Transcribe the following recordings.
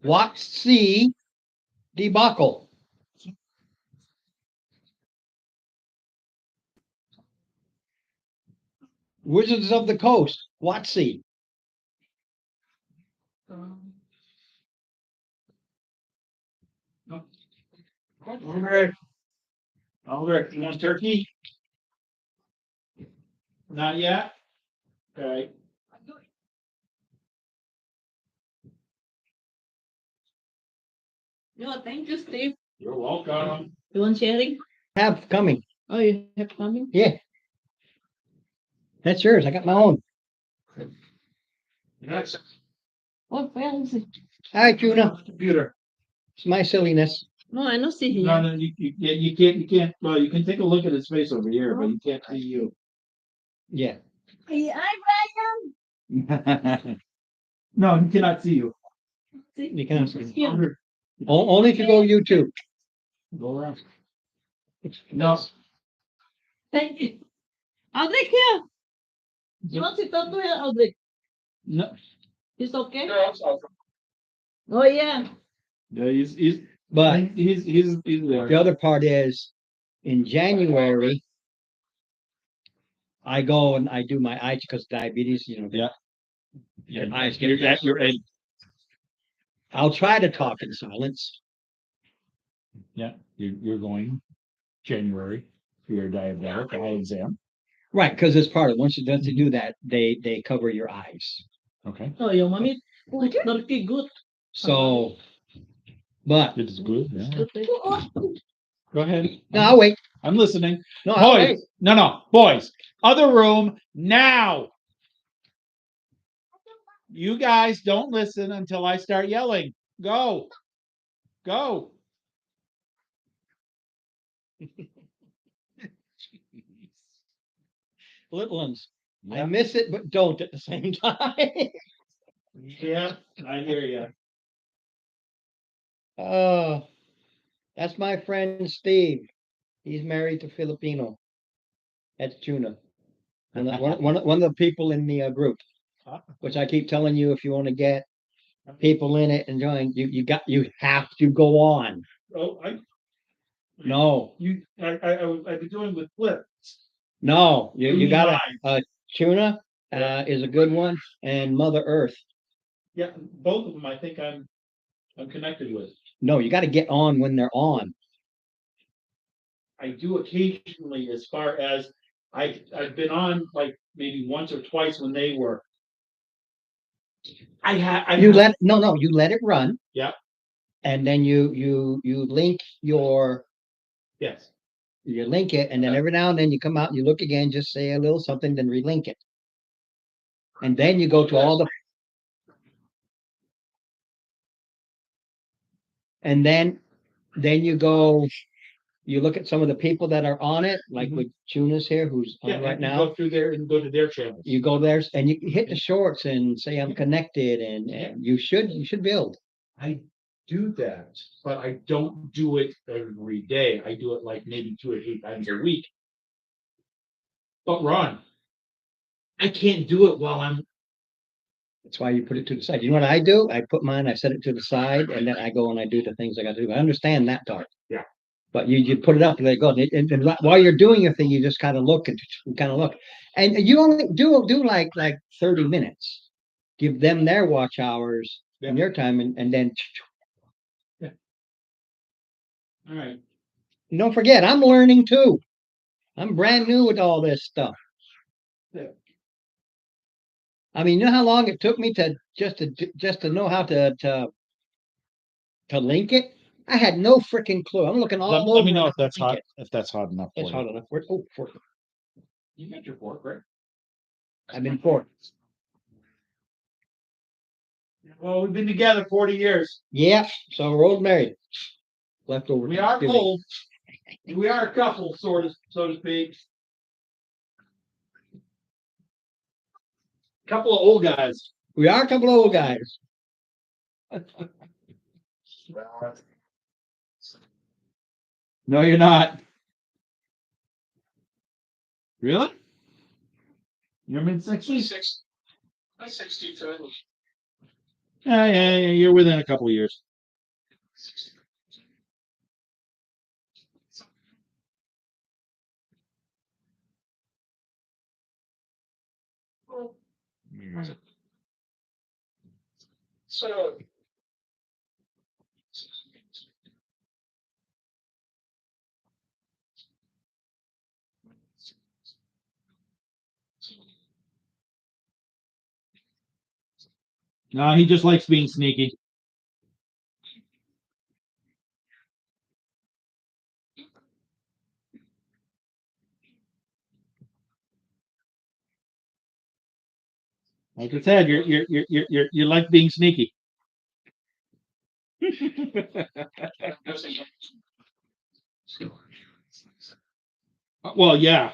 WotC debacle. Wizards of the Coast, WotC. Albert, you want turkey? Not yet? Okay. No, thank you, Steve. You're welcome. You want sharing? Have coming. Oh, you have coming? Yeah. That's yours. I got my own. Next. What fancy? Hi, Tuna. Computer. It's my silliness. No, I don't see here. No, you can't. Well, you can take a look at his face over here, but you can't see you. Yeah. No, he cannot see you. You can see. Here. Only if you go YouTube. Go around. No. Thank you. Audrey, here. You want to talk to her, Audrey? No. It's okay? Oh, yeah. Yeah, he's But he's there. the other part is in January, I go and I do my eyes because diabetes, Yeah. your eyes get. You're at your age. I'll try to talk in silence. Yeah, you're going January for your diabetic eye exam. Right, because it's part of once you do that, they cover your eyes. Okay. Oh, your mommy turkey good. So, but It is good. Yeah. Okay. Go ahead. no, I'll wait. I'm listening. No, I'll Boys, wait. no, boys. Other room now. You guys don't listen until I start yelling. Go. Go. Little ones. I Yeah. miss it, but don't at the same time. Yeah, I hear you. Oh, that's my friend Steve. He's married to Filipino. That's Tuna. And one of the people in the group, which I keep telling you, if you want to get people in it and join, you have to go on. Oh, No, I've been doing with Flip. no, you got Mine. Tuna is a good one, and Mother Earth. Yeah, both of them. I think I'm connected with. No, you got to get on when they're on. I do occasionally, as far as I've been on like maybe once or twice when they were. You let it run. Yeah. And then you link Yes. you link it, and then every now and then you come out and you look again, just say a little something, then relink it. And then you go to all the and then you go, you look at some of the people that are on it, like with Tunas here, who's on right now. Go through there and go to their channels. You go there and you hit the shorts and say I'm connected, and you should build. I do that, but I don't do it every day. I do it like maybe 2 or 3 times a week. But Ron, I can't do it while I'm. That's why you put it to the side. You know what I do? I put mine, I set it to the side, and then I go and I do the things I got to do. I understand that part. Yeah. But you put it up and they go, and while you're doing your thing, you just kind of look and you only do like 30 minutes. Give them their watch hours and your time, and then. Yeah. All right. And don't forget, I'm learning too. I'm brand new with all this stuff. Yeah. I mean, you know how long it took me to just to know how to link it? I had no freaking clue. I'm looking all over. Let me know if that's hot. If that's hot enough. It's hot enough. Fork. You got your fork, right? I've been forked. Well, we've been together 40 years. Yeah. So we're old married. Leftover. We are old. We are a couple, so to speak. Couple of old guys. We are a couple of old guys. No, you're not. Really? You're mid-60s? I'm 62. Yeah, you're within a couple of years. So. No, he just likes being sneaky. Like I said, you like being sneaky. Well, yeah,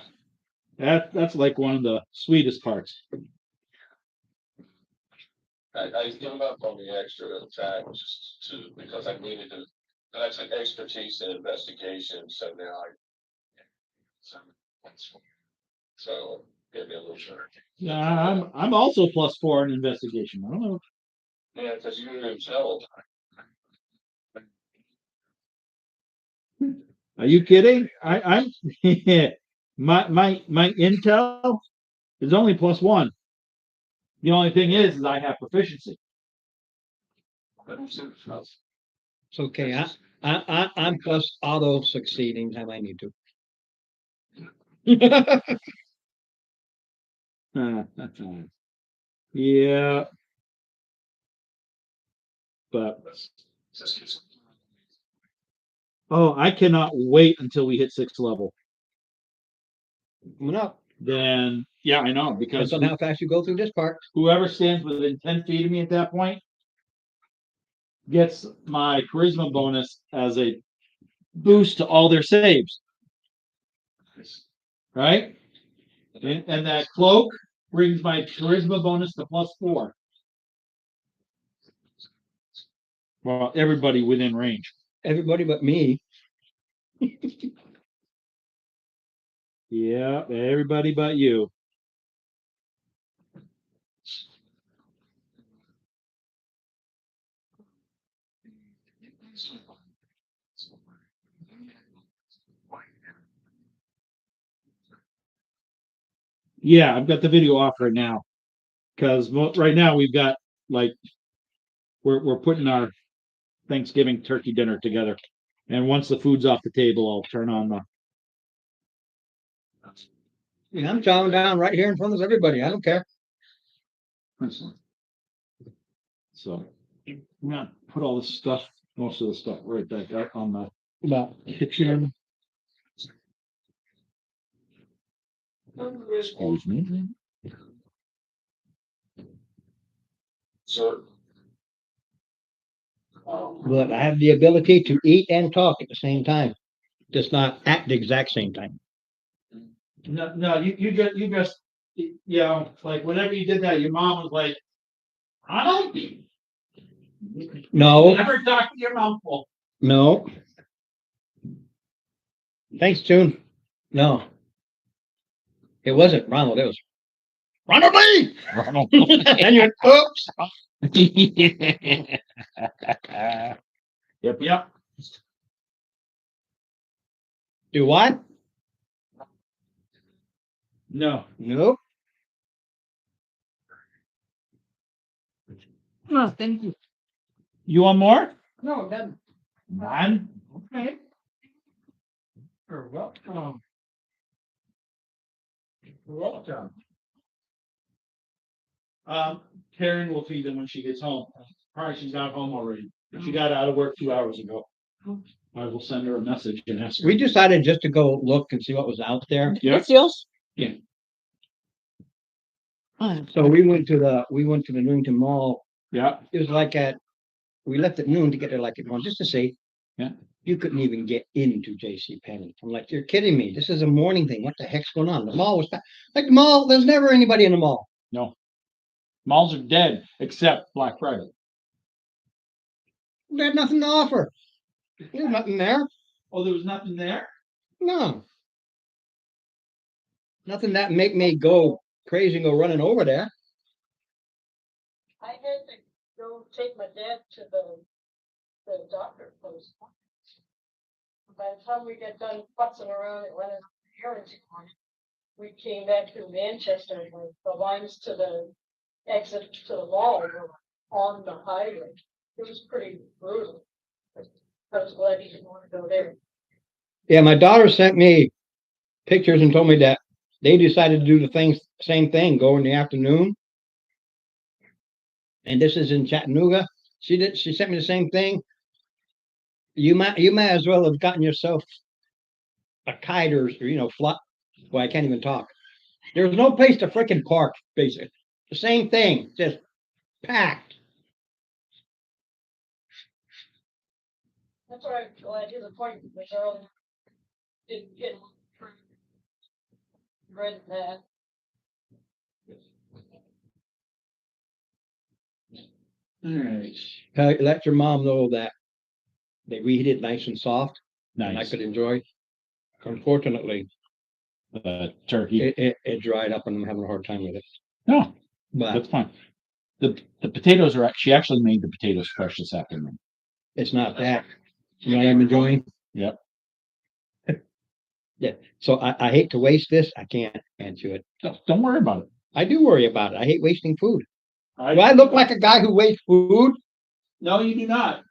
that's like one of the sweetest parts. I give up on the extra time just to, because I needed to, that's an expertise in investigation, so now I. So, give me a little short. Yeah, I'm also +4 in investigation. I don't know. Yeah, because you didn't tell. Are you kidding? I'm my intel is only +1. The only thing is I have proficiency. It's okay. I'm plus auto succeeding time I need to. Yeah, but oh, I cannot wait until we hit 6th level. Coming up. Then yeah, I know, because Depends on how fast you go through this part. whoever stands within 10 feet of me at that point gets my charisma bonus as a boost to all their saves. Right? And that cloak brings my charisma bonus to +4. Well, everybody within range. Everybody but me. Yeah, everybody but you. Yeah, I've got the video off right now because right now we've got like we're putting our Thanksgiving turkey dinner together, and once the food's off the table, I'll turn on the. Yeah, I'm chowing down right here in front of everybody. I don't care. So I'm gonna put all this stuff, most of the stuff, right back up on the But kitchen. Excuse me. So. but I have the ability to eat and talk at the same time, just not at the exact same time. No, you just like whenever you did that, your mom was like, Ronald, No, never talk to your mom full. no. Thanks, June. No, it wasn't Ronald. It was Ronald Lee. Ronald. And you went, oops. Yep. Do what? No. Nope. No, thank you. You want more? No, it doesn't. None. Okay. You're welcome. Welcome. Karen will feed them when she gets home. Probably she's not home already. She got out of work 2 hours ago. I will send her a message and ask her. We decided just to go look and see what was out there. Yeah. It's yours? Yeah. Oh, So we went to the Newington Mall. Yeah. It was like we left at noon to get there like at 1 just to see. Yeah. You couldn't even get into J.C. Penney. I'm like, you're kidding me. This is a morning thing. What the heck's going on? The mall was like the mall. There's never anybody in the mall. No. Malls are dead except Black Friday. They had nothing to offer. There's nothing there. Oh, there was nothing there? No. Nothing that make me go crazy and go running over there. I had to go take my dad to the doctor post. By the time we got done futzing around and running errands, we came back through Manchester, and the lines to the exit to the mall were on the highway. It was pretty brutal. I was glad he didn't want to go there. Yeah, my daughter sent me pictures and told me that they decided to do the same thing, go in the afternoon. And this is in Chattanooga. She sent me the same thing. You might as well have gotten yourself a kite or fly. Well, I can't even talk. There's no place to freaking park, basically. The same thing, just packed. That's why I'm glad his appointment was early. Didn't get read that. All right. Let your mom know that they reheated it nice and soft, and I Nice. could enjoy. Unfortunately, Turkey. it dried up, and I'm having a hard time with it. No, But that's fine. The potatoes she actually made the potatoes fresh this afternoon. it's not that. You know what I'm enjoying? Yep. Yeah. So I hate to waste this. I can't chew it. Don't worry about it. I do worry about it. I hate wasting food. Do I look like a guy who wastes food? No, you do not.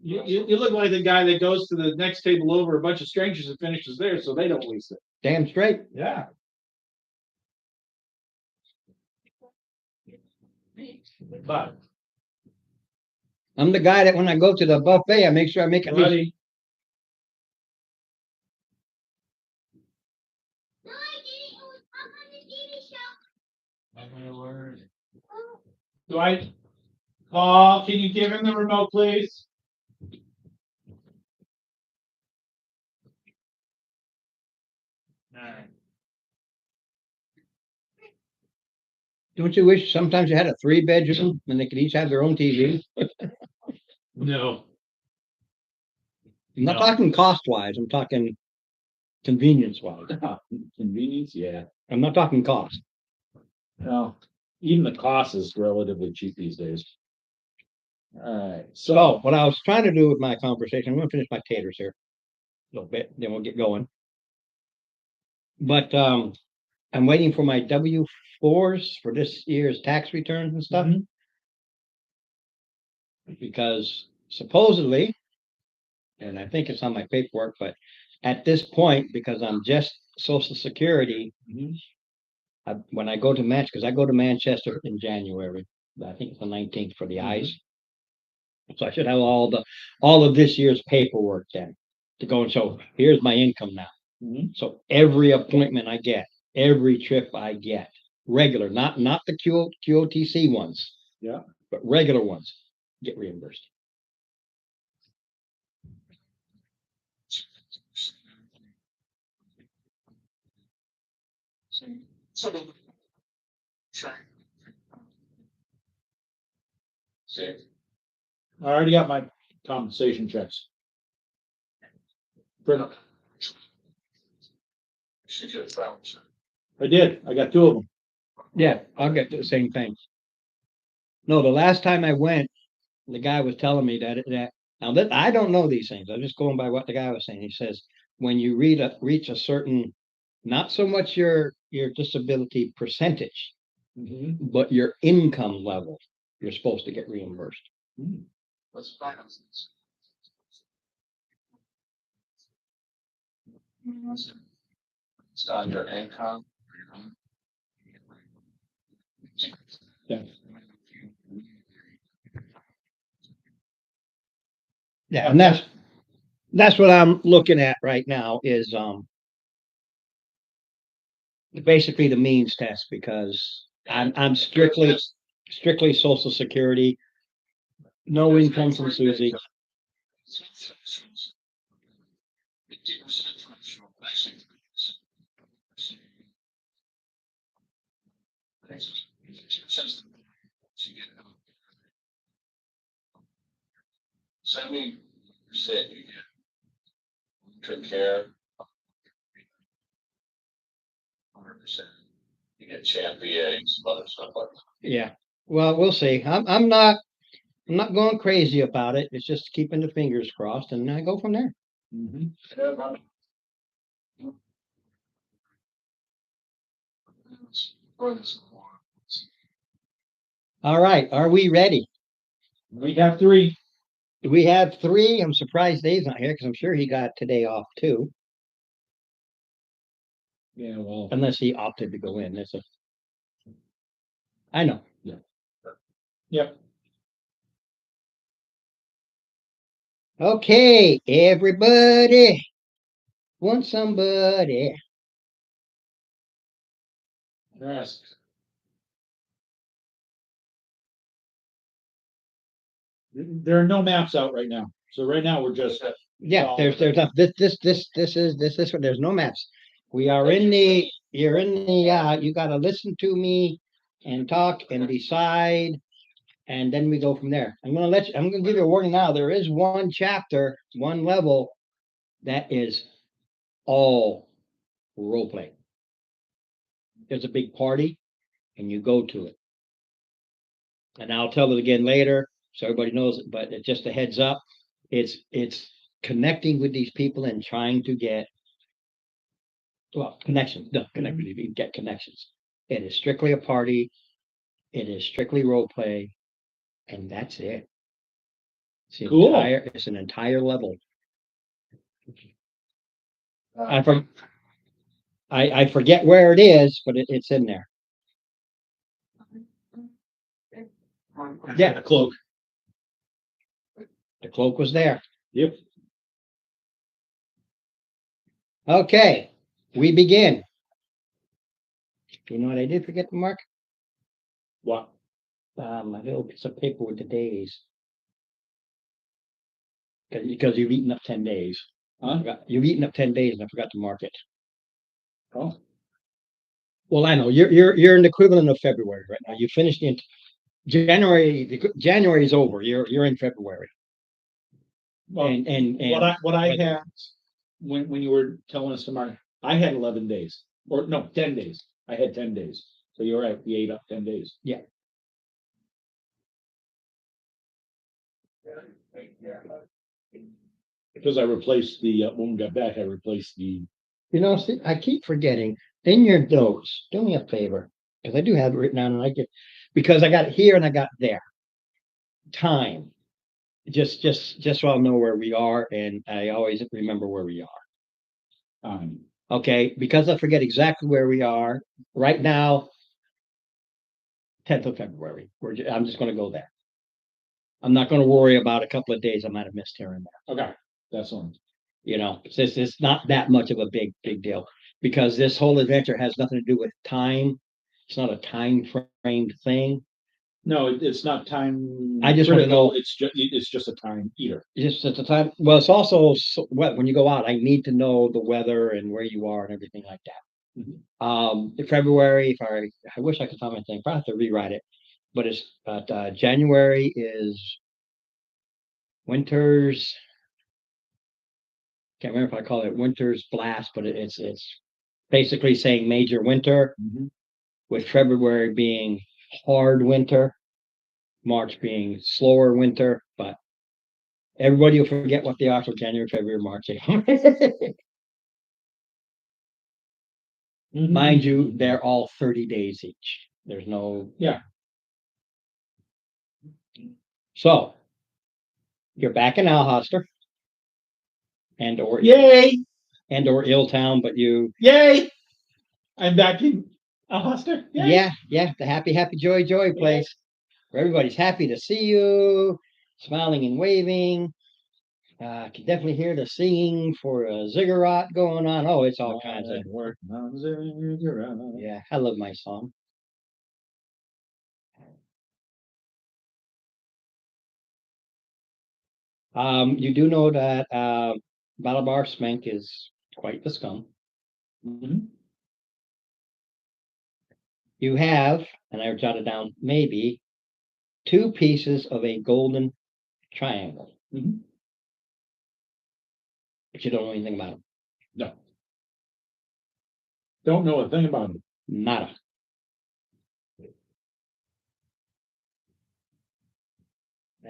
You look like the guy that goes to the next table over a bunch of strangers and finishes there so they don't waste it. Damn straight. Yeah. But I'm the guy that when I go to the buffet, I make sure I make at least. buddy, oh my word. Paul, can you give him the remote, please? All right. Don't you wish sometimes you had a 3-bedroom and they could each have their own TV? No. I'm not No. talking cost wise. I'm talking convenience wise. Convenience, yeah. I'm not talking cost. Well, even the cost is relatively cheap these days. All right. So what I was trying to do with my conversation, I'm going to finish my taters here a little bit, then we'll get going. But I'm waiting for my W-4s for this year's tax returns and stuff. Mhm. Because supposedly, and I think it's on my paperwork, but at this point, because I'm just Social Security, Mhm. when I go to Manchester, because I go to Manchester in January, I think it's the 19th for the Mhm. eyes. So I should have all of this year's paperwork then to go and show, here's my income now. Mhm. So every appointment I get, every trip I get, regular, not the QOTC ones. Yeah. But regular ones get reimbursed. See, I already got my compensation checks. Print- she just found some. I did. I got 2 of them. Yeah, I'll get the same thing. No, the last time I went, the guy was telling me that now that I don't know these things. I'm just going by what the guy was saying. He says when you reach a certain, not so much your disability percentage, Mhm. but your income level, you're supposed to get reimbursed. Let's balance this. It's on your income. Yeah. Yeah, and that's what I'm looking at right now is basically the means test because I'm strictly Social Security, no income from Susie. Seventy percent you get took care. 100%. You get champ VA, some other stuff like that. Yeah, Well, we'll see. I'm not going crazy about it. It's just keeping the fingers crossed and I go from there. Mhm. All right. Are we ready? We have three. We have three. I'm surprised Dave's not here because I'm sure he got today off too, Yeah, well, unless he opted to go in. I know. yep. Okay, everybody want somebody. Yes. There are no maps out right now. So right now we're just, Yeah, there's not, this one, there's no maps. We are in the, you're in the, you gotta listen to me and talk and decide. And then we go from there. I'm gonna give you a warning now. There is one chapter, one level that is all role play. There's a big party and you go to it. And I'll tell it again later so everybody knows it, but it's just a heads up. It's connecting with these people and trying to get connections. No, connect with you, get connections. It is strictly a party. It is strictly role play, and that's it. Cool. It's an entire level. I for, I forget where it is, but it's in there. Yeah, the cloak. the cloak was there. Yep. Okay, we begin. You know what I did forget to mark? What? My little piece of paper with the days. Because you've eaten up 10 days. Huh? You've eaten up 10 days and I forgot to mark it. Oh, Well, I know you're in the equivalent of February right now. You finished in January. January is over. You're in February. well, And what I had when you were telling us to mark, I had 11 days or no, 10 days. I had 10 days. So you're right. We ate up 10 days. Yeah. Because I replaced the, when we got back, I replaced the, see, I keep forgetting in your notes. Do me a favor because I do have it written down and I get because I got it here and I got there. Time. Just so I'll know where we are and I always remember where we are. Okay, because I forget exactly where we are right now. 10th of February. I'm just going to go there. I'm not going to worry about a couple of days I might have missed here and there. okay, that's one. It's not that much of a big deal because this whole adventure has nothing to do with time. It's not a time framed thing. No, it's not time. I just want to know. It's just a time eater. Just at the time. Well, it's also wet when you go out. I need to know the weather and where you are and everything like that. In February, if I wish I could find my thing. Probably have to rewrite it. But January is winter's. Can't remember if I call it winter's blast, but it's basically saying major winter, with February being hard winter, March being slower winter, but everybody will forget what they are till January, February, March. Mind you, they're all 30 days each. There's no. Yeah. So you're back in Alhoster or yay or Illtown, but yay. I'm back in Alhoster. Yeah, the happy joy place. Where everybody's happy to see you, smiling and waving. I can definitely hear the singing for a ziggurat going on. Oh, it's all kinds of work. Yeah, I love my song. You do know that Balabar Smank is quite the scum. You have, and I jotted down maybe 2 pieces of a golden triangle. But you don't know anything about them. No. Don't know a thing about it. Nada.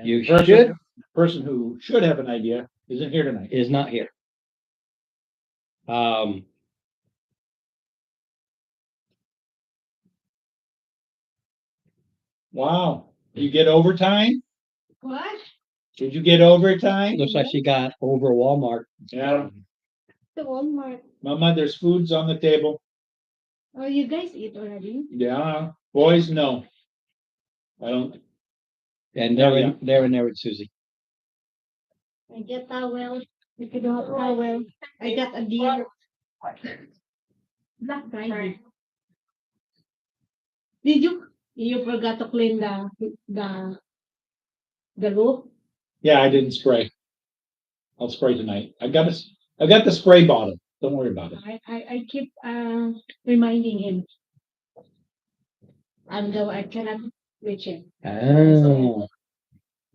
And You the person- should. Person who should have an idea isn't here tonight. Is not here. Wow, you get overtime? What? Did you get overtime? Looks like she got over Walmart. Yeah, The Walmart. Mama, there's foods on the table. Oh, you guys eat already? Yeah, boys, no. I don't, And Oh, yeah. they're in there with Susie. I get towel. If you don't have towel, I got a deer. Black Friday. Did you forgot to clean the roof? yeah, I didn't spray. I'll spray tonight. I got the spray bottle. Don't worry about it. I keep reminding him. And though I cannot reach him. Oh.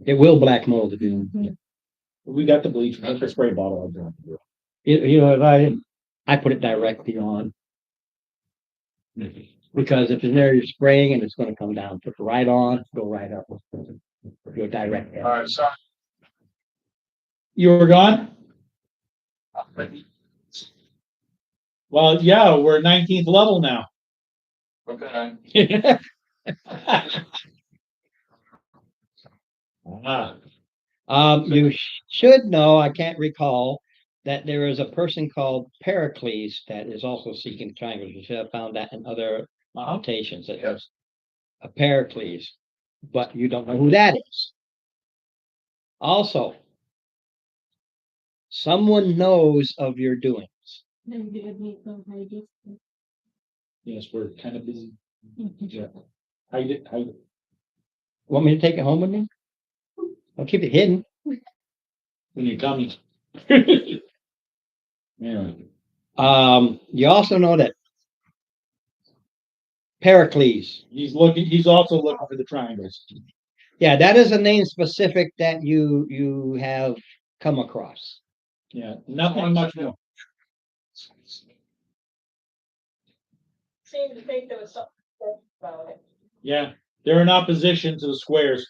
It will black mold if you. We got the bleach, we got the spray bottle. You know, I put it directly on. Because if it's there, you're spraying and it's gonna come down, put it right on, go right up. Go direct. All right, so. You were gone? Well, yeah, we're 19th level now. Okay. You should know, I can't recall, that there is a person called Pericles that is also seeking triangles. You should have found that in other annotations. That there's a Pericles, but you don't know who that is. Also, someone knows of your doings. Yes, we're kind of busy. Yeah. Hide it. Want me to take it home with me? I'll keep it hidden. When you're coming. Anyway. You also know that Pericles. He's also looking for the triangles. Yeah, that is a name specific that you have come across. Yeah, nothing much more. Seemed to think there was something about it. Yeah, they're in opposition to the squares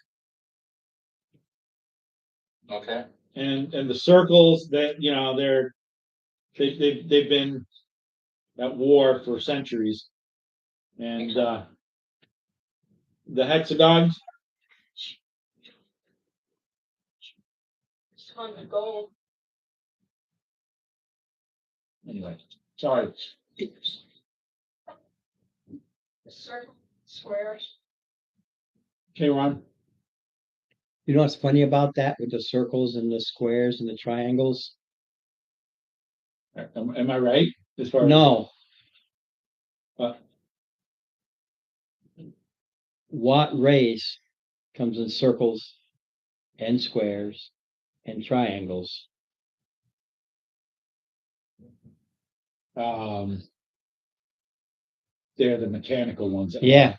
Okay. and the circles that, they've been at war for centuries. And, the hexagons, It's on the gold. anyway, sorry. Circle, squares. Okay, Ron. You know what's funny about that with the circles and the squares and the triangles? Am I right? As far as No. What? What race comes in circles and squares and triangles? They're the mechanical ones. Yeah.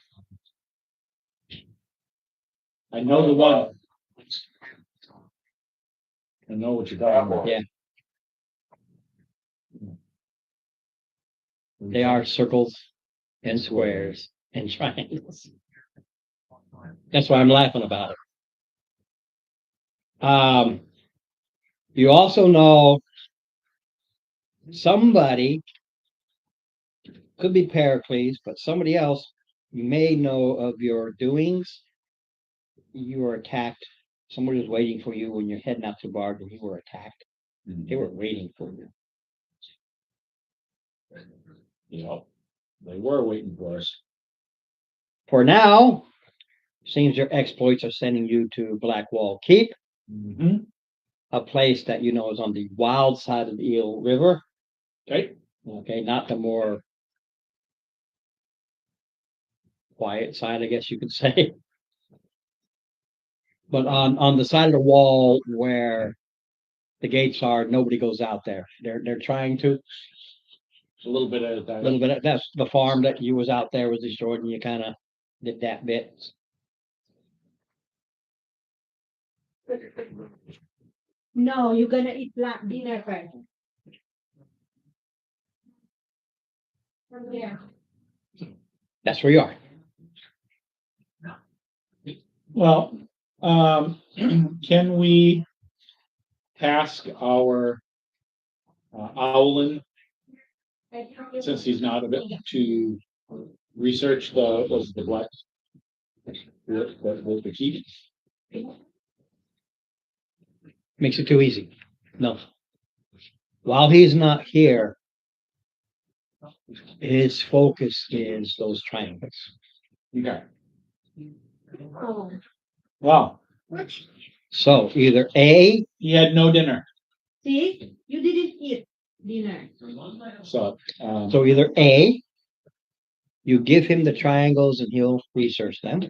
I know the one. I know what you're talking about. Yeah. They are circles and squares and triangles. That's why I'm laughing about it. You also know somebody, could be Pericles, but somebody else, you may know of your doings. You were attacked. Somebody was waiting for you when you're heading out to bar and you were attacked. They were waiting for you. They were waiting for us. For now, seems your exploits are sending you to Blackwall Keep, a place that you know is on the wild side of the Eel River. Okay, not the more quiet side, I guess you could say. But on the side of the wall where the gates are, nobody goes out there. They're trying to. A little bit at a time. A little bit. That's the farm that you was out there was destroyed, and you kind of did that bit. No, you're gonna eat dinner first. From there. That's where you are. Well, can we task our Owlin, since he's not a bit, to research the black, the key? Makes it too easy. No. While he's not here, his focus is those triangles. Okay. Oh, Wow, So either A, he had no dinner, See, you didn't eat dinner. so, so either A, you give him the triangles and he'll research them.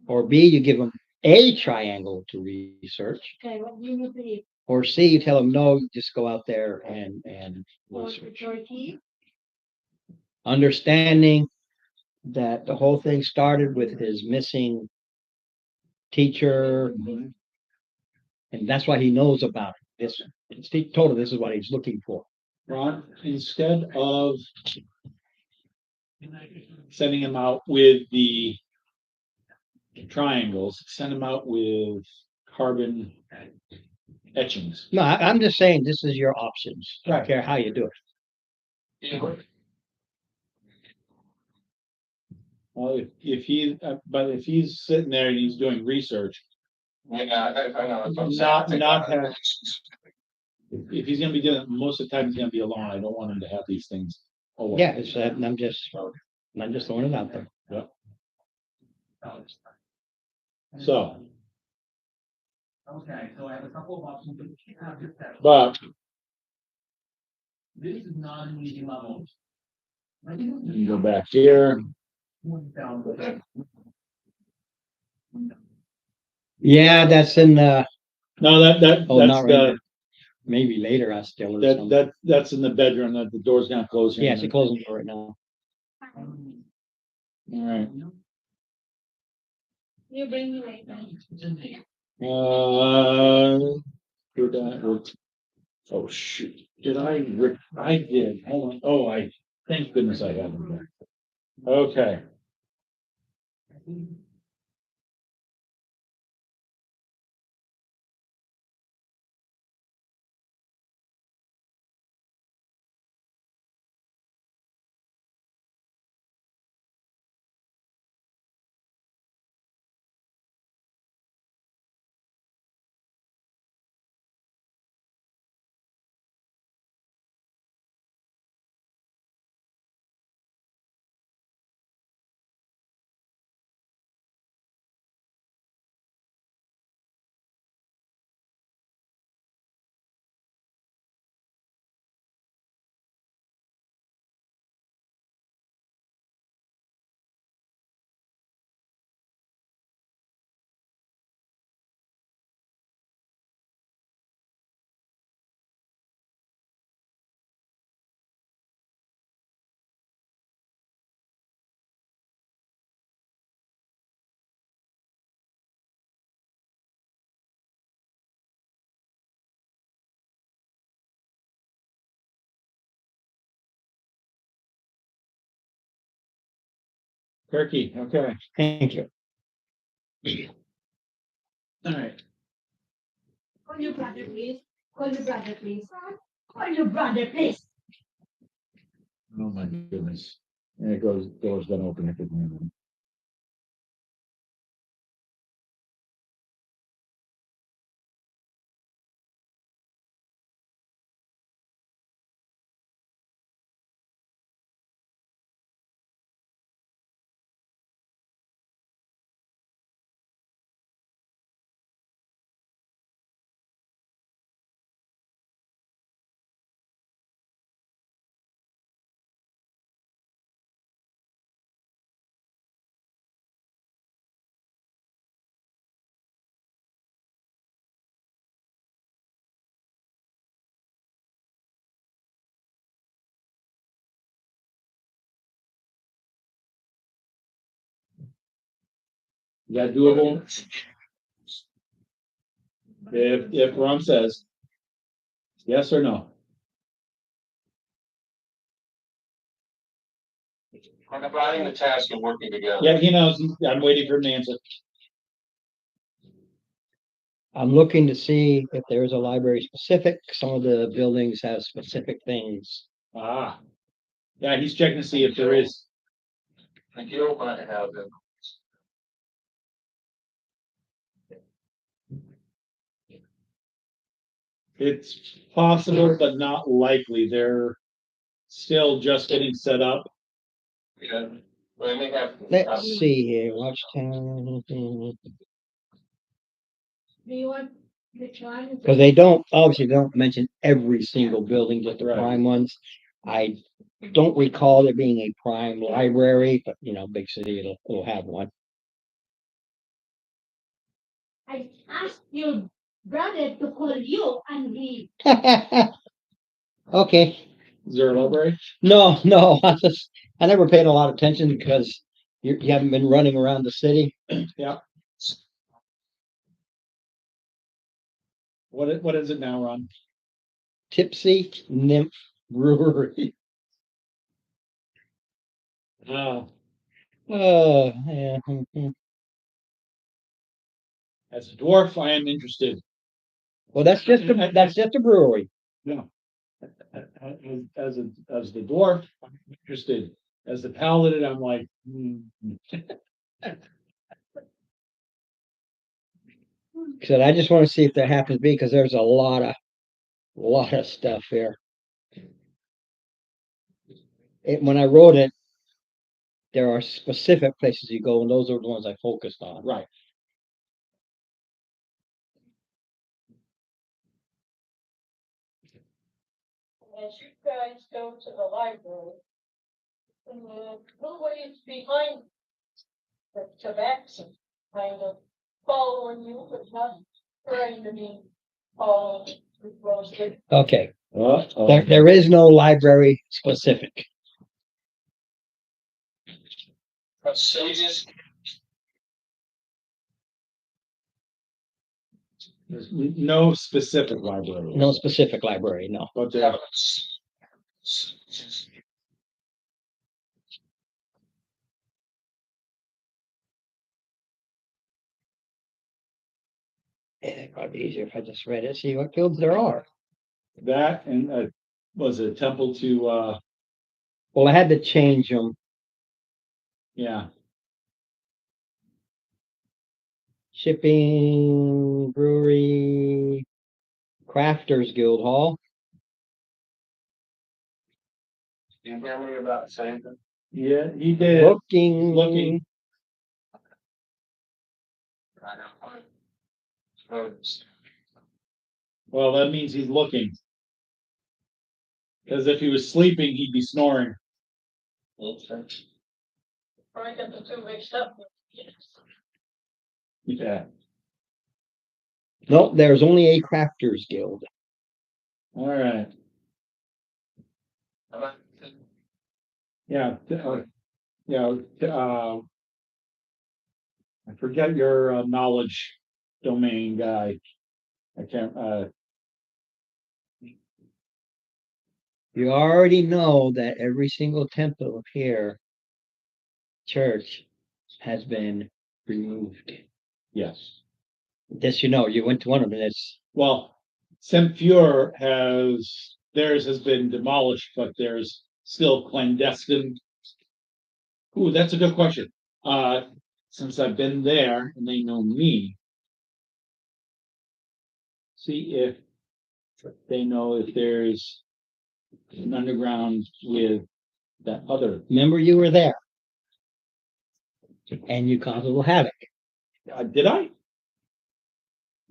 Or B, you give him a triangle to research. Okay, what do you need to eat? Or C, you tell him, no, just go out there and For the research. turkey? Understanding that the whole thing started with his missing teacher, and that's why he knows about it. He told him this is what he's looking for. Ron, instead of sending him out with the triangles, send him out with carbon etchings. No, I'm just saying this is your options. I don't Right. care how you do it. Yeah. Well, but if he's sitting there and he's doing research, Yeah, I know. that's what I'm saying. Not- I think not that- have- if he's gonna be doing it, most of the time he's gonna be alone. I don't want him to have these things. alone. Yeah, it's, I'm just throwing it out there. So, Okay, so I have a couple of options. but This is not an easy level. you go back here. Yeah, that's in No, oh, that's not right the, now. Maybe later I still or that, something. that's in the bedroom, that the door's gonna close. here. Yeah, it's closing door right now. All right. You bring me later. Did that, oh, shoot, I did, hold on, oh, thank goodness I have them there. Okay. Turkey, okay, Thank you. all right. Call your brother, please. Call your brother, please. Call your brother, please. Oh, my goodness. And it goes, door's gonna open it. Is that doable? If Ron says yes or no. I'm dividing the task and working together. Yeah, he knows, I'm waiting for him to answer. I'm looking to see if there is a library specific. Some of the buildings have specific things. Ah. Yeah, he's checking to see if there is. I think you might have them. It's possible, but not likely. They're still just getting set up. Yeah. Well, they have. Let's see here, Watchtown. Do you want which one? Because they don't, obviously, they don't mention every single building, just the Right. prime ones. I don't recall there being a prime library, but big city, it'll have one. I asked your brother to call you and read. Okay, Is there a library? no, I never paid a lot of attention because you haven't been running around the city. What is it now, Ron? Tipsy Nymph Brewery. Oh, Oh, yeah. as a dwarf, I am interested. Well, that's just a brewery. No. As the dwarf, I'm interested. As the paladin, I'm like, Said I just want to see if there happens to be because there's a lot of stuff here. When I wrote it, there are specific places you go, and those are the ones I focused on. right. As you guys go to the library, in the little ways behind the tabaxi, kind of following you, but not trying to be followed. Okay, Uh-oh. there is no library specific. Sages. There's no specific library. No specific library, no. But Yeah. there, It'd probably be easier if I just read it, see what fields there are. that and was a temple to Well, I had to change them. yeah. Shipping, brewery, crafters guild hall. You hear me about the same thing? Yeah, he did. Looking. I know. Well, that means he's looking. Because if he was sleeping, he'd be snoring. I got the two mixed up. Yeah. No, there's only a crafters guild. All right. Yeah. Yeah. I forget your knowledge domain guy. I can't. You already know that every single temple here, church, has been removed. Yes. This you went to one of them. It's Well, Semfure theirs has been demolished, but there's still clandestine. Ooh, that's a good question. Since I've been there and they know me, see if they know if there's an underground with that other. remember you were there, and you caused a little havoc. Did I?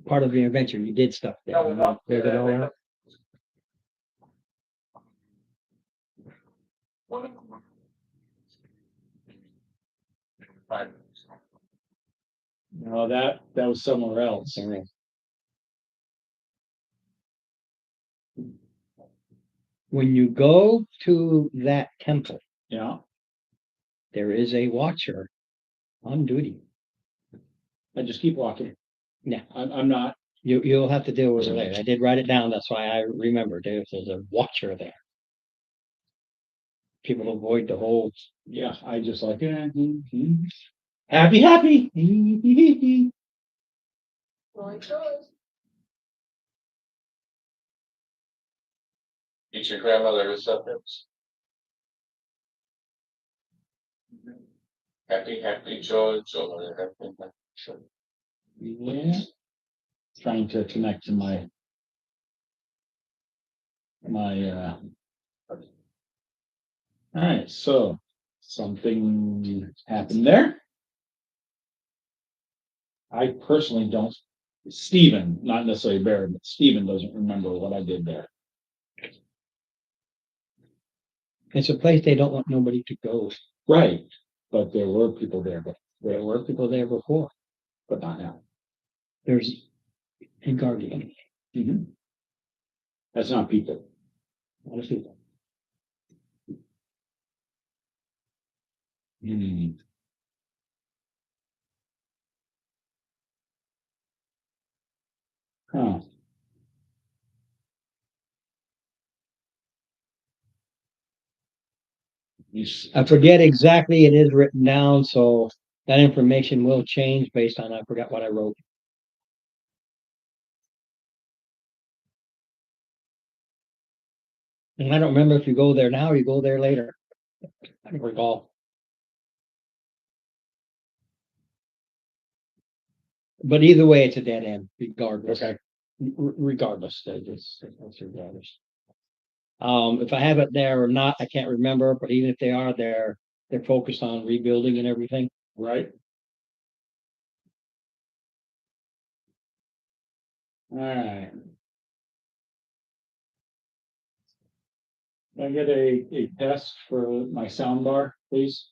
Part of the adventure, you did stuff there. Cleared it all out. No, that was somewhere else. All right. When you go to that temple, Yeah. there is a watcher on duty. I just keep walking. Yeah. I'm not. You'll have to deal with it later. I did write it down. That's why I remembered there's a watcher there. People avoid the whole. Yeah, I just like happy. Going good. Teach your grandmother acceptance. Happy, happy, joy, joy, happy, happy. Yeah. Trying to connect to my all right, so something happened there. I personally don't, Stephen, not necessarily Barry, but Stephen doesn't remember what I did there. It's a place they don't want nobody to go. Right, but there were people there, but There were people there before. not now. There's a guardian. Mhm. That's not people. A lot of people. Hmm. Huh. I forget exactly, it is written down, so that information will change based on, I forgot what I wrote. And I don't remember if you go there now or you go there later. I don't recall. But either way, it's a dead end, regardless. Okay. Regardless, it's regardless. If I have it there or not, I can't remember, but even if they are there, they're focused on rebuilding and everything. Right. All right. Can I get a test for my sound bar, please?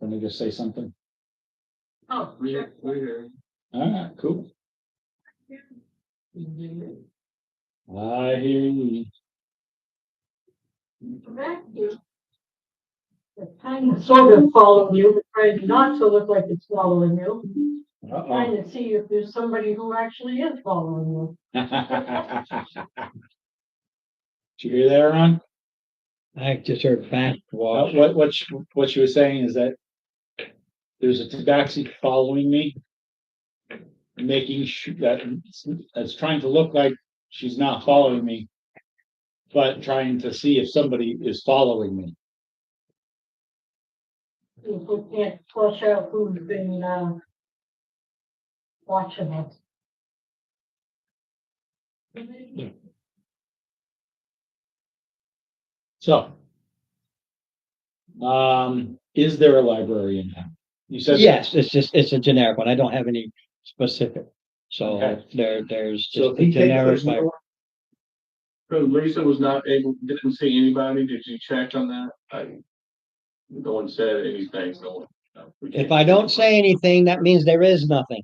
Let me just say something. Oh, sure. All right, cool. I hear you. Thank you. It's kind of sort of following you, but trying not to look like it's following you. Uh-oh. Trying to see if there's somebody who actually is following you. Did you hear that, Ron? I just heard fast walk. What she was saying is that there's a tabaxi following me, making sure that it's trying to look like she's not following me, but trying to see if somebody is following me. If we can't flush out who's been, watching us. So, is there a library in town? You said Yes, it's a generic one. I don't have any specific. So Okay. there's So just a generic. So Lisa was not able, didn't see anybody, did you check on that? No one said anything, no one. No, we If can't- I don't say anything, that means there is nothing.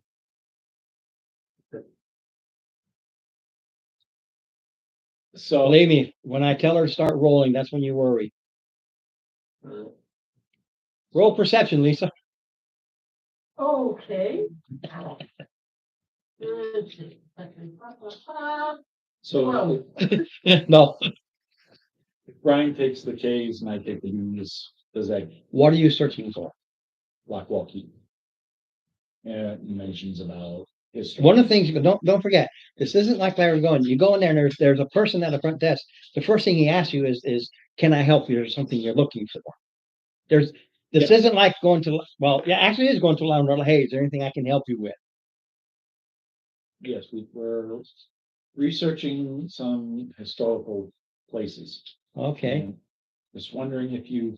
So, Believe me, when I tell her to start rolling, that's when you worry. Roll perception, Lisa. Okay. so No. if Brian takes the K's and I take the U's, does that What are you searching for? lock walkie? Yeah, mentions about history. One of the things, but don't forget, this isn't like Larry's going. You go in there and there's a person at the front desk. The first thing he asks you is can I help you? There's something you're looking for. This isn't like going to, well, yeah, actually it is going to Lounge. Hey, is there anything I can help you with? Yes, we're researching some historical places. Okay. And just wondering if you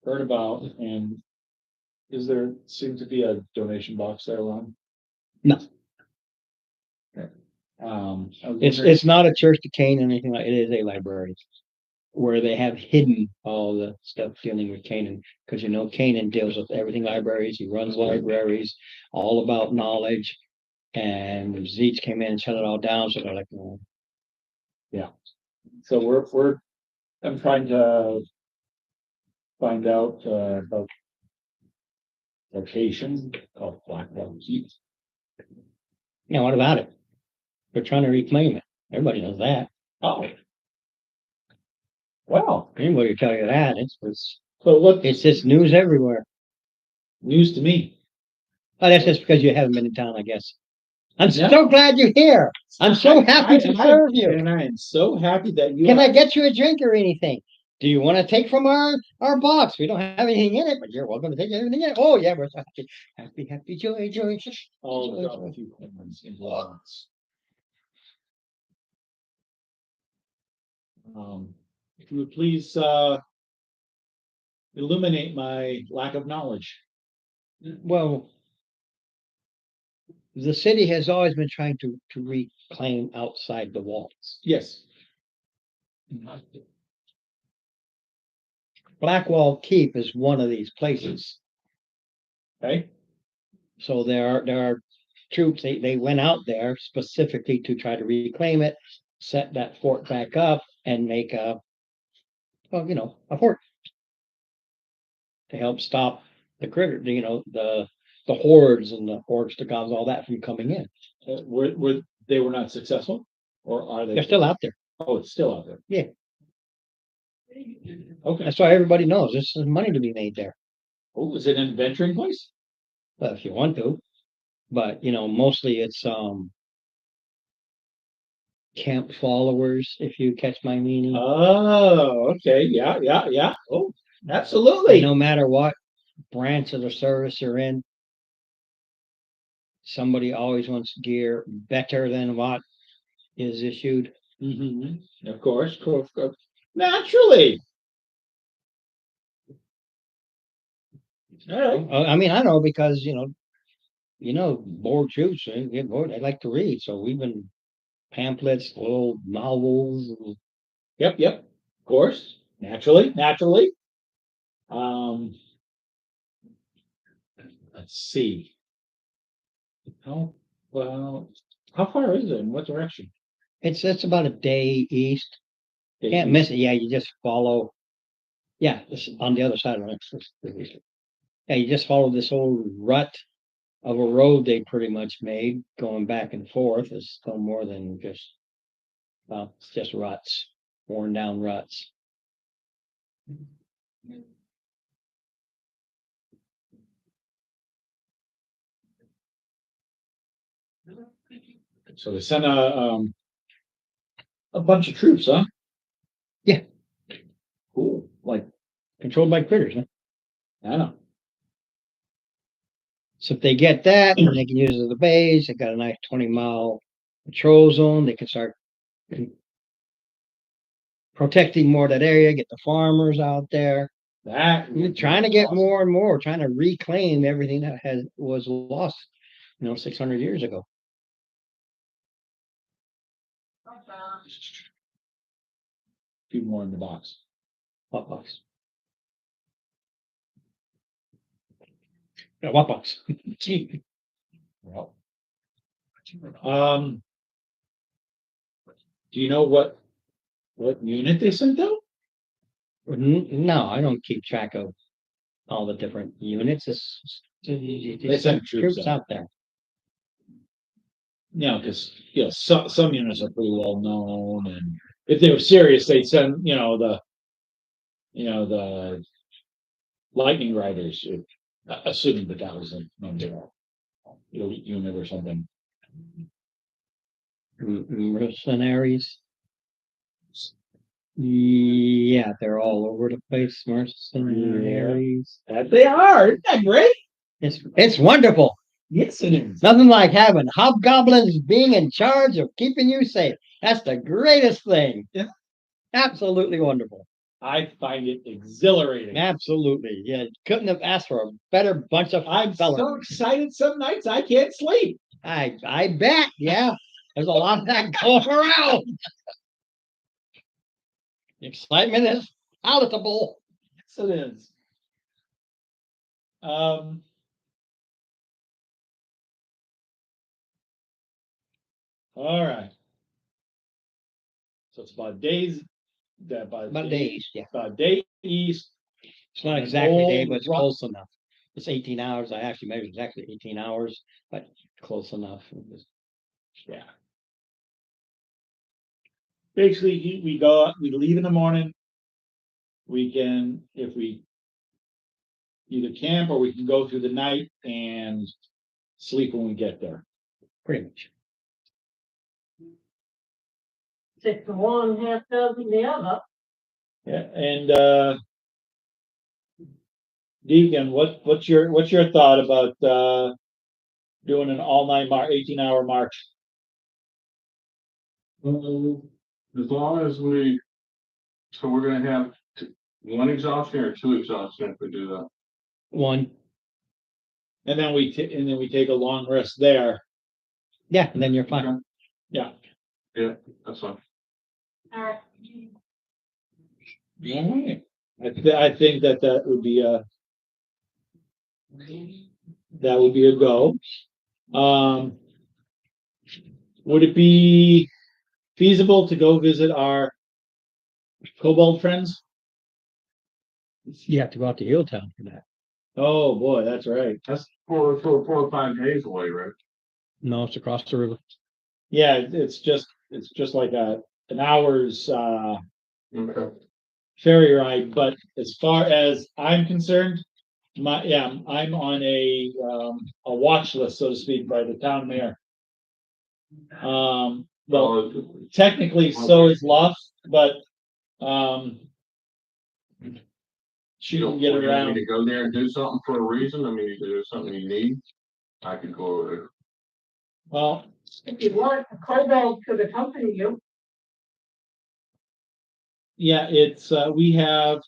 heard about, and is there seem to be a donation box there, Ron? No. Okay. I was It's wondering- not a church to Cain or anything like it is a library where they have hidden all the stuff dealing with Canaan. Because Canaan deals with everything libraries, he runs libraries, all about knowledge. And Zeech came in and shut it all down, so they're like, no. So I'm trying to find out about location of Blackwell Keep. Yeah, what about it? They're trying to reclaim it. Everybody knows that. Oh. Well, Anybody will tell you that. so what? It's just news everywhere. News to me. Oh, that's just because you haven't been in town, I guess. I'm so glad you're here. I'm so happy to serve you. And I am so happy that you Can are. I get you a drink or anything? Do you want to take from our box? We don't have anything in it, but you're welcome to take everything in it. Oh yeah, we're so happy, happy, happy, joy, joy. I'll joy, drop joy. a few coins into the box. If you would please illuminate my lack of knowledge. Well, the city has always been trying to reclaim outside the walls. Yes. Blackwall Keep is one of these places. Okay. So there are troops, they went out there specifically to try to reclaim it, set that fort back up and make a fort to help stop the critter, the hordes and the orcs, the goblins, all that from coming in. Were they were not successful, or are they? They're still out there. Oh, it's still out there. Yeah. Okay. That's why everybody knows there's some money to be made there. Oh, is it an adventuring place? Well, if you want to, but mostly it's camp followers, if you catch my meaning. Oh, okay. Yeah, yeah, yeah. Oh, And absolutely. no matter what branch of the service you're in, somebody always wants gear better than what is issued. Mm-hmm. Of course, of course. Naturally. All right. I mean, I know because bored troops, they get bored. They like to read, so we've been pamphlets, little novels. Yep, yep. Of course. Naturally. Um, let's see. How well? How far is it? In what direction? It's about a day east. Can't miss it. Yeah, you just follow. Yeah, it's on the other side of it. Yeah, you just follow this old rut of a road they pretty much made going back and forth. It's no more than it's just ruts, worn down ruts. So they sent a bunch of troops, huh? Yeah. Cool. Like controlled by critters, huh? I know. So if they get that, then they can use it as a base. They got a nice 20-mile patrol zone. They can start protecting more of that area, get the farmers out there. We're trying to get awesome. more and more, trying to reclaim everything that was lost, 600 years ago. A few more in the box. What box? Yeah, what box? Well, do you know what unit they sent out? No, I don't keep track of all the different units. They sent troops out there. Because some units are pretty well known, and if they were serious, they'd send the lightning riders. Assuming that was a elite unit or something. Mercenaries. Yeah, they're all over the place. Mercenaries. That they are. Isn't that great? It's wonderful. Yes, it is. Nothing like having hobgoblins being in charge of keeping you safe. That's the greatest thing. Yeah. Absolutely wonderful. I find it exhilarating. Absolutely. Yeah. Couldn't have asked for a better bunch of I'm fellas. so excited some nights I can't sleep. I bet. Yeah. There's a lot of that going around. Excitement is palatable. Yes, it is. All right. So it's about days. About days, yeah. About day east. It's not exactly a day, but it's close enough. It's 18 hours. I actually measured exactly 18 hours, but close enough. Yeah. Basically, we leave in the morning. We can, if we either camp or we can go through the night and sleep when we get there. pretty much. 6 to 1, half dozen the other. Yeah, and Deacon, what's your thought about doing an all-night 18-hour march? As long as so we're gonna have one exhaustion or two exhaustion if we do that. One, And then we take a long rest there. yeah, and then you're fine. Yeah. That's fine. All right. Alright. I think that would be a go. Would it be feasible to go visit our Cobalt friends? You have to go out to Hilltown for that. Oh, boy, that's right. That's 4 or 5 days away, right? No, it's across the river. Yeah, it's just like an hour's Okay. ferry ride, but as far as I'm concerned, I'm on a watch list, so to speak, by the town mayor. Well, technically, so is Luff, but she can get You want me around. to go there and do something for a reason? I mean, if there's something you need, I could go over there. Well, If you want a cobalt to accompany you, yeah, it's we have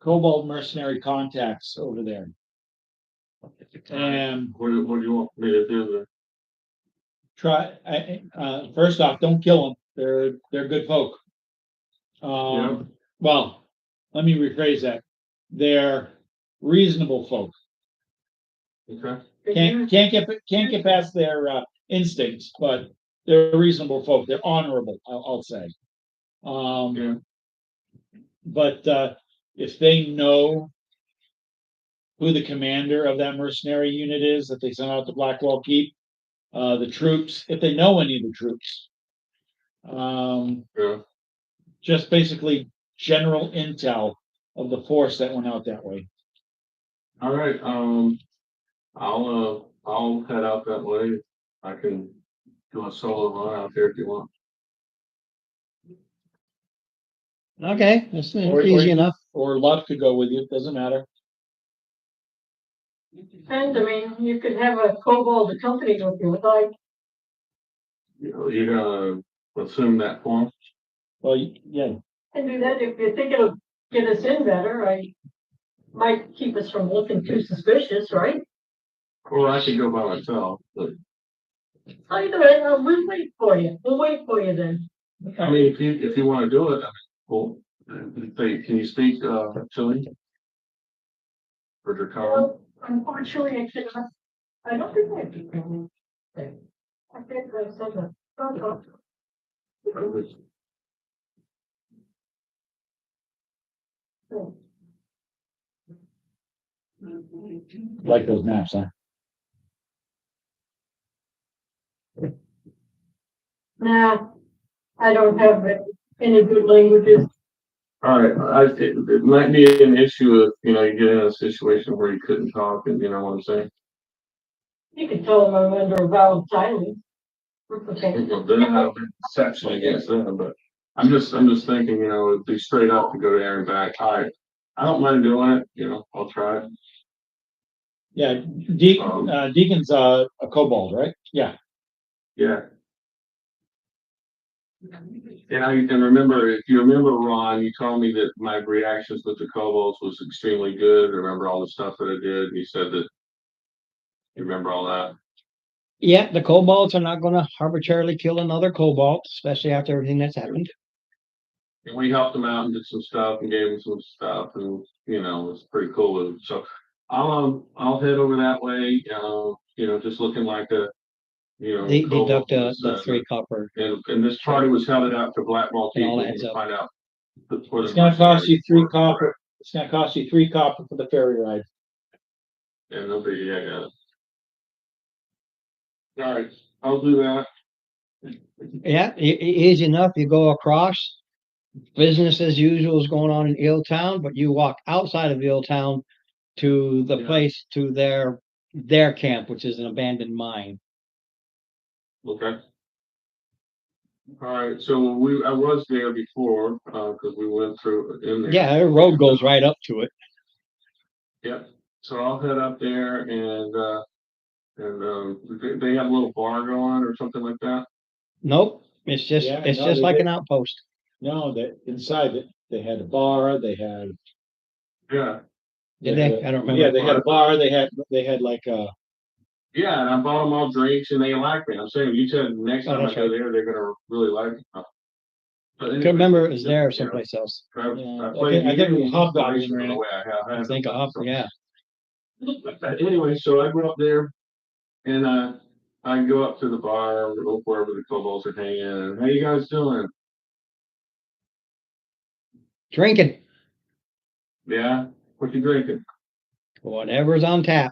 Cobalt mercenary contacts over there, and What do you want me to do first off, don't kill them. They're good folk. Yeah. Well, let me rephrase that. They're reasonable folk. there? Can't get past their instincts, but they're reasonable folk. They're honorable, I'll say. Yeah. But if they know who the commander of that mercenary unit is that they sent out to Blackwall Keep, the troops, if they know any of the troops, Yeah. just basically general intel of the force that went out that way. All right. I'll head out that way. I can do a solo run out there if you want. Okay, that's Or- easy or- enough. Or Luck to go with you, doesn't matter. and I mean, you could have a cobalt accompany with you, like, You're gonna assume that form? Well, yeah, and do that if you think it'll get us in better, I might keep us from looking too suspicious, right? Or I could go by myself, but Either way, we'll wait for you. We'll wait for you then. I mean, if you wanna do it, I mean, cool. Hey, can you speak, Chile? Or Dracar? Well, unfortunately, I don't think I do. I think I said that. like those maps, huh? Nah, I don't have any good languages. All right, it might be an issue if, you get in a situation where you couldn't talk and you know what I'm saying? You can tell them I'm under a vow of silence. Okay. Well, then I have an exception against them, but I'm just thinking, it'd be straight up to go there and back. I don't mind doing it, I'll try it. Yeah, Deacon's a kobold, right? Yeah. Yeah. And I can remember, if you remember, Ron, you told me that my reactions with the kobolds was extremely good. Remember all the stuff that I did? You said that you remember all that. Yeah, the kobolds are not gonna arbitrarily kill another cobalt, especially after everything that's happened. And we helped them out and did some stuff and gave them some stuff, and it was pretty cool with them. So I'll head over that way. Just looking like a They deduct kobold the 3 copper. and this party was headed out to Blackball It all people adds to up. find out. It's gonna cost you 3 copper. It's gonna cost you 3 copper for the ferry ride. Yeah, no biggie, I got it. All right, I'll do that. Yeah, easy enough. You go across. Business as usual is going on in Illtown, but you walk outside of Illtown to the Yeah. place to their their camp, which is an abandoned mine. Okay. All right, so I was there before, because we went through in there. Yeah, the road goes right up to it. Yep, so I'll head up there they have a little bar going or something like that. Nope, it's just, Yeah, it's no, just they like did. an outpost. No, that inside it, they had a bar, they had. Yeah, Did had they? a- I don't remember. Yeah, they had a bar, they had like a, yeah, and I bought them all drinks and they like me. I'm saying, you said next Oh, time I that's go right. there, they're gonna really like me. But Couldn't anyway, remember it was there or you know, someplace else. Yeah, I played I think it was Hobgoblin inspiration ran the it. way I have. I think, yeah. But anyway, so I go up there and I go up to the bar or wherever the kobolds are hanging. And how you guys doing? Drinking, Yeah, what you drinking? whatever's on tap.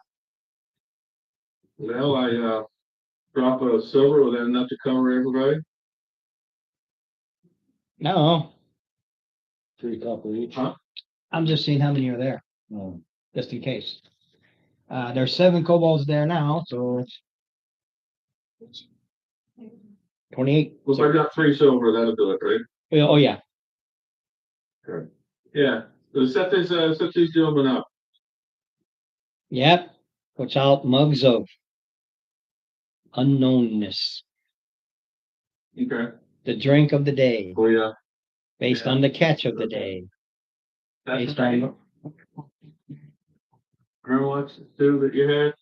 Well, I drop a silver. Was that enough to cover everybody? No, 3 copper each. Huh? I'm just seeing how many are there, No. just in case. There's 7 kobolds there now, so 28. Well, if I got 3 silver, that'll do it, right? Oh, yeah. Yeah. So set these gentlemen up. Yep. Watch out, mugs of unknownness. Okay. The drink of the day, Oh yeah. based Yeah. on the catch of the day, That's based right. on, Remember what two that you had?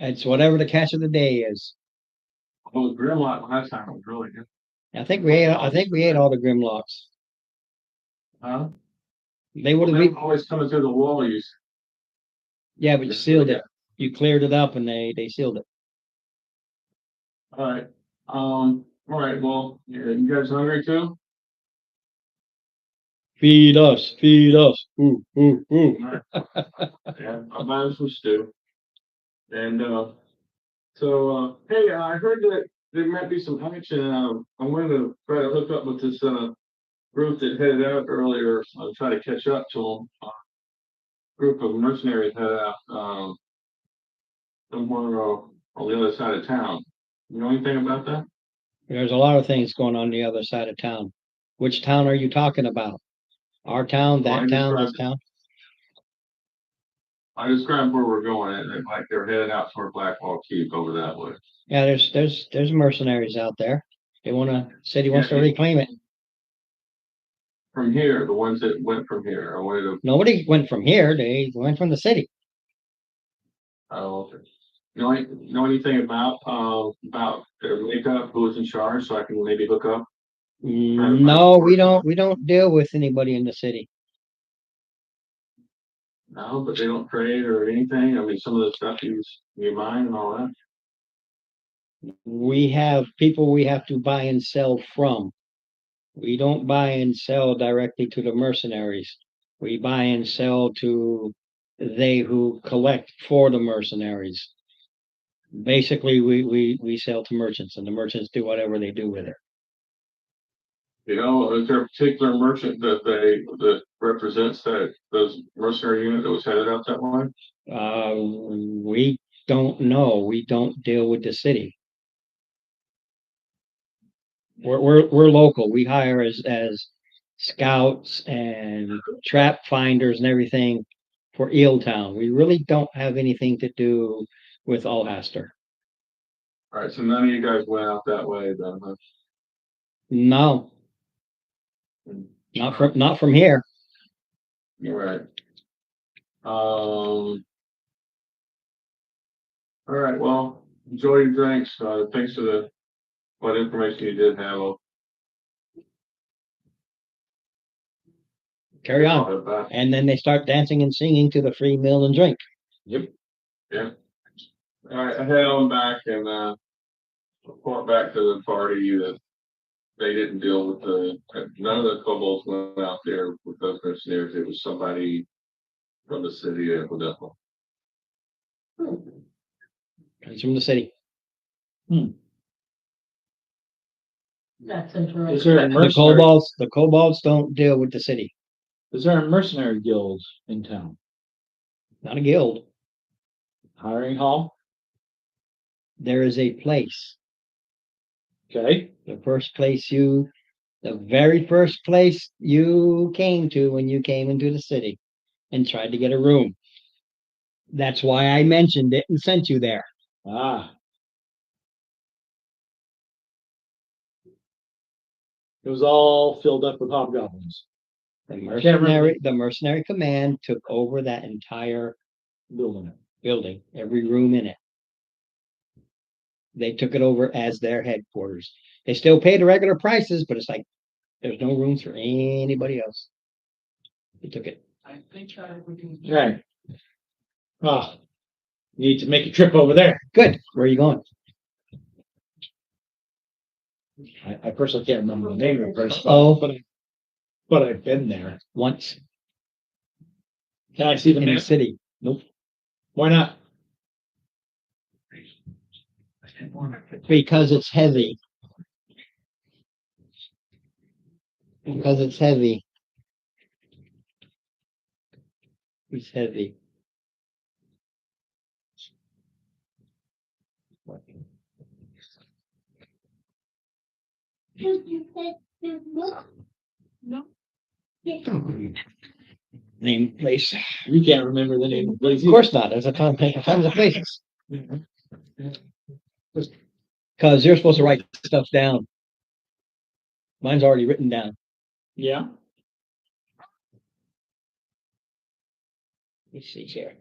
it's whatever the catch of the day is. Oh, the Grimlock last time was really good. I think we ate all the Grimlocks. Huh? They would Well, have, they were always coming through the wall. You yeah, but you sealed it. You cleared it up and they sealed it. all right. All right. Well, you guys hungry too? Feed us, feed us. Ooh, ooh, ooh. Yeah, I'll buy some stew. And hey, I heard that there might be some action. I'm going to try to hook up with this group that headed out earlier. I'll try to catch up to them. Group of mercenaries headed out somewhere on the other side of town. You know anything about that? There's a lot of things going on the other side of town. Which town are you talking about? Our town, Well, that town, this town? I described where we're going, and like they're headed out toward Blackwall Keep over that way. Yeah, there's mercenaries out there. City wants to Yeah. reclaim it. From here, the ones that went from here, I wanted to. Nobody went from here. They went from the city. Oh, okay. Know anything about their makeup, who was in charge, so I can maybe hook up? No, we don't deal with anybody in the city. No, but they don't trade or anything. I mean, some of the stuff you mine and all that. We have people we have to buy and sell from. We don't buy and sell directly to the mercenaries. We buy and sell to they who collect for the mercenaries. Basically, we sell to merchants and the merchants do whatever they do with it. You know, is there a particular merchant that represents those mercenary unit that was headed out that way? We don't know. We don't deal with the city. We're local. We hire as scouts and trap finders and everything for Eeltown. We really don't have anything to do with Ulhaster. All right, so none of you guys went out that way then, huh? No, not from here. You're right. All right, well, enjoy your drinks. Thanks for what information you did have. Carry I'll on. head back. And then they start dancing and singing to the free meal and drink. Yep. Yeah. All right, I head on back and report back to the party that they didn't deal with none of the kobolds went out there with those mercenaries. It was somebody from the city of Ecuador. Comes from the city. That's Is interesting. there a The mercenary, kobolds don't deal with the city. is there a mercenary guild in town? Not a guild. Hiring hall, There is a place. okay, The very first place you came to when you came into the city and tried to get a room. That's why I mentioned it and sent you there. ah. It was all filled up with hobgoblins, The mercenary command took over that entire building it. building, every room in it. They took it over as their headquarters. They still pay the regular prices, but it's like there's no rooms for anybody else. They took it. I think that we can. Right. Ah, need to make a trip over there. Good. Where are you going? I personally can't remember the name of the place, Oh. but I've been there. Once Can I see the in the map? city. Nope. Why not? Because it's heavy. Because it's heavy. It's heavy. Name place. You can't remember the name of the place. Of course not. There's a ton tons of places. Because you're supposed to write stuff down. Mine's already written down. Yeah. Let's see here.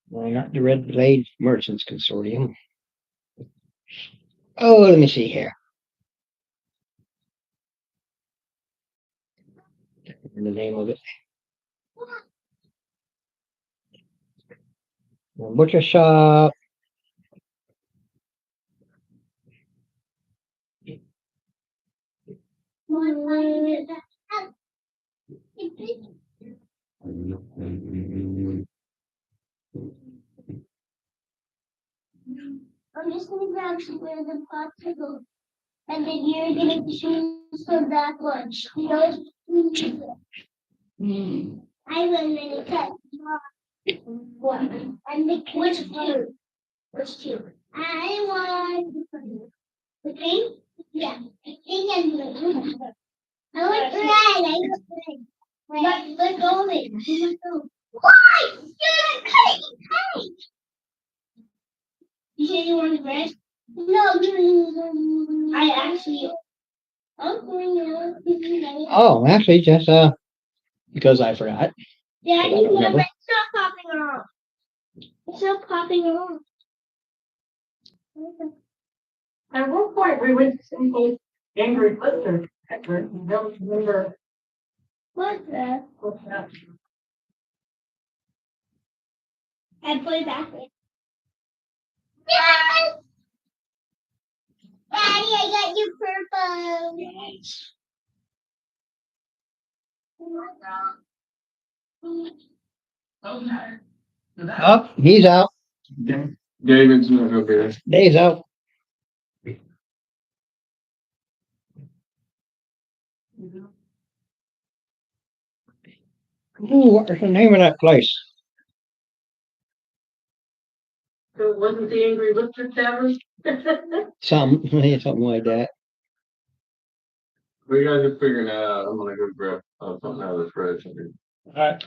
Well, not the Red Blade Merchants Consortium. Oh, let me see here. The name of it. Butcher shop. I'm just gonna grab some where the popsicle. And then you're gonna choose from that one. You know? I will really cut one. And the which two? Which two? I want the pink? Yeah. The pink and blue. I want red. I want red. Red. Let's go in. Why? You're crazy. You say you want red? No, I actually. Oh, actually, just because I forgot. Daddy, I don't remember. red stop popping off. It's not popping off. At one point, we went to see Angry Blister. I don't remember What's that? what's that. I put it back in. Yes! Daddy, I got you purple. Yes. Oh, he's out. David's not gonna be there. Dave's out. Ooh, what was the name of that place? So it wasn't the Angry Blister Tavern? Something like that. We guys are figuring that out. I'm gonna go grab something out of the fridge. All right.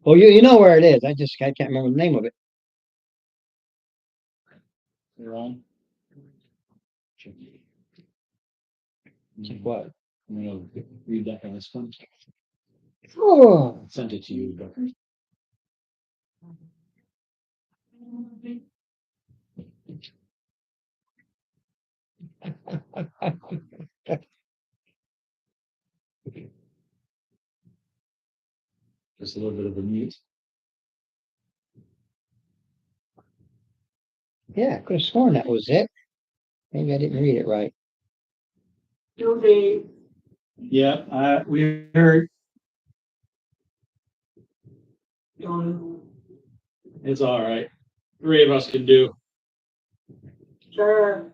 Well, you know where it is. I can't remember the name of it. You're on. Check what? I'm gonna read that on this one. Oh, Sent it to you. But just a little bit of a mute. yeah, I could have sworn that was it. Maybe I didn't read it right. Okay. Yeah, we heard it's all right. 3 of us can do. Sure.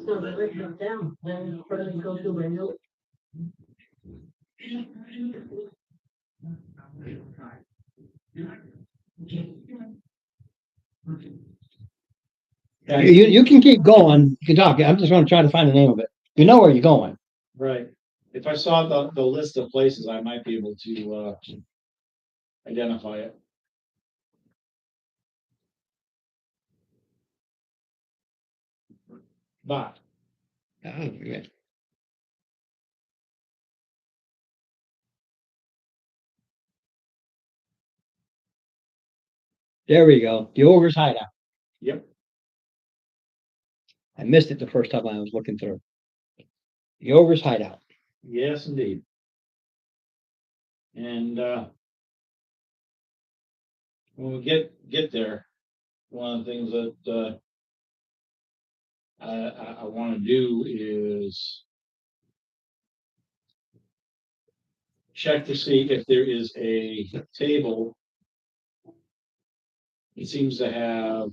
So they write them down, then probably go to my note. You can keep going, you can talk, I'm just gonna try to find the name of it. You know where you're going. Right. If I saw the list of places, I might be able to identify it. But Oh, yeah. There we go, the Ogre's Hideout. yep, I missed it the first time I was looking through. The Ogre's Hideout. yes, indeed. And when we get there, one of the things that I want to do is check to see if there is a table. It seems to have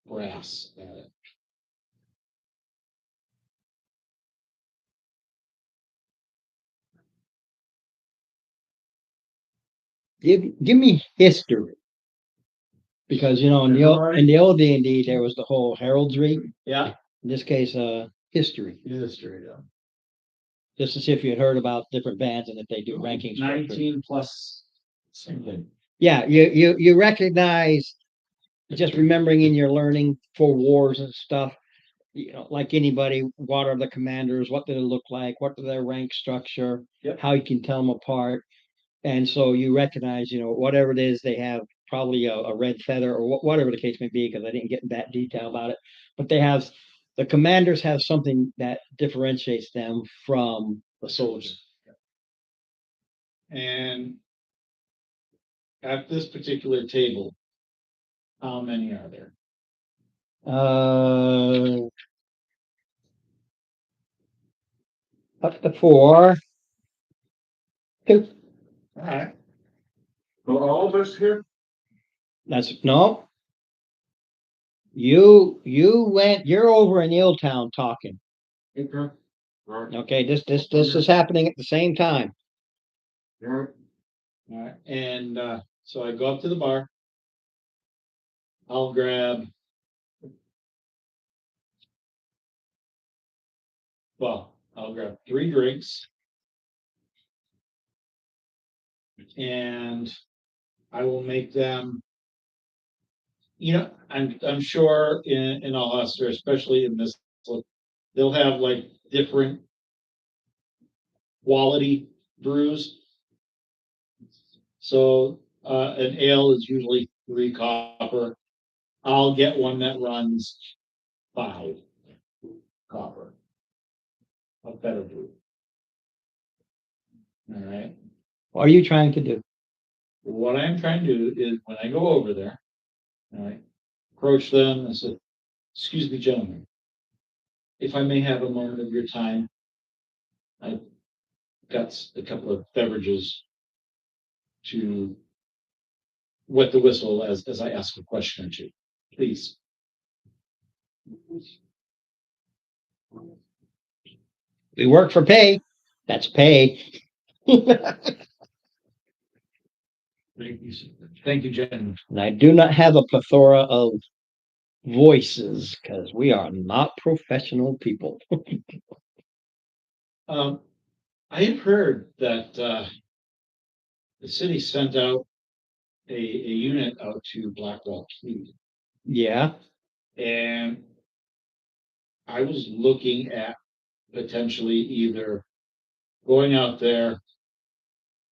brass at it. Give me history. Because, in the old D&D, there was the whole heraldry. Yeah, In this case, history. history. Yeah. Just to see if you had heard about different bands and if they do ranking structure. 19 plus something. Yeah, you recognize, just remembering in your learning for wars and stuff, like anybody, what are the commanders, what do they look like, what are their rank structure, Yep. how you can tell them apart. And so you recognize, whatever it is, they have probably a red feather or whatever the case may be, because I didn't get in that detail about it. But the commanders have something that differentiates them from The soldiers. And at this particular table, how many are there? Up to 4. 2. All right. For all of us here? No. You're over in Illtown talking. Okay. Right. Okay, this is happening at the same time. Right. All right. And so I go up to the bar. I'll grab, I'll grab 3 drinks. And I will make them, I'm sure in Ulster, especially in this, they'll have like different quality brews. So an ale is usually 3 copper. I'll get one that runs 5 copper. A better brew. All right. What are you trying to do? What I'm trying to do is when I go over there, all right, approach them and say, "Excuse me, gentlemen, if I may have a moment of your time, I've got a couple of beverages to wet the whistle as I ask a question or two, please." We work for pay. That's pay. Thank you, gentlemen. And I do not have a plethora of voices because we are not professional people. I have heard that the city sent out a unit out to Blackwell Key, Yeah. and I was looking at potentially either going out there,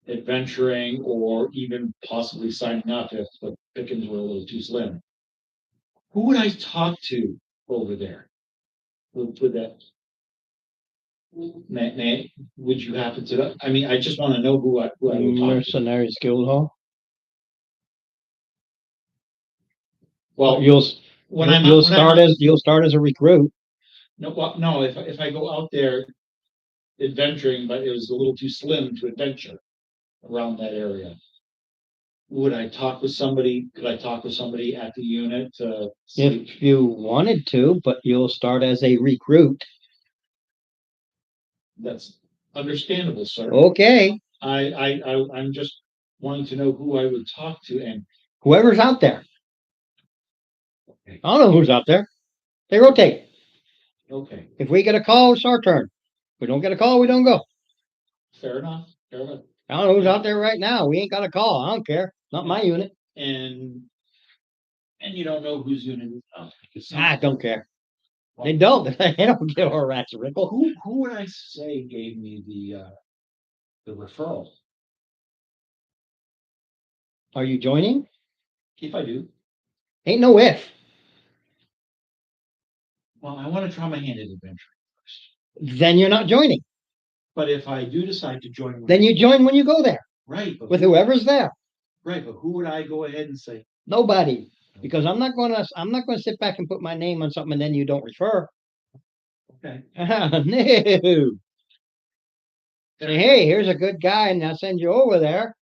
adventuring, or even possibly signing up if the pickings were a little too slim. Who would I talk to over there? Would that? Would you happen to? I mean, I just want to know who I would talk to. Mercenaries Guild Hall. Well, when I'm You'll when I'm start out- you'll start as a recruit. No, well, no, if I go out there adventuring, but it was a little too slim to adventure around that area. Would I talk with somebody? Could I talk with somebody at the unit to see? If you wanted to, but you'll start as a recruit. That's understandable, sir. Okay, I'm just wanting to know who I would talk to and whoever's out there. I don't know who's out there. They rotate. okay, If we get a call, it's our turn. If we don't get a call, we don't go. fair enough, fair enough. I don't know who's out there right now. We ain't got a call. I don't care. Not my unit. And you don't know whose unit is up. I don't care. They don't. They don't give a rat's rickle. Who would I say gave me the referral? Are you joining? If I do, Ain't no if. well, I want to try my hand at adventure first. Then you're not joining. But if I do decide to join, Then you join when you go there right, but with whoever's there. right, but who would I go ahead and say? Nobody. Because I'm not gonna sit back and put my name on something and then you don't refer. Okay, No. Say, hey, here's a good guy, and I'll send you over there.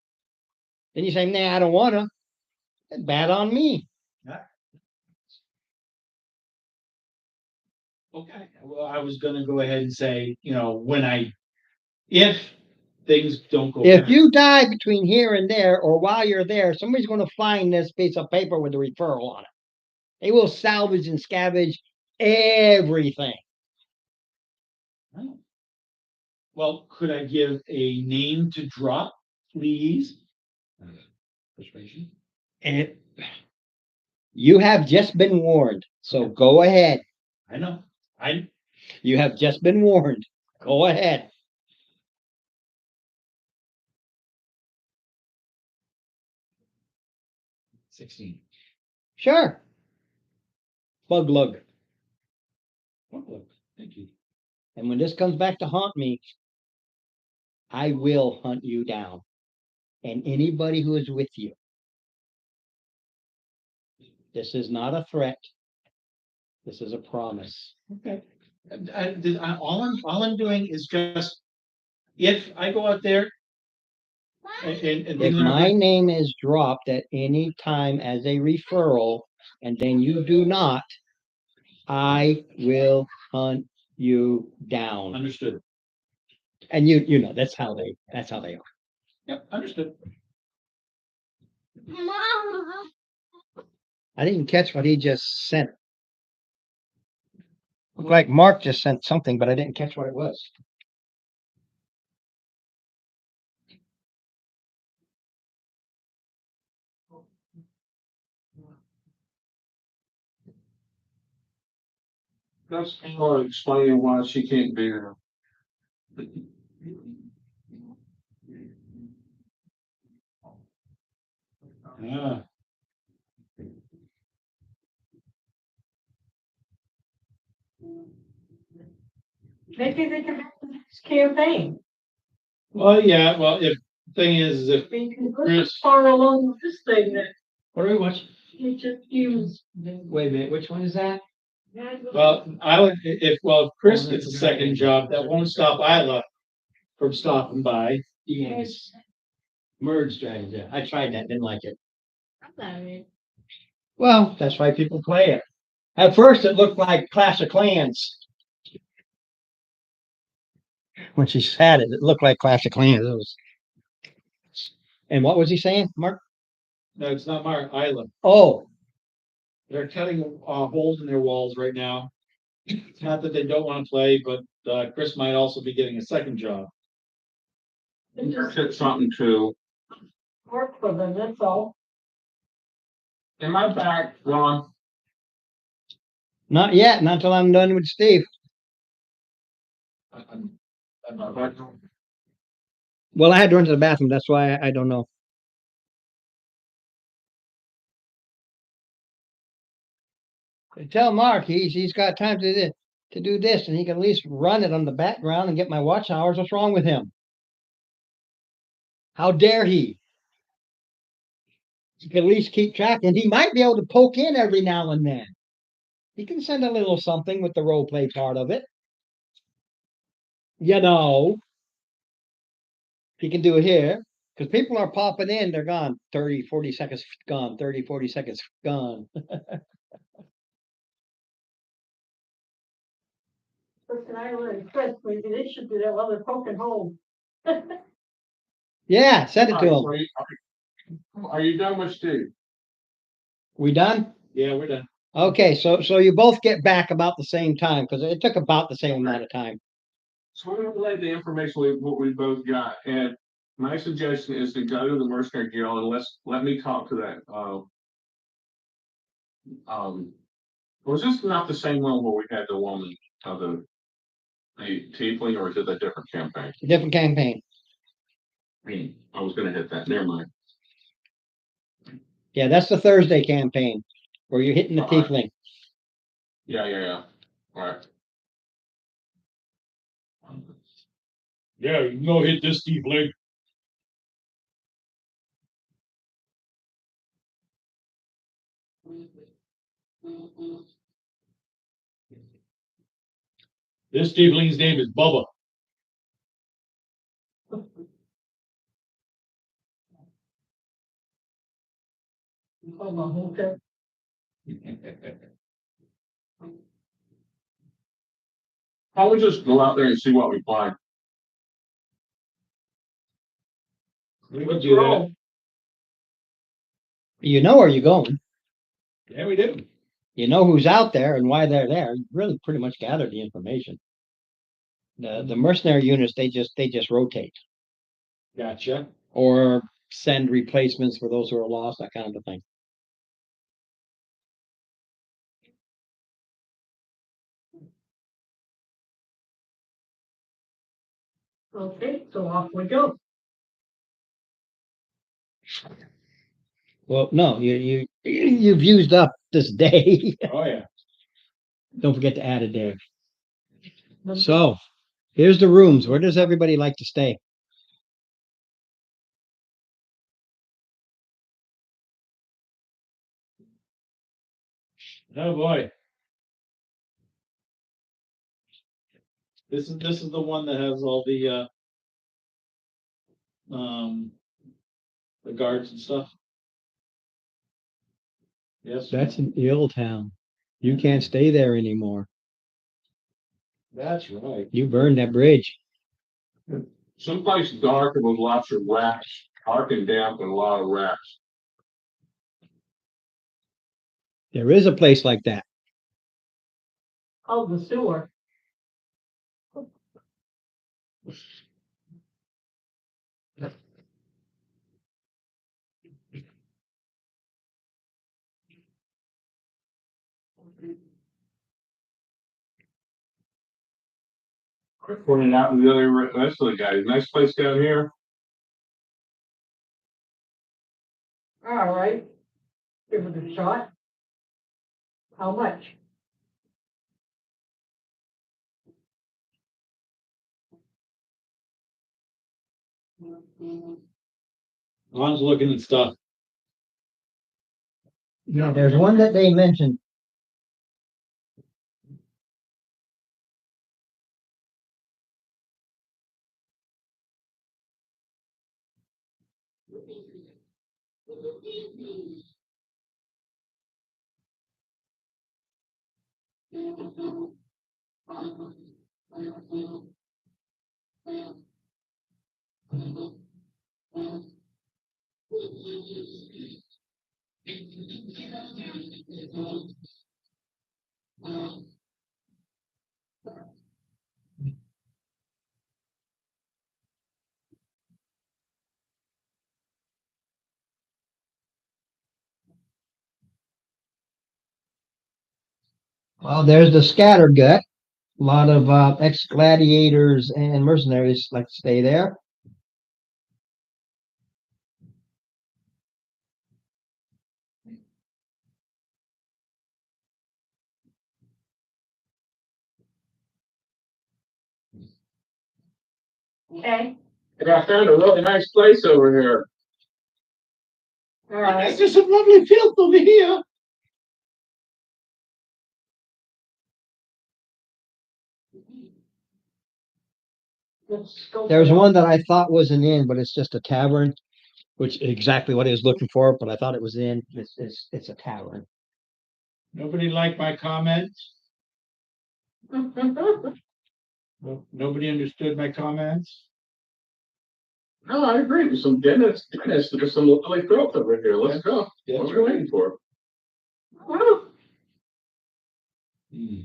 Then you say, nah, I don't wanna. That's bad on me. okay. Well, I was gonna go ahead and say, if things don't go. If bad, you die between here and there, or while you're there, somebody's gonna find this piece of paper with a referral on it. They will salvage and scavenge everything. oh. Well, could I give a name to drop, please? Persuasion. And you have just been warned. So go ahead. I know. You have just been warned. Go ahead. $16. Sure. Bug lug. Look, thank you. And when this comes back to haunt me, I will hunt you down. And anybody who is with you. This is not a threat. This is a promise. Okay. All I'm doing is just, if I go out there and If things my aren't- name is dropped at any time as a referral, and then you do not, I will hunt you down. Understood. And you know, that's how they are. Yep, understood. Mom. I didn't catch what he just sent. Looked like Mark just sent something, but I didn't catch what it was. That's more explaining why she can't be there. Yeah. Maybe they can have this campaign. Well, yeah, well, if thing is, if We can go Chris- far along with this thing that What do we watch? we just use. Wait a minute, which one is that? well, if Chris gets a second job, that won't stop Isla from stopping by. Yes. Merge Dragons, yeah. I tried that, didn't like it. Well, that's why people play it. At first, it looked like Clash of Clans. When she said it, it looked like Clash of Clans. It was... And what was he saying, Mark? No, it's not Mark, Isla. Oh, They're cutting holes in their walls right now. It's not that they don't want to play, but Chris might also be getting a second job. It just Said something too. work for them, that's all. Am I back, Ron? not yet, not till I'm done with Steve. I'm not back. Well, I had to run to the bathroom. That's why I don't know. Tell Mark he's got time to do this, and he can at least run it on the background and get my watch hours. What's wrong with him? How dare he? He can at least keep track, and he might be able to poke in every now and then. You can send a little something with the role play part of it. You know, you can do it here because people are popping in. They're gone. 30, 40 seconds gone. 30, 40 seconds gone. Listen, I really impressed. Maybe they should do that while they're poking holes. Yeah, send it All to right, them. so are you done with Steve? We done? Yeah, we're done. Okay, so you both get back about the same time because it took about the same amount of time. So we're gonna relay the information what we both got, and my suggestion is to go to the mercenary guild and let me talk to that, was this not the same one where we had the woman of the tiefling, or is it a different campaign? Different campaign. I was gonna hit that, never mind. Yeah, that's the Thursday campaign where you're hitting the All right. tiefling. Yeah, all right. Yeah, you can go hit this tiefling. This tiefling's name is Bubba. Okay. I would just go out there and see what we find. We can do that. You know where you're going. Yeah, we do. You know who's out there and why they're there. You really pretty much gathered the information. The mercenary units, they just rotate Gotcha. or send replacements for those who are lost, that kind of a thing. Okay, so off we go. Well, no, you've used up this day. Oh, yeah. Don't forget to add it there. So here's the rooms. Where does everybody like to stay? Oh, boy. This is the one that has all the guards and stuff. Yes. That's an ill town. You can't stay there anymore. That's right. You burned that bridge. Someplace dark and with lots of rats, dark and damp and a lot of rats. There is a place like that. Oh, the sewer. Pointing out to the other rest of the guys, nice place down here. All right. Give it a shot. How much? Ron's looking at stuff. No, there's one that they mentioned. Well, there's the scattergut. A lot of ex-gladiators and mercenaries like to stay there. Okay. And I found a really nice place over here. All right. There's some lovely filth over here. Let's go. There's one that I thought was an inn, but it's just a tavern, which is exactly what he was looking for, but I thought it was in. It's a tavern. Nobody liked my comment? Nobody understood my comments? No, I agree. There's some dentists, there's some like growth over here. Let's go. That's What are we waiting for? Hmm.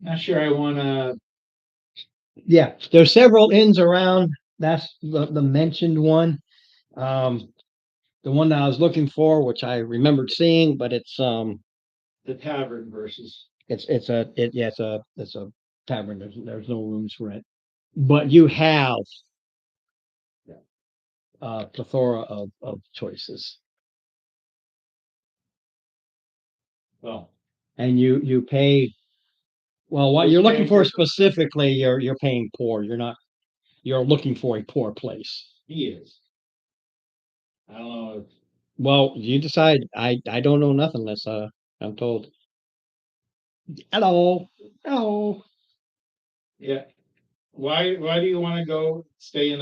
Not sure I wanna, Yeah, there's several inns around. That's the mentioned one. The one that I was looking for, which I remembered seeing, but the tavern versus, it's a tavern. There's no rooms for it. But you have a plethora of choices. well, And you pay, well, what Who's you're looking paying for for- specifically, you're paying poor. You're looking for a poor place. he is. I don't know if Well, you decide. I don't know nothing unless I'm told. Hello. Hello. yeah. Why do you want to go stay in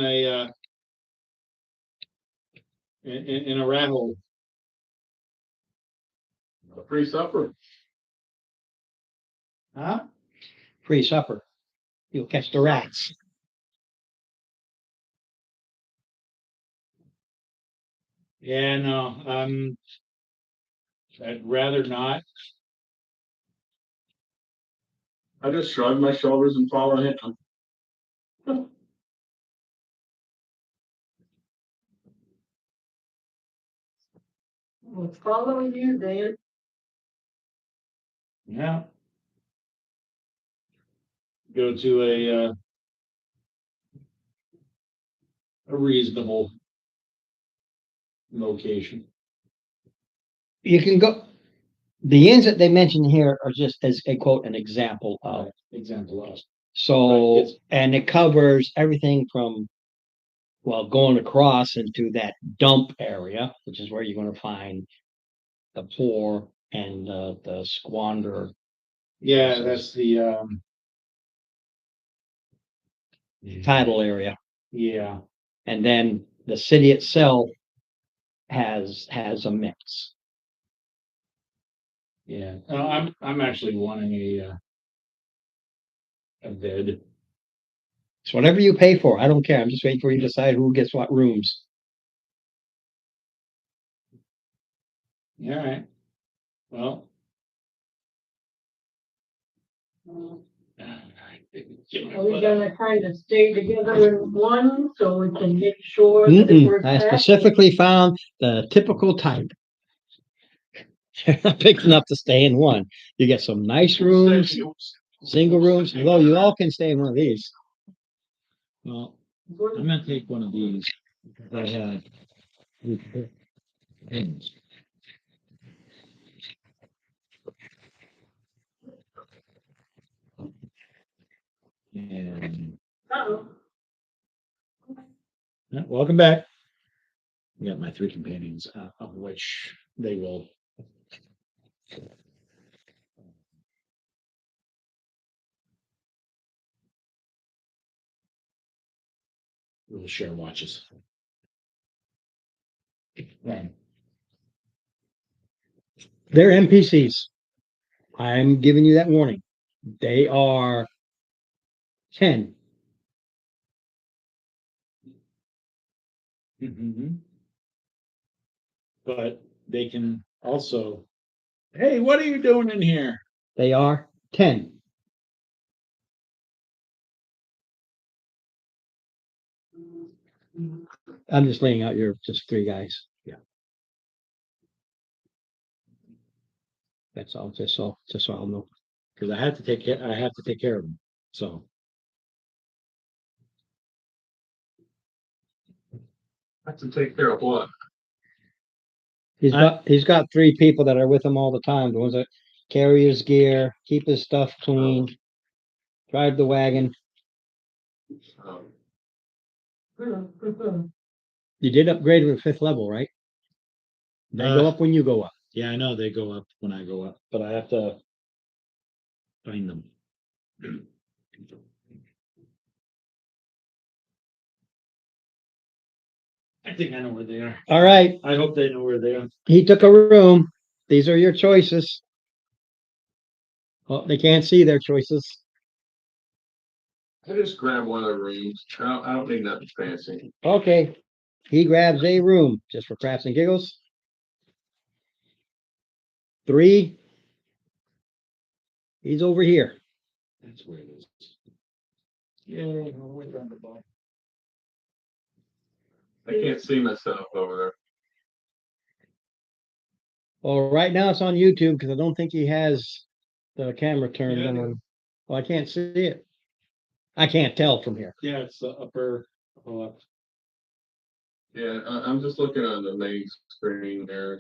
in a rat hole? A free supper. Huh? Free supper. You'll catch the rats. Yeah, no, I'd rather not. I just shrug my shoulders and follow him. We're following you, Dan. Yeah. Go to a reasonable location. You can go. The inns that they mention here are just as a quote, an example of. Example of. So, Right, it's- and it covers everything from, well, going across into that dump area, which is where you're going to find the poor and the squander. Yeah, that's the Tidal area. yeah. And then the city itself has a mix. Yeah. I'm actually wanting a bed. It's whatever you pay for. I don't care. I'm just waiting for you to decide who gets what rooms. All right. Well. Are we gonna kind of stay together in one so we can make sure that if we're Mm-mm. I attacked, specifically found the typical type. They're not big enough to stay in one. You get some nice rooms, single rooms. Although you all can stay in one of these. Well, I'm gonna take one of these. I had. And Uh-oh. welcome back. I got my 3 companions, of which they will. We'll share watches. Right. They're NPCs. I'm giving you that warning. They are 10. Mm-hmm. But they can also, hey, what are you doing in here? They are 10. I'm just laying out your just 3 guys. Yeah. That's all. Just so I'll know. Because I have to take care of them. So Have to take care of what? He's got 3 people that are with him all the time. The ones that carry his gear, keep his stuff clean, drive the wagon. Um, You did upgrade to 5th level, right? They go up when you go up. yeah, I know they go up when I go up, but I have to find them. I think I know where they are. All right, I hope they know where they are. he took a room. These are your choices. Oh, they can't see their choices. I just grab one of the rooms. I don't need nothing fancy. Okay, he grabs a room just for crafts and giggles. 3. He's over here. That's where it is. Yay, we're way around the ball. I can't see myself over there. Well, right now it's on YouTube because I don't think he has the camera turned Yeah. on. Well, I can't see it. I can't tell from here. Yeah, it's the upper left. Yeah, I'm just looking on the main screen there.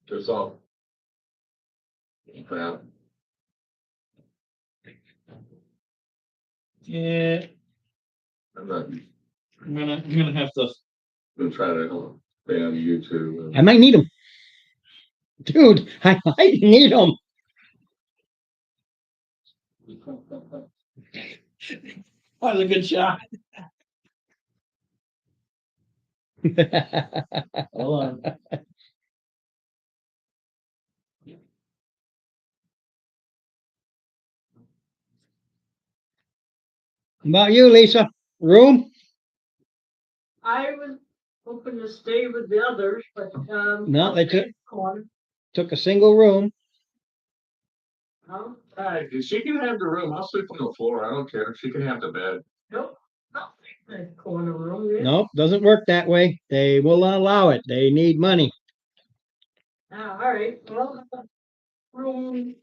There's all. Crap. Yeah, I'm not I'm gonna have to. gonna try to stay on YouTube. I might need him. Dude, I might need him. That was a good shot. Hold on. About you, Lisa? Room? I was hoping to stay with the others, but, No, they took- Corner. Took a single room. Oh, Alright, she can have the room. I'll sleep on the floor. I don't care. She can have the bed. nope, I'll take the corner room, yeah. Nope, doesn't work that way. They will not allow it. They need money. Ah, all right, well, room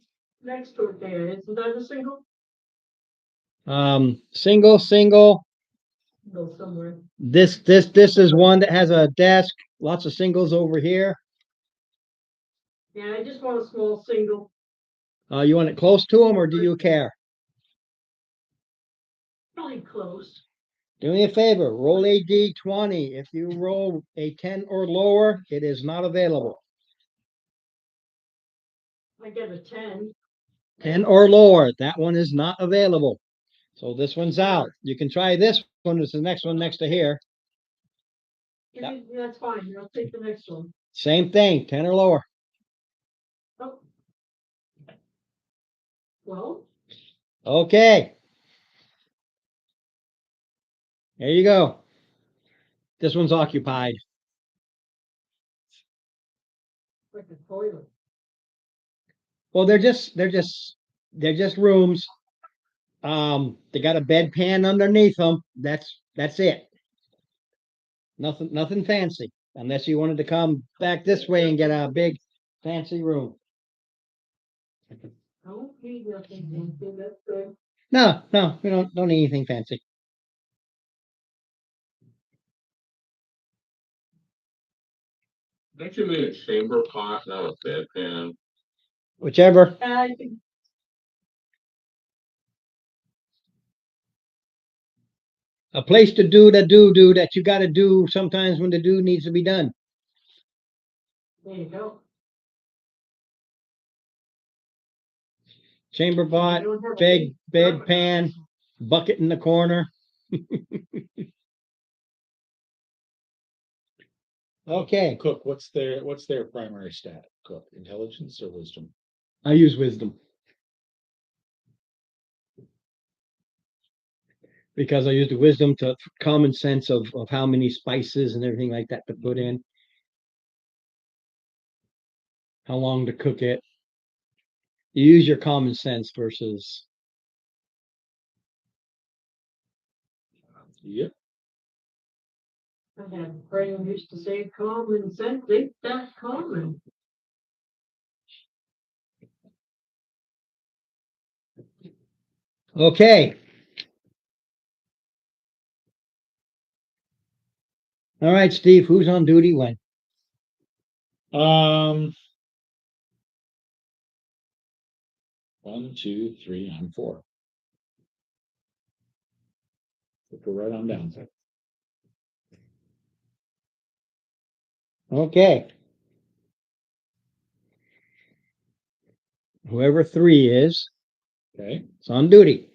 next to it there, isn't that a single? Single. Go somewhere. This is one that has a desk, lots of singles over here. Yeah, I just want a small single. You want it close to them or do you care? Really close. Do me a favor, roll a D20. If you roll a 10 or lower, it is not available. I get a 10. 10 or lower, that one is not available. So this one's out. You can try this one. It's the next one next to here. Yep. That's fine, I'll take the next one. Same thing, 10 or lower. Oh. Well, Okay. There you go. This one's occupied. like a toilet. Well, they're just rooms. They got a bedpan underneath them. That's it. Nothing fancy. Unless you wanted to come back this way and get a big fancy room. Oh, he doesn't do that's good. No, we don't need anything fancy. Don't you mean a chamber pot, not a bedpan? Whichever. I think A place to do the do that you got to do sometimes when the do needs to be done. there you go. Chamber I pot, don't have a big big bedpan, bucket in the corner. Okay, Cook, what's their primary stat? Cook, intelligence or wisdom? I use wisdom. Because I use the wisdom to common sense of how many spices and everything like that to put in. How long to cook it. You use your common sense versus Yep. I had a friend who used to say common sense, ain't that common? okay. All right, Steve, who's on duty when? One, two, three, I'm 4. Go right on down. Okay. Whoever 3 is Okay. on duty.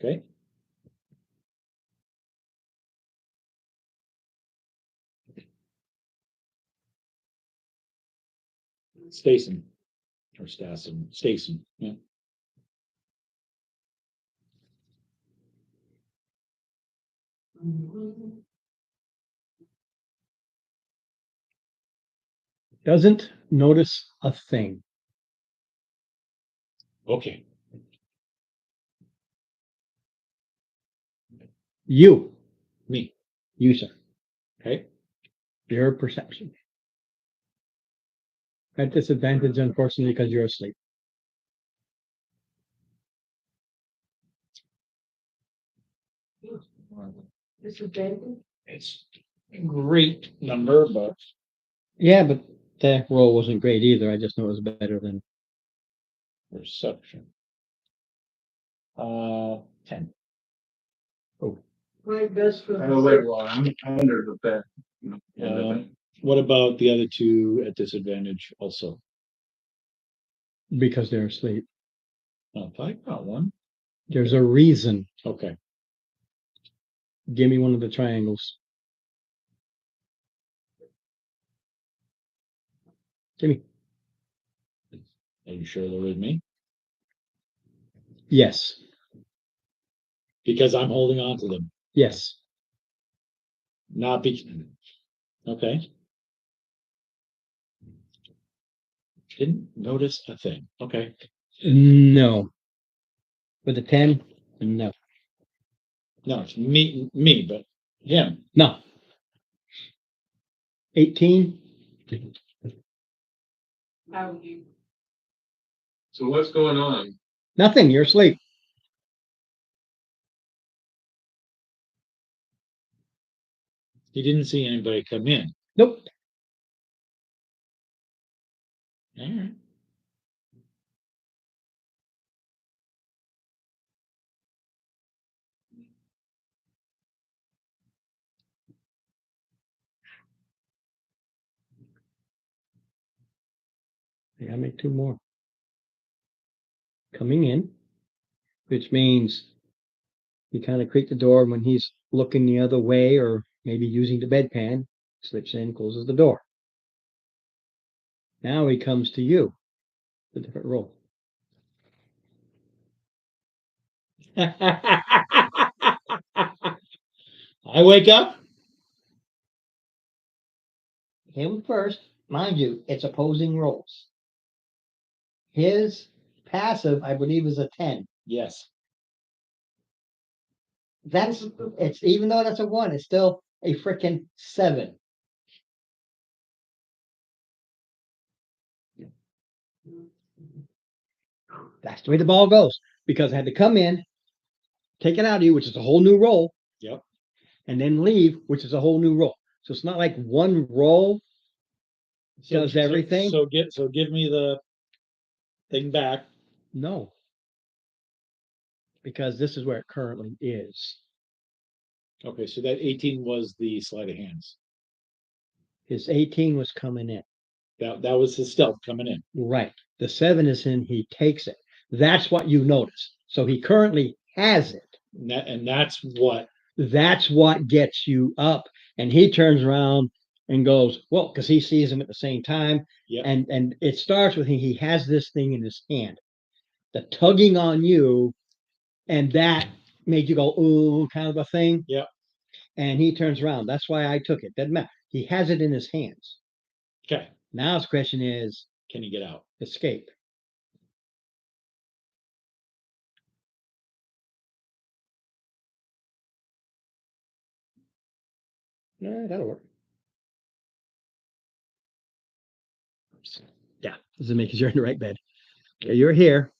Okay. Stason. Or Stason, yeah. Doesn't notice a thing. Okay. You, Me. you, sir. Okay. Your perception. At disadvantage, unfortunately, because you're asleep. It's a great number, but Yeah, but the roll wasn't great either. I just know it was better than. perception. 10. My best I know they were, I'm under the bed. What about the other two at disadvantage also? Because they're asleep. Oh, I got one. There's a reason. Okay. Give me one of the triangles. Give me. Are you sure they're with me? Yes. Because I'm holding on to them. Yes. Not be. Okay. Didn't notice a thing. Okay. No. With a 10? No. No, it's me, but him. No. 18? So what's going on? Nothing. You're asleep. He didn't see anybody come in. Nope. All right. I gotta make 2 more. Coming in, which means you kind of creak the door when he's looking the other way or maybe using the bedpan, slips in, closes the door. Now he comes to you. A different roll. I wake up. Him first, mind you, it's opposing rolls. His passive, I believe, is a 10. Yes. It's even though that's a 1, it's still a freaking 7. That's the way the ball goes. Because I had to come in, take it out of you, which is a whole new roll. Yep. And then leave, which is a whole new roll. So it's not like one roll does everything. So give me the thing back. No. Because this is where it currently is. Okay, so that 18 was the sleight of hands. His 18 was coming in. That was his stealth coming in. Right. The 7 is in, he takes it. That's what you notice. So he currently has it. And that's what gets you up. And he turns around and goes, well, because he sees him at the same time. Yep. And it starts with he has this thing in his hand. The tugging on you, and that made you go, ooh, kind of a thing. Yep. And he turns around. That's why I took it. Doesn't matter. He has it in his hands. Okay. Now his question is, can he get out? Escape. No, that'll work. Yeah, does it make because you're in the right bed? Okay, you're here.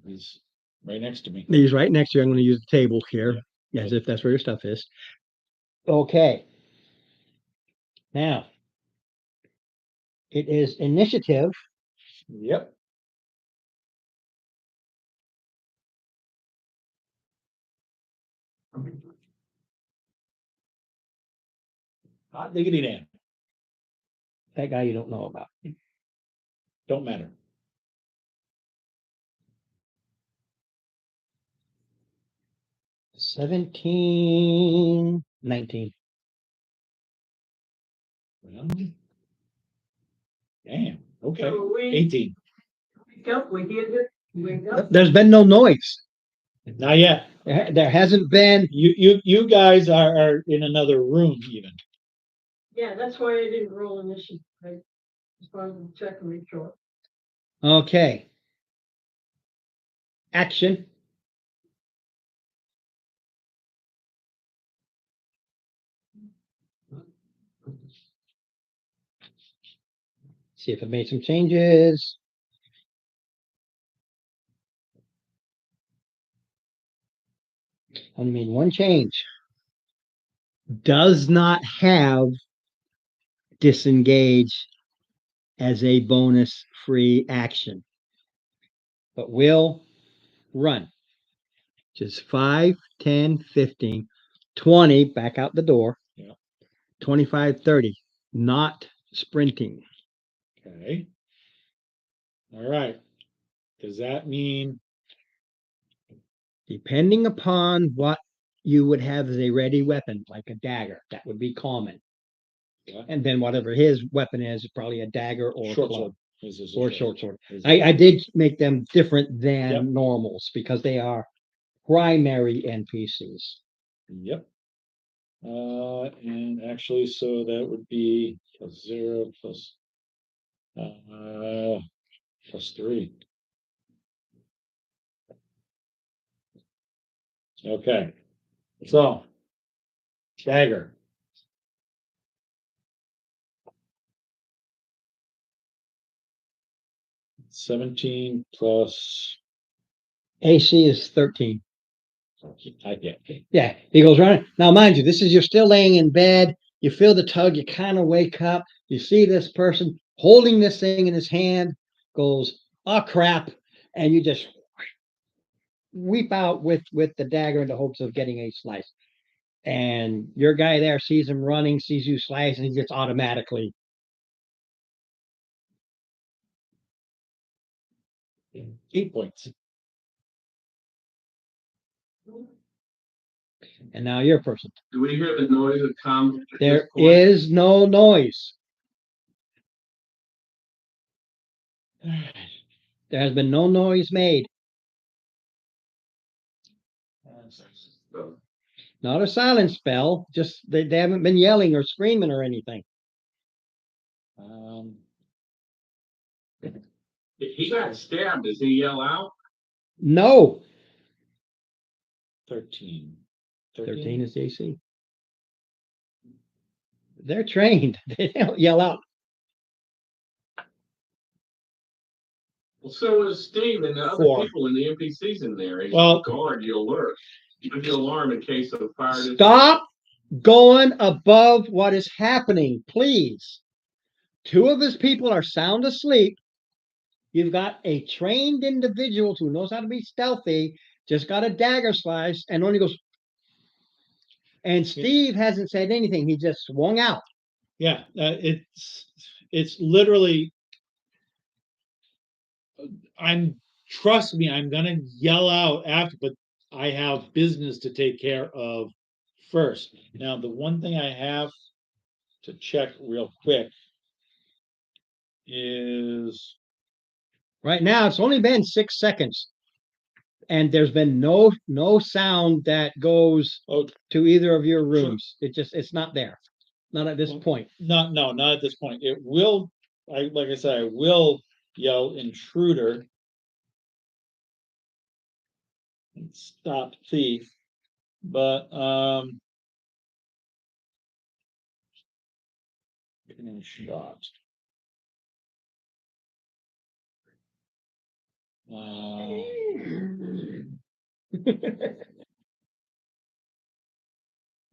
He's right next to me. He's right next to you. I'm going to use the table here, as if that's where your stuff is. Okay. Now, it is initiative. Yep. Hot diggity damn. That guy you don't know about. Don't matter. 17, 19. Well, damn, okay, So we, 18. we did it, we got. There's been no noise. Not yet. There hasn't been. You guys are in another room even. Yeah, that's why I didn't roll initiative. I just wanted to check and make sure. Okay. Action. See if it made some changes. Only made one change. Does not have disengage as a bonus free action, but will run. Just 5, 10, 15, 20 back out the door. Yeah. 25, 30, not sprinting. Okay. All right. Does that mean Depending upon what you would have as a ready weapon, like a dagger, that would be common. Yeah. And then whatever his weapon is probably a dagger or a short club sword? Is this a or short sword. Is I did make them different than Yep. normals because they are primary NPCs. Yep. And actually, so that would be +0 +3. Okay. So, dagger. +17. AC is 13. I get. Yeah, he goes running. Now, mind you, this is you're still laying in bed. You feel the tug. You kind of wake up. You see this person holding this thing in his hand. Goes, oh crap, and you just weep out with the dagger in the hopes of getting a slice. And your guy there sees him running, sees you slice, and he gets automatically. 8 points. And now your person. Do we hear the noise that comes? at this There point? is no noise. There has been no noise made. So, Not a silent spell. Just they haven't been yelling or screaming or anything. if he got stabbed, does he yell out? No. 13. 13 is the AC. They're trained. They don't yell out. Well, so is Steve and the other 4. people in the NPCs in there. He's Well- guard, you alert. Give the alarm in case of fire. Stop going above what is happening, please. 2 of his people are sound asleep. You've got a trained individual who knows how to be stealthy, just got a dagger slice, and only goes. And Steve hasn't said anything. He just swung out. Yeah, it's literally. Trust me, I'm gonna yell out after, but I have business to take care of first. Now, the one thing I have to check real quick is Right now, it's only been 6 seconds, and there's been no sound that goes oh to either of your rooms. It's not there, not at this point. not at this point. It will, like I said, I will yell intruder and stop thief, but getting shot.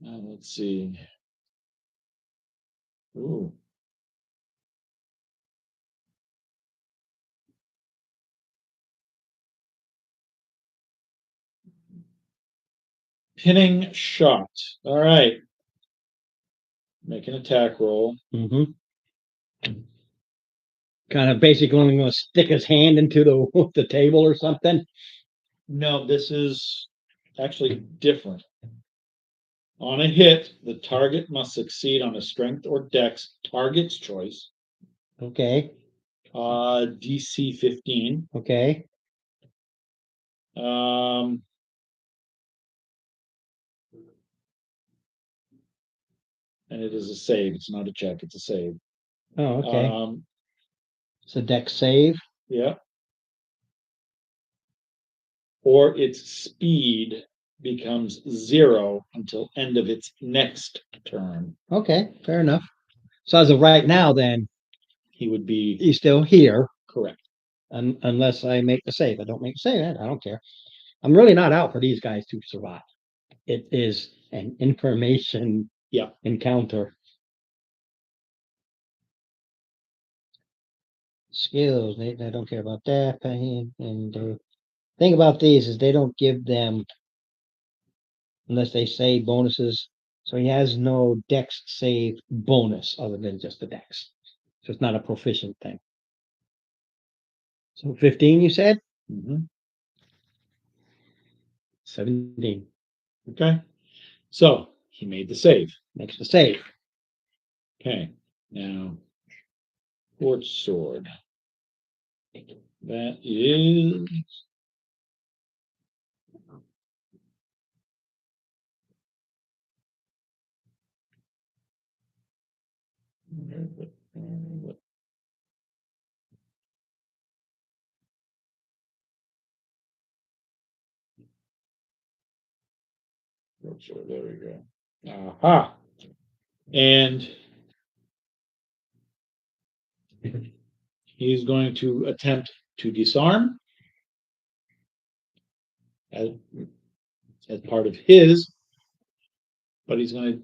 Let's see. Ooh. Pinning shot. All right. Make an attack roll. Kind of basically only going to stick his hand into the table or something. No, this is actually different. On a hit, the target must succeed on a strength or dex target's choice. Okay, DC 15. okay. Um, and it is a save. It's not a check. It's a save. Oh, okay. Um, It's a deck save. yeah. Or its speed becomes 0 until end of its next turn. Okay, fair enough. So as of right now, then He would be he's still here, correct. unless I make the save. I don't make the save. I don't care. I'm really not out for these guys to survive. It is an information Yeah. encounter. Skills, I don't care about that. And the thing about these is they don't give them unless they say bonuses. So he has no dex save bonus other than just the dex. So it's not a proficient thing. So 15, you said? Mhm. 17 Okay. So he made the save. makes the save. Okay. Now, Quartz Sword. That is. Quartz Sword, there we go. Aha. And he's going to attempt to disarm as, as part of his, but he's going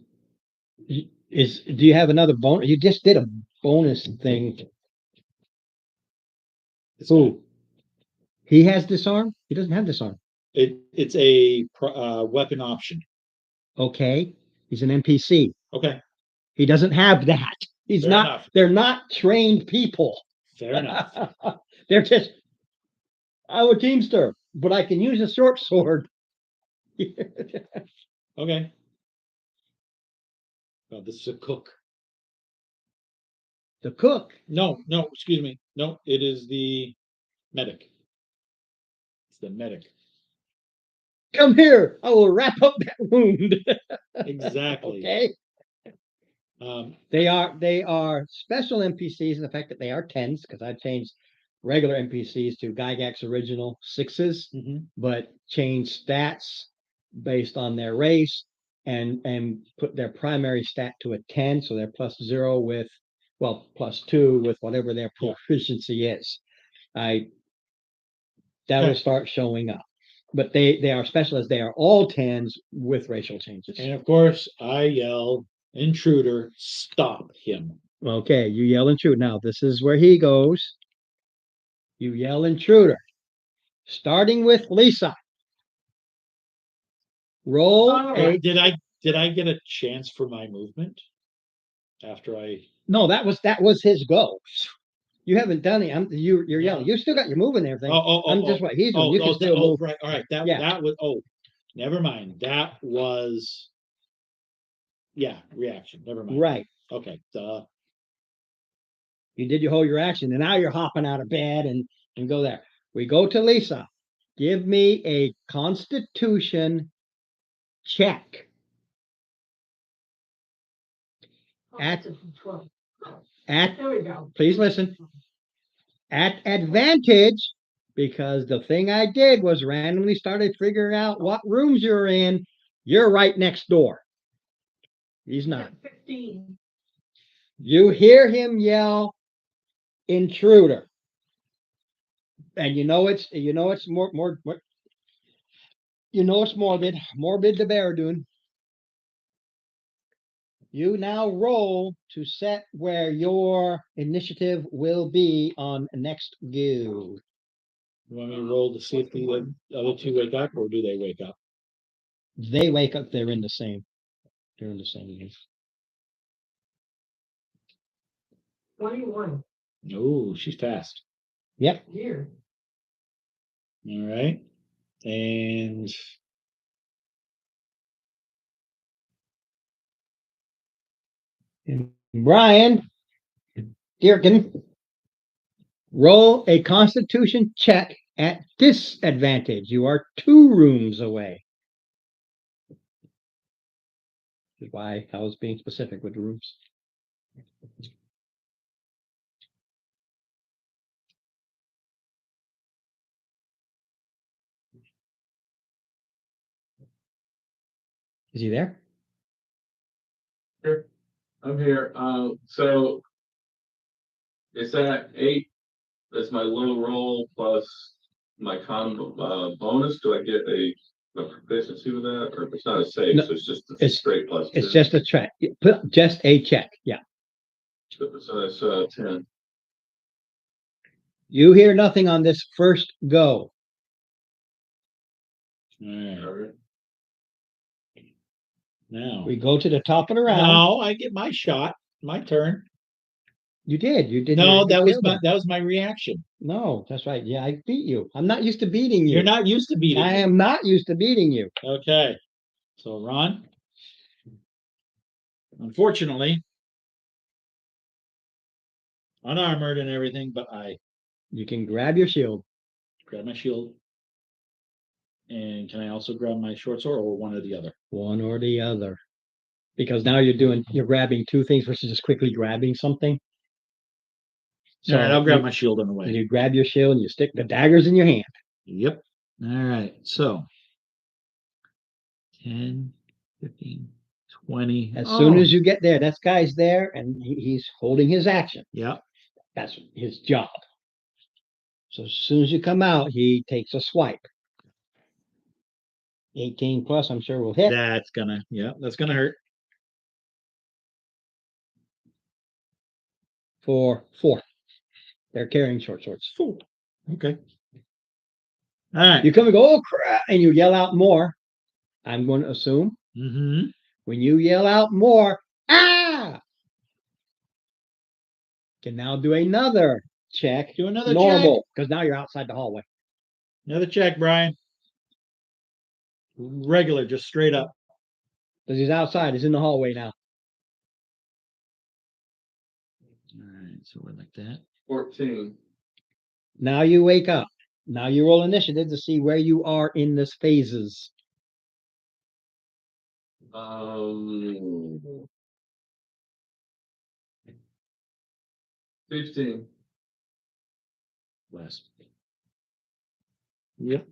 to. Do you have another bonus? You just did a bonus thing. Who? He has disarm? He doesn't have disarm. It's a weapon option. Okay. He's an NPC. Okay. He doesn't have that. He's Fair not, enough. they're not trained people. Fair enough. They're just, I'm a teamster, but I can use a short sword. Okay. Well, this is a cook. The cook. No, excuse me. No, it is the medic. It's the medic. Come here. I will wrap up that wound. Exactly. Okay. Um, They are special NPCs in the fact that they are tens, because I've changed regular NPCs to Gygax original sixes, mhm. but change stats based on their race and put their primary stat to a 10, so they're +0 with, well, +2 with whatever their Yeah. proficiency is. That'll Okay. start showing up. But they are special as they are all tens with racial changes. And of course, I yell, intruder, stop him. Okay, you yell intruder. Now this is where he goes. You yell intruder. Starting with Lisa. Roll Or a did I get a chance for my movement after I? no, that was his go. You haven't done it. You're No. yelling. You still got your moving and everything. I'm just what he's doing. You can still move. Right. All right. That Yeah. that was never mind. That was reaction. Never mind. Right. Okay. You did your whole your action, and now you're hopping out of bed and go there. We go to Lisa. Give me a Constitution check. At There we go. please listen. At advantage, because the thing I did was randomly started figuring out what rooms you're in. You're right next door. He's not. 15. You hear him yell, intruder. And it's it's morbid the bear doing. You now roll to set where your initiative will be on next go. You want me to roll to see if the other two wake up, or do they wake up? They wake up, they're in the same. They're in the same game. 21. No, she's fast. Yep. Weird. All right. And And Brian Dearkin, roll a constitution check at disadvantage. You are 2 rooms away. Is why I was being specific with the rooms. Is he there? I'm here. So is that 8? That's my low roll plus my bonus. Do I get a proficiency with that, or if it's not a save? No, So it's just a it's- straight plus. It's 2. just a check. Put just a check. Yeah. So that's 10. You hear nothing on this first go. All right. All right. Now. We go to the top of the round. No, I get my shot. My turn. You did. You did. No, you that was killed my him. that was my reaction. No, that's right. Yeah, I beat you. I'm not used to beating you. You're not used to beating I me. am not used to beating you. Okay. So Ron. Unfortunately, unarmored and everything, but I You can grab your shield. grab my shield. And can I also grab my short sword or one or the other? One or the other. Because now you're grabbing 2 things versus just quickly grabbing something. All right, I'll grab you, my shield on the way. you grab your shield and you stick the daggers in your hand. Yep. All right. So 10, 15, 20. As soon as you get there, that guy's there and he's holding his action. Yeah. That's his job. So as soon as you come out, he takes a swipe. 18 plus, I'm sure will hit. That's gonna hurt. For 4. They're carrying short swords. 4. Okay. All right. You come and go, oh crap, and you yell out more. I'm going to assume Mm-hmm. when you yell out more, ah, can now do another check. Do another Normal, because now you're outside the hallway. Another check, Brian. Regular, just straight up. Because he's outside, he's in the hallway now. All right, so we're like that. 14. Now you wake up. Now you roll initiative to see where you are in this phases. 15. Last. Yep.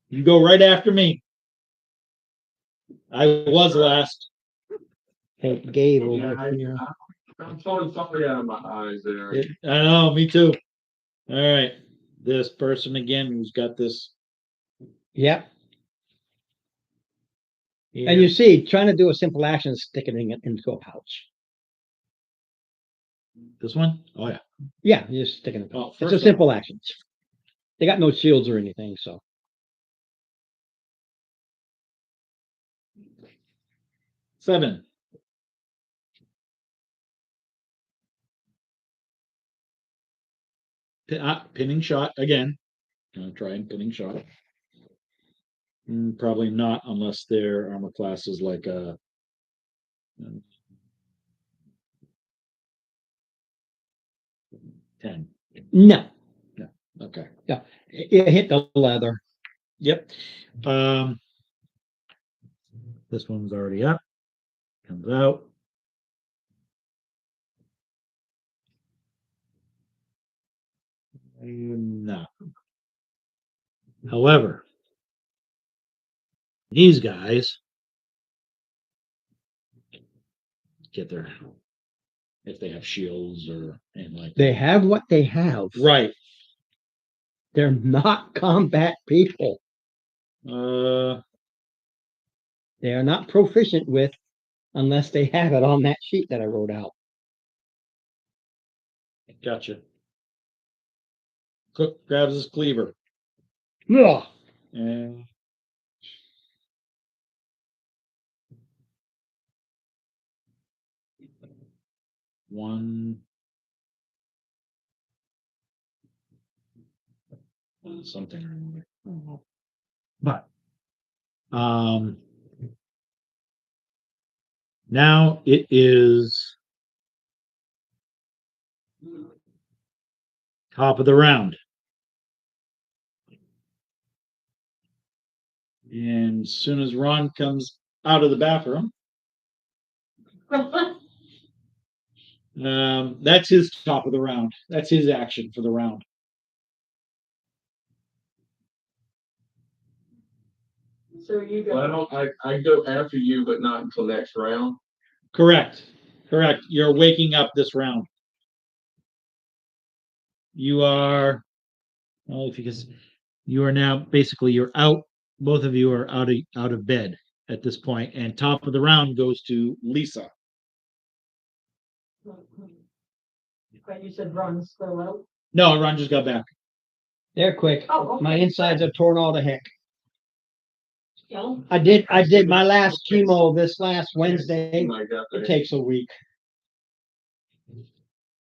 You go right after me. I was last. Hey, Gabe Yeah, over here. I'm pulling something out of my eyes there. I know, me too. All right. This person again who's got this. Yep. Here. And you see, trying to do a simple action is sticking it into a pouch. This one? Oh yeah. Yeah, you're just sticking it. Well, It's a first simple action. They got no shields or anything, so. Seven. Pinning shot again. Gonna try and pinning shot. Probably not unless their armor class is like a. 10. No. Okay. It hit the leather. Yep. This one's already up. Comes out. No. However, these guys get their if they have shields or anything like They that. have what they have. Right. They're not combat people. Uh, They are not proficient with unless they have it on that sheet that I wrote out. gotcha. Cook grabs his cleaver Ugh. and one something or another. But now it is top of the round. And as soon as Ron comes out of the bathroom, that's his top of the round. That's his action for the round. So you go. Well, I go after you, but not until next round. Correct. Correct. You're waking up this round. You are, well, because you are now basically you're out. Both of you are out of bed at this point, and top of the round goes to Lisa. But you said Ron's still out. No, Ron just got back. They're quick. Oh, okay. My insides are torn all to heck. Yeah. I did my last chemo this last Wednesday. I got It there. takes a week.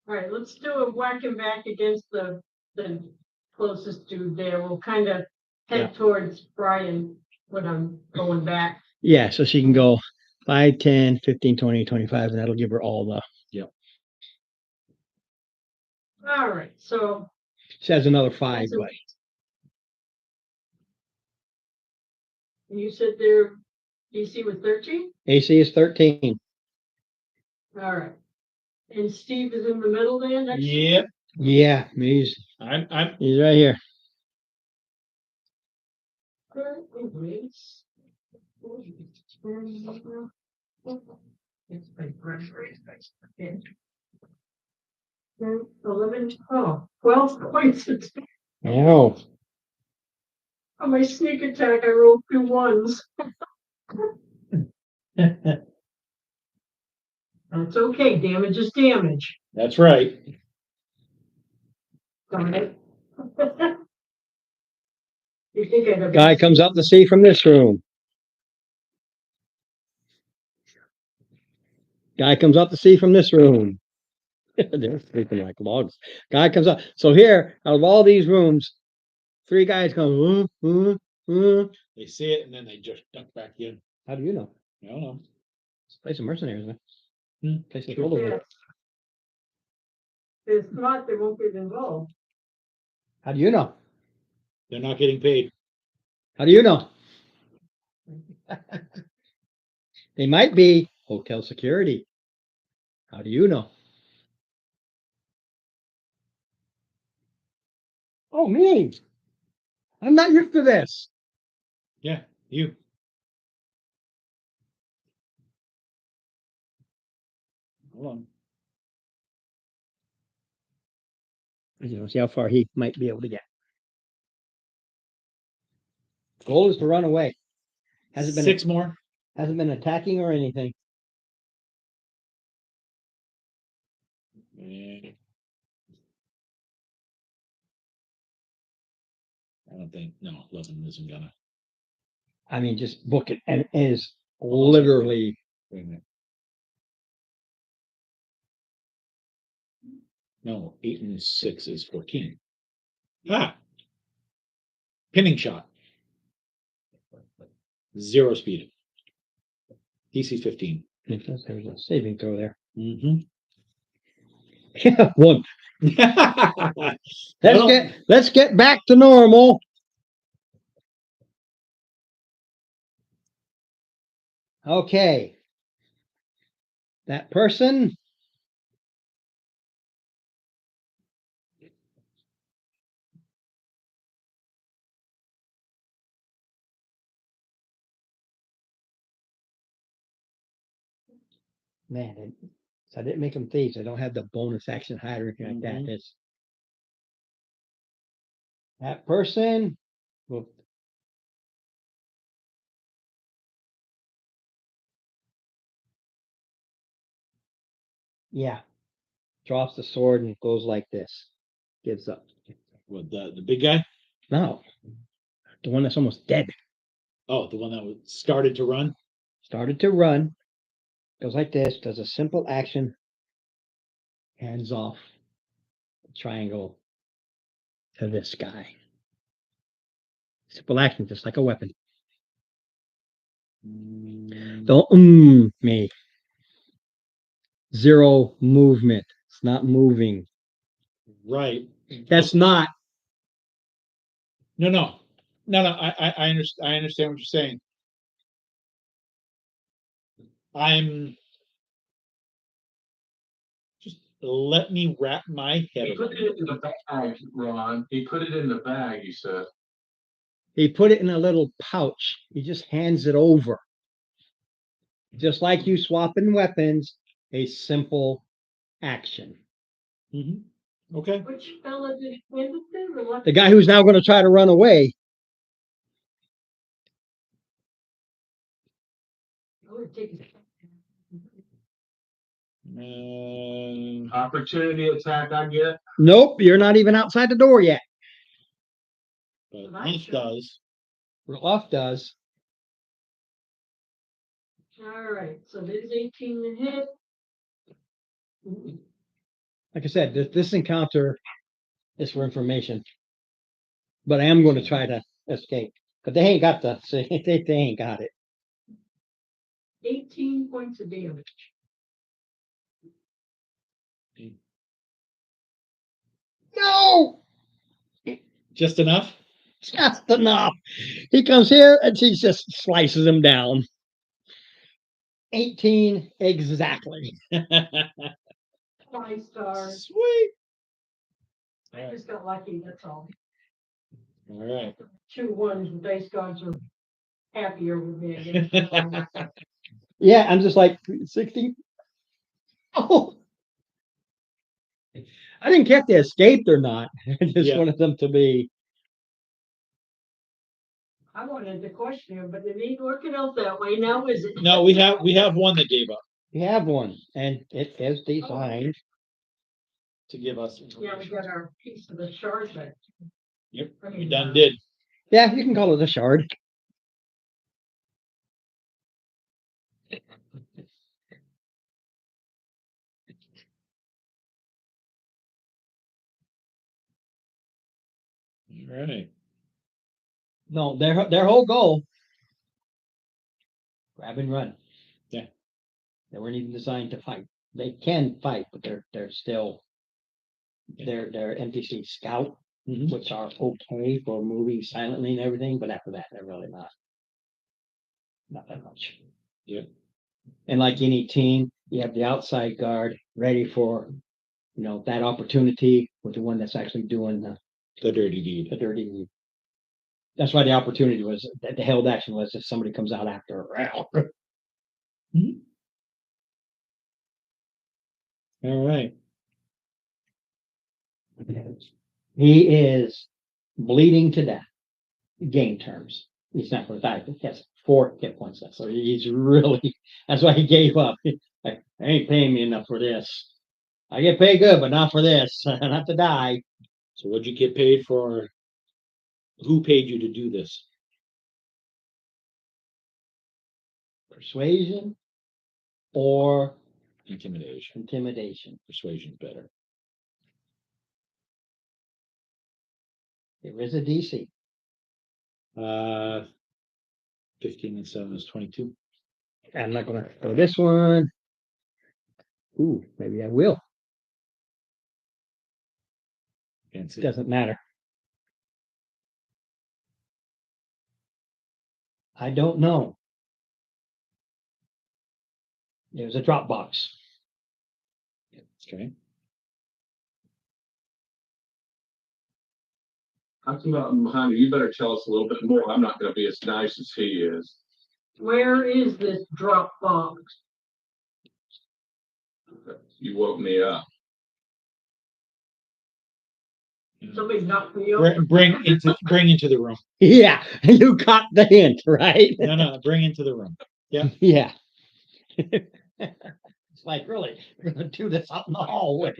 All right, let's do a whack and back against the closest dude there. We'll kind of Yeah. head towards Brian when I'm going back. Yeah, so she can go 5, 10, 15, 20, 25, and that'll give her all the. All right, so She has another 5, So- but you said their DC was 13? AC is 13. All right. And Steve is in the middle there next to you? Yep. Yeah, he's I'm right here. It's by brush race. 11, 12 points. Oh, On my sneak attack, I rolled 2 ones. That's okay, damage is damage. That's right. Darn it. You think I'd have. guy comes up to see from this room. Guy comes up to see from this room. They're sleeping like logs. Guy comes up. So here, out of all these rooms, 3 guys come. They see it and then they just duck back in. How do you know? I don't know. It's a place of mercenaries, man. Hmm. Place of soldiers. Yes. If not, they won't get involved. How do you know? They're not getting paid. How do you know? They might be hotel security. How do you know? Oh, me. I'm not used to this. Yeah, you. Hold on. You know, see how far he might be able to get. Goal is to run away. Hasn't been 6 more. hasn't been attacking or anything. I don't think, no, 11 isn't gonna. I mean, just book it, and it is literally. Wait a minute. No, 8 and 6 is 14. Ah! Pinning shot. 0 speed. DC 15. There's a saving throw there. Mm-hmm. Yeah, 1. Well- Let's get back to normal. Okay. That person. Man, so I didn't make them thieves. I don't have the bonus action hide or anything like that. Mhm. It's that person. Well, yeah, drops the sword and goes like this. Gives up. What, the big guy? No, the one that's almost dead. Oh, the one that was started to run? Started to run. Goes like this. Does a simple action. Hands off. Triangle to this guy. Simple action, just like a weapon. Don't me. 0 movement. It's not moving. Right. That's not, No, I understand what you're saying. Just let me wrap my head He put around it in the bag, Ron. He put it in the bag, he said. he put it in a little pouch. He just hands it over. Just like you swapping weapons, a simple action. it. Okay. Which fella did he hand it to, or what? The guy who's now going to try to run away. I would take it. Opportunity attack, I get. Nope, you're not even outside the door yet. But Nice. this does. Ruff does. All right, so there's 18 to hit. Like I said, this encounter is for information. But I am going to try to escape. But they ain't got the, they ain't got it. 18 points of damage. No! Just enough? Just enough. He comes here and she just slices him down. 18 exactly. 5 stars. Sweet. I just got lucky, that's all. All right. 2 1s, the dice gods are happier with me, I guess. Yeah, I'm just like 60. Oh, I didn't care if they escaped or not. I just Yeah. wanted them to be. I wanted to question him, but it ain't working out that way now, is it? No, we have one that gave up We have one, and it is designed. to give us Yeah, we information. got our piece of the shard back. Yep, I we mean, done did. Yeah, you can call it a shard. All right. No, their whole goal. Grab and run. Yeah. They weren't even designed to fight. They can fight, but they're still they're NPC scout, Mhm. which are okay for moving silently and everything, but after that, they're really not that much. Yeah. And like any team, you have the outside guard ready for, that opportunity with the one that's actually doing The dirty deed. the dirty deed. That's why the opportunity was the held action was if somebody comes out after a round. All right. He is bleeding to death. Game terms. He's not going to die. He has 4 hit points left. So he's really, that's why he gave up. Like, they ain't paying me enough for this. I get paid good, but not for this. Not to die. So what'd you get paid for? Who paid you to do this? Persuasion or Intimidation. intimidation. Persuasion's better. There is a DC. 15 and 7 is 22. I'm not going to throw this one. Ooh, maybe I will. Fancy. Doesn't matter. I don't know. There's a drop box. Okay. I'm coming out behind you. You better tell us a little bit more. I'm not gonna be as nice as he is. Where is this drop box? You woke me up. Somebody knocked me over. Bring into the room. Yeah, you got the hint, right? No, bring into the room. Yeah. It's like, really, we're going to do this out in the hallway.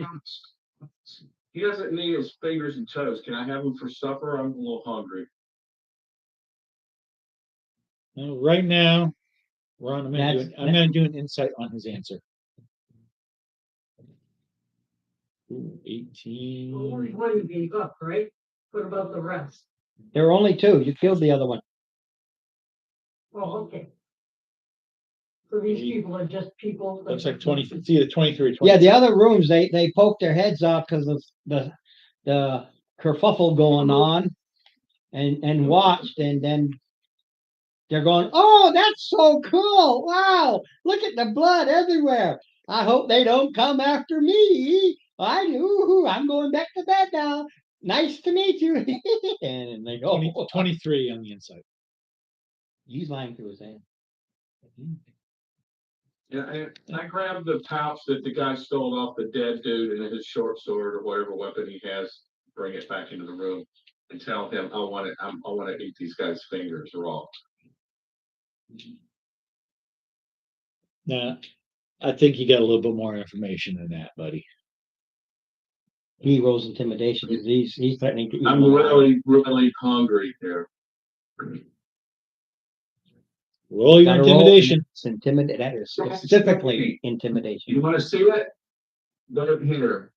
He doesn't need his fingers and toes. Can I have him for supper? I'm a little hungry. Right now, Ron, I'm gonna do an insight on his answer. Ooh, 18. Only one you gave up, right? What about the rest? There were only 2. You killed the other one. Oh, okay. So these people are just people. Looks like 20. It's either 23 or 20. Yeah, the other rooms, they poked their heads off because of the the kerfuffle going on and watched, and then they're going, "Oh, that's so cool! Wow, look at the blood everywhere. I hope they don't come after me. I knew I'm going back to bed now. Nice to meet you." And they go, 23 on the inside. he's lying through his hand. Yeah, I grabbed the pouch that the guy stole off the dead dude and his short sword or whatever weapon he has, bring it back into the room and tell him I want to eat these guys' fingers raw. Now, I think you got a little bit more information than that, buddy. He rolls intimidation because he's threatening to eat I'm him alive. really, really hungry here. Roll your Gotta roll, and intimidation. it's that is specifically intimidation. You want to see it? Look here.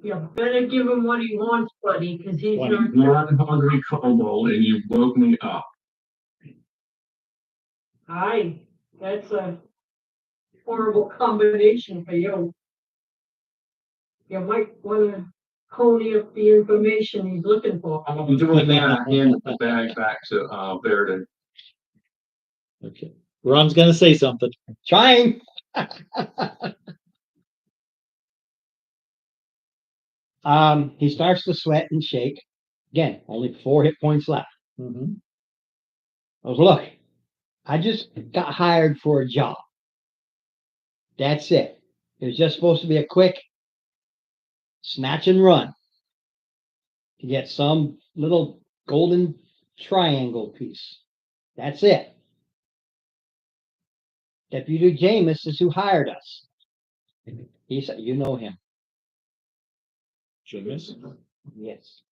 You better give him what he wants, buddy, because he's Twenty. not. One hungry kobold, and you woke me up. Aye, that's a horrible combination for you. You might want to pony up the information he's looking for. I'm doing that. I hand the bag back to Baird. Okay. Ron's gonna say something. Trying. He starts to sweat and shake. Again, only 4 hit points left. Mhm. I was, look, I just got hired for a job. That's it. It was just supposed to be a quick snatch and run to get some little golden triangle piece. That's it. Deputy Jameis is who hired us. He said, you know him. Jameis? Yes.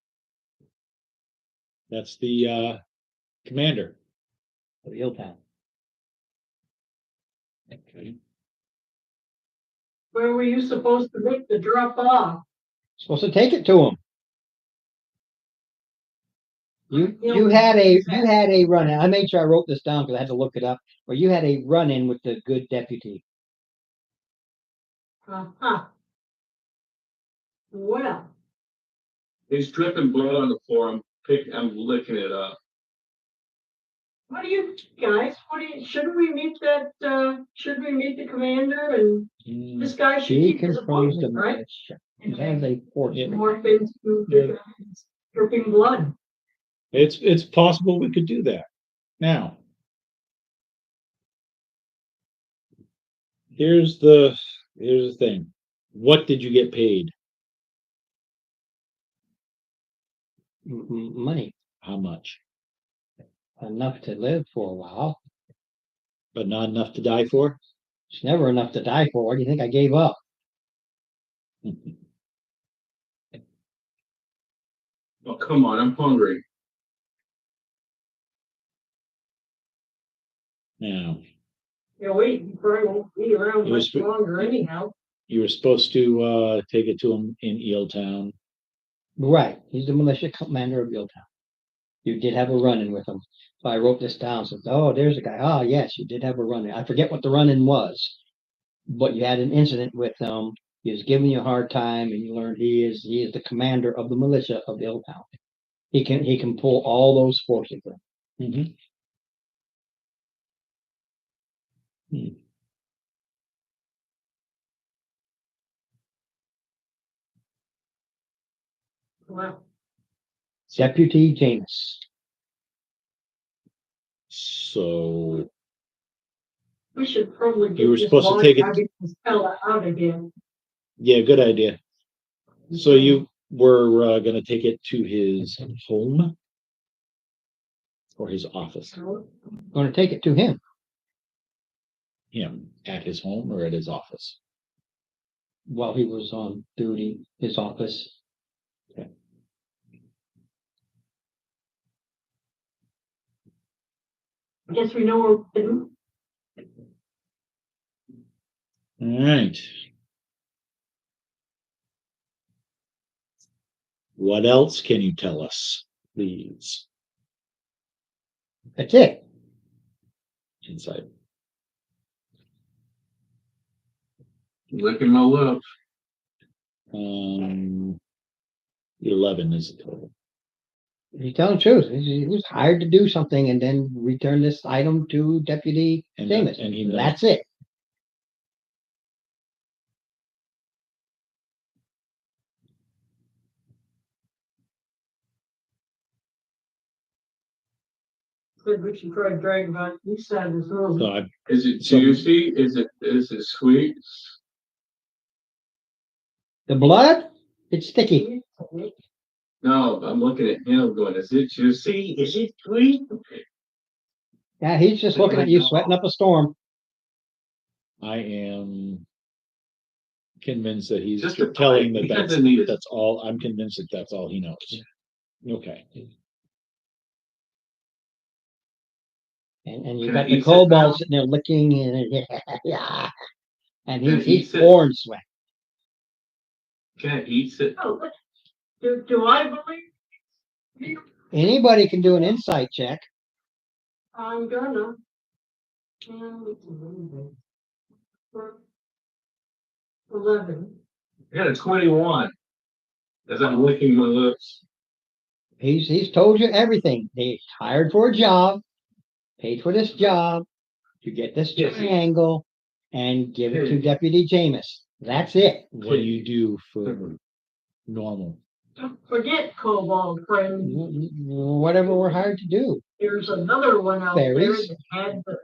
That's the commander. Of Hilltown. Okay. Where were you supposed to make the drop off? Supposed to take it to him. You had a run in. I made sure I wrote this down because I had to look it up. Where you had a run in with the good deputy. Uh-huh. Well, He's dripping blood on the floor. I'm licking it up. what do you guys, shouldn't we meet should we meet the commander and this guy should She keep his confirms the appointment, right? militia. She has a force. Yeah. Morph into dripping blood. It's possible we could do that. Now, here's the thing. What did you get paid? Money. How much? Enough to live for a while. But not enough to die for? It's never enough to die for. What do you think I gave up? Oh, come on, I'm hungry. Now, Yeah, wait, you probably won't be around You much was- longer anyhow. you were supposed to take it to him in Eeltown. Right. He's the militia commander of Hilltown. You did have a run-in with him. So I wrote this down. So, oh, there's a guy. Oh, yes, you did have a run-in. I forget what the run-in was, but you had an incident with him. He was giving you a hard time, and you learned he is the commander of the militia of Hilltown. He can pull all those forces. Mm-hmm. Well, Deputy Jameis. So we should probably get You were this supposed to long take it- guy, get this fella out again. yeah, good idea. So you were going to take it to his home or his office? Going to take it to him. Him at his home or at his office? While he was on duty, his office. I guess we know what to do. All right. What else can you tell us, please? That's it. Insight. Licking my lips. 11 is the total. He's telling the truth. He was hired to do something and then return this item to Deputy And James. he knows. That's it. Good, we should try to drag him out east side of this road. So I, Is it So- juicy? Is it sweet? The blood, it's sticky. No, I'm looking at him going, is it juicy? Is it sweet? Yeah, he's just looking at you, sweating up a storm. I am convinced that he's Just a telling bite. that He doesn't need it. that's all. I'm convinced that that's all he knows. Okay. And you Can got I the eat it now? cobalt sitting there licking and yeah. And Can I he's eat it? pouring sweat. Can I eat it? Oh, but do I believe you? Anybody can do an insight check. I'm gonna. For 11. I got a 21. As I'm licking my lips. He's told you everything. They hired for a job, paid for this job, to get this Yes. triangle, and give it to Deputy James. That's it. What do you do for normal? Don't forget Cobalt friend. Whatever we're hired to do. There's another one out there Berries. that had the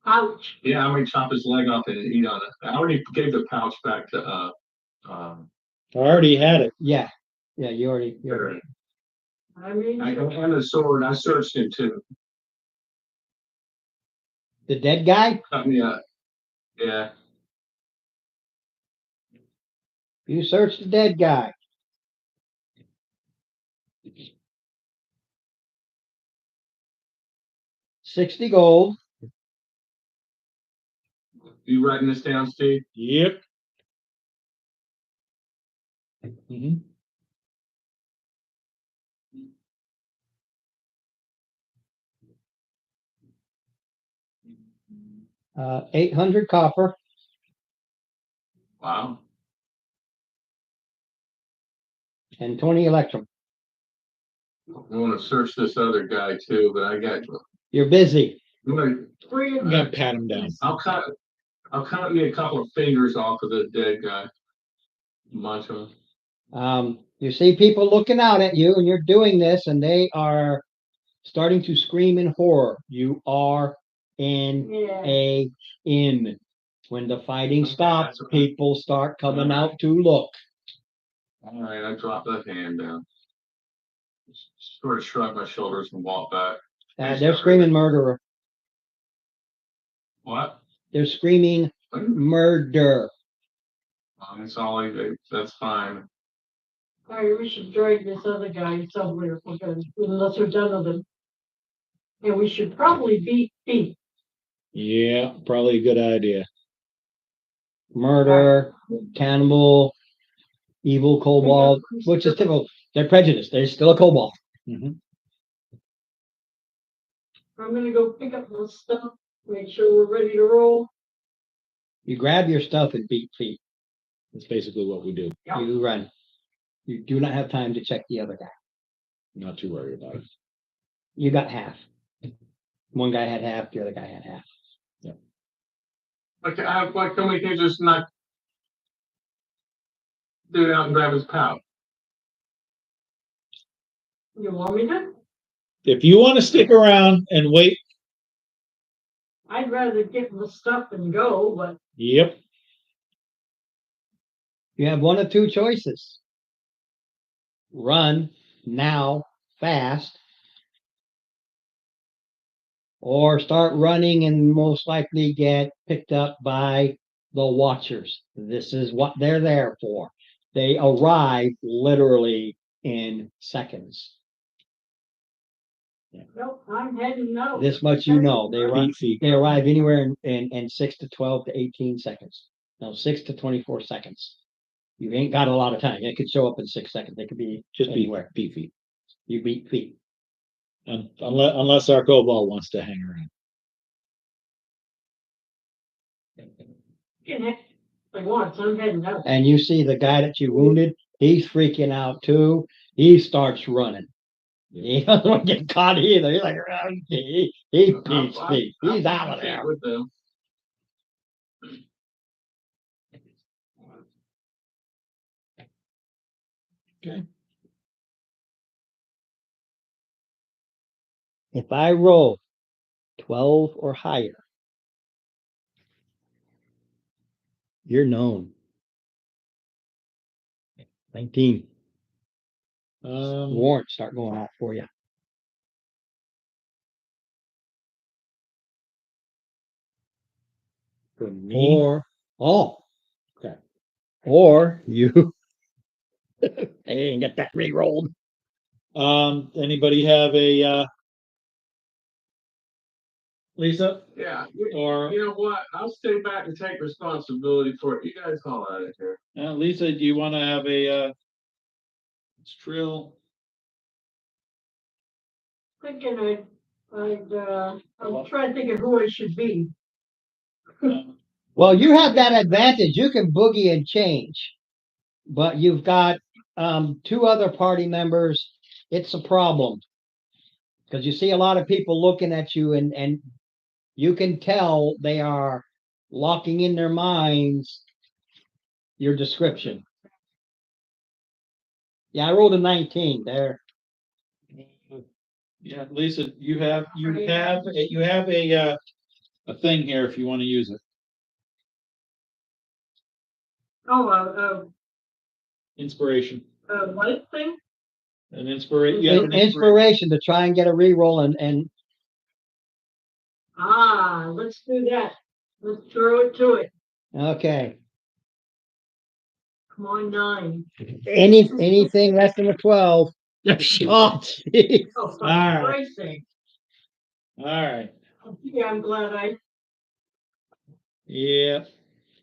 pouch. Yeah, I'm gonna chop his leg off and eat on it. I already gave the pouch back to I already had it. Yeah. Yeah, you already. I mean, and the sword. I searched him too. The dead guy, Cut me up. Yeah. you searched the dead guy. $60 gold. You writing this down, Steve? Yep. Mhm. 800 copper. Wow. And 20 electrum. I want to search this other guy too, but I got. You're busy. I'm gonna. I'm gonna pat him down. I'll cut me a couple of fingers off of the dead guy. Munch him. You see people looking out at you and you're doing this and they are starting to scream in horror. You are in yeah. a inn. When the fighting Okay, stops, that's okay. people start coming out to look. All right, I dropped that hand down. Sort of shrugged my shoulders and walked back. They're screaming murderer. What? They're screaming murder. That's all that's fine. All right, we should drag this other guy somewhere because unless we're done with him. And we should probably beat feet. Yeah, probably a good idea. Murder, cannibal, evil kobold, which is typical. They're prejudiced. They're still a kobold. Mhm. I'm gonna go pick up the stuff, make sure we're ready to roll. You grab your stuff and beat feet. That's basically what we do. You run. You do not have time to check the other guy. Not too worried about it. You got half. One guy had half, the other guy had half. Okay, why can't we just not do it out and grab his pouch? You want me to? If you want to stick around and wait, I'd rather get the stuff and go, but yep. You have one of two choices. Run now, fast, or start running and most likely get picked up by the Watchers. This is what they're there for. They arrive literally in seconds. nope, I'm heading out. This much you know. Feet. They arrive anywhere in 6 to 12 to 18 seconds. No, 6 to 24 seconds. You ain't got a lot of time. It could show up in 6 seconds. It could be Just anywhere. feet. You beat feet. Unless our kobold wants to hang around. Like what? I'm heading out. and you see the guy that you wounded, he's freaking out too. He starts running. He doesn't want to get caught either. He's like, "Oh, he beats me. He's out of there." With them. If I roll 12 or higher, you're known. 19. Warrants start going out for you. For me, Or, oh, Okay. or you, they ain't get that re-rolled. anybody have a, Lisa? Yeah, Or, you know what? I'll stay back and take responsibility for it. You guys haul out of here. Lisa, do you want to have a, trill? Thinking I'm trying to think of who I should be. Well, you have that advantage. You can boogie and change, but you've got two other party members. It's a problem because you see a lot of people looking at you, and you can tell they are locking in their minds your description. Yeah, I rolled a 19 there. Yeah, Lisa, you have a thing here if you want to use it. Oh, Inspiration. light thing? An inspiration. Yeah, Inspiration to try and get a re-roll and Let's do that. Let's throw it to it. okay. Come on, 9. Anything less than a 12. Oh, geez. Oh, for All right. Christ's sake. All right. Yeah, I'm glad Yeah.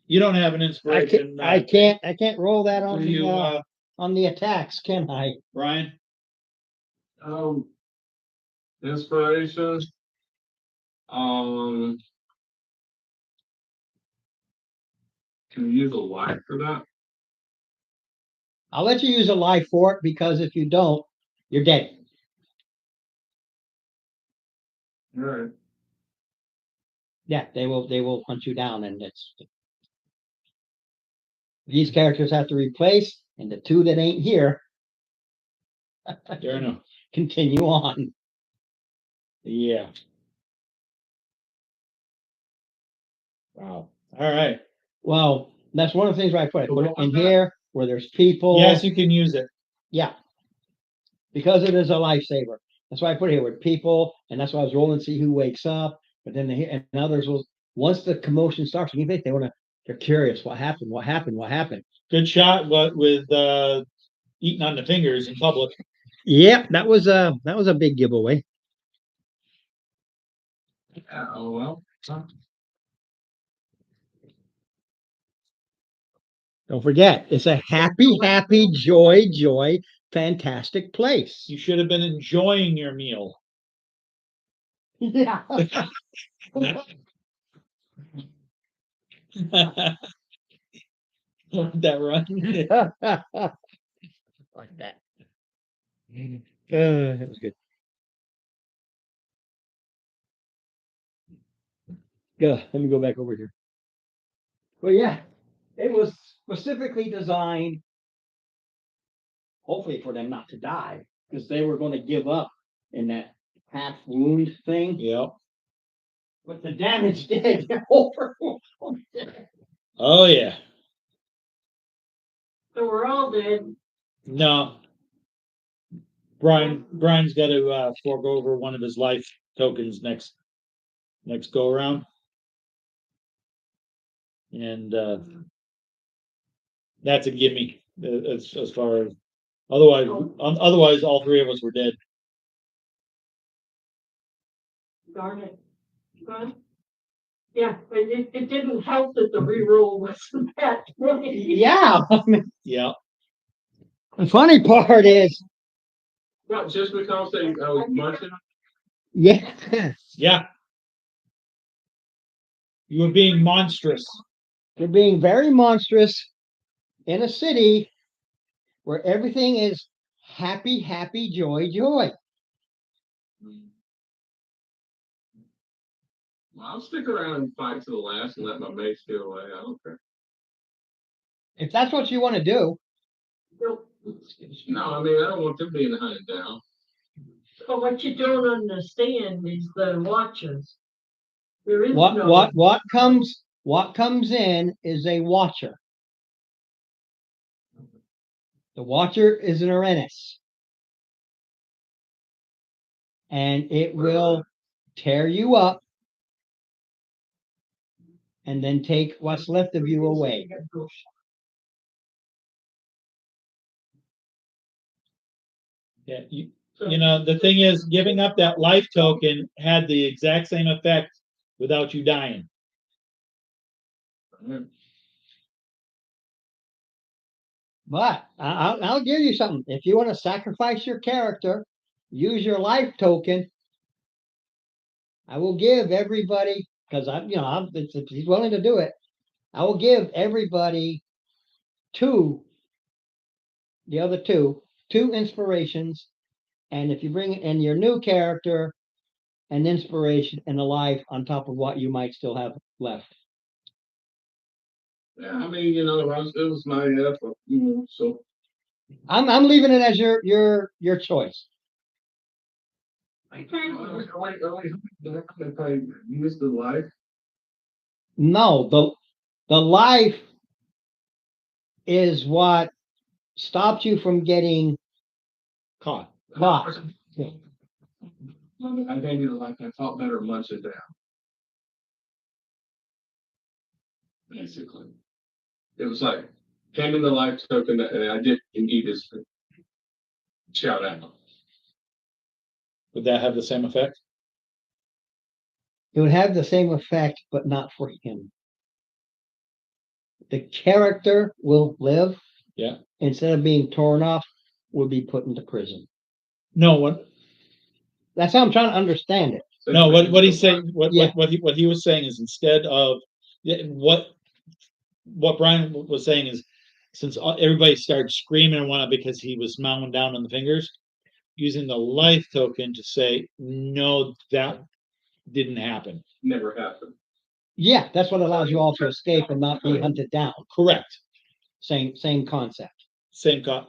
You don't have an inspiration. I can't roll that on you, on the attacks, can I? Brian? Inspiration. Can you use a light for that? I'll let you use a life for it because if you don't, you're dead. All right. Yeah, they will hunt you down, and it's these characters have to replace, and the two that ain't here Fair enough. continue on. Yeah. Wow. All right. Well, that's one of the things where I put it in here where there's people. Yes, you can use it. Yeah, because it is a lifesaver. That's why I put it here with people, and that's why I was rolling to see who wakes up. But then and others will, once the commotion starts, they're curious. What happened? What happened? What happened? Good shot, but with eating on the fingers in public. Yep, that was a big giveaway. Oh well. Don't forget, it's a happy, joy, fantastic place. You should have been enjoying your meal. Yeah. That right? Like that. It was good. Yeah, let me go back over here. Well, yeah, it was specifically designed, hopefully, for them not to die, because they were going to give up in that half wound thing. Yep. But the damage did over. Oh yeah. So we're all dead. No. Brian's got to forego over one of his life tokens next go around. And that's a gimme as far as otherwise all three of us were dead. Darn it. Fun. Yeah, but it didn't help that the reroll wasn't that great. Yeah. Yeah. The funny part is, Well, just because I was munching. yeah, Yeah. You were being monstrous. You're being very monstrous in a city where everything is happy, happy, joy, joy. Well, I'll stick around and fight to the last and let my mates get away. I don't care. If that's what you want to do, No, I mean, I don't want them being hunted down. But what you don't understand is the watchers. There is no. what comes in is a watcher. The watcher is an Uranus. And it will tear you up and then take what's left of you away. Yeah, you know, the thing is, giving up that life token had the exact same effect without you dying. But I'll give you something. If you want to sacrifice your character, use your life token. I will give everybody, because if he's willing to do it, I will give everybody the other two inspirations. And if you bring in your new character, an inspiration and a life on top of what you might still have left. Yeah, I mean, you know, it was my effort, you know, so. I'm leaving it as your choice. If I use the life. No, the life is what stopped you from getting Caught. caught. I gave you the life. I felt better months it down. Basically, it was like came in the life token, and I did indeed just shout out. Would that have the same effect? It would have the same effect, but not for him. The character will live. Yeah. Instead of being torn off, will be put into prison. No, what? That's how I'm trying to understand it. No, what he's saying, what Yeah. what he was saying is instead of what Brian was saying is, since everybody started screaming and whatnot because he was mowing down on the fingers, using the life token to say no, that didn't happen. Never happened. Yeah, that's what allows you all to escape and not be hunted down. Correct. Same concept.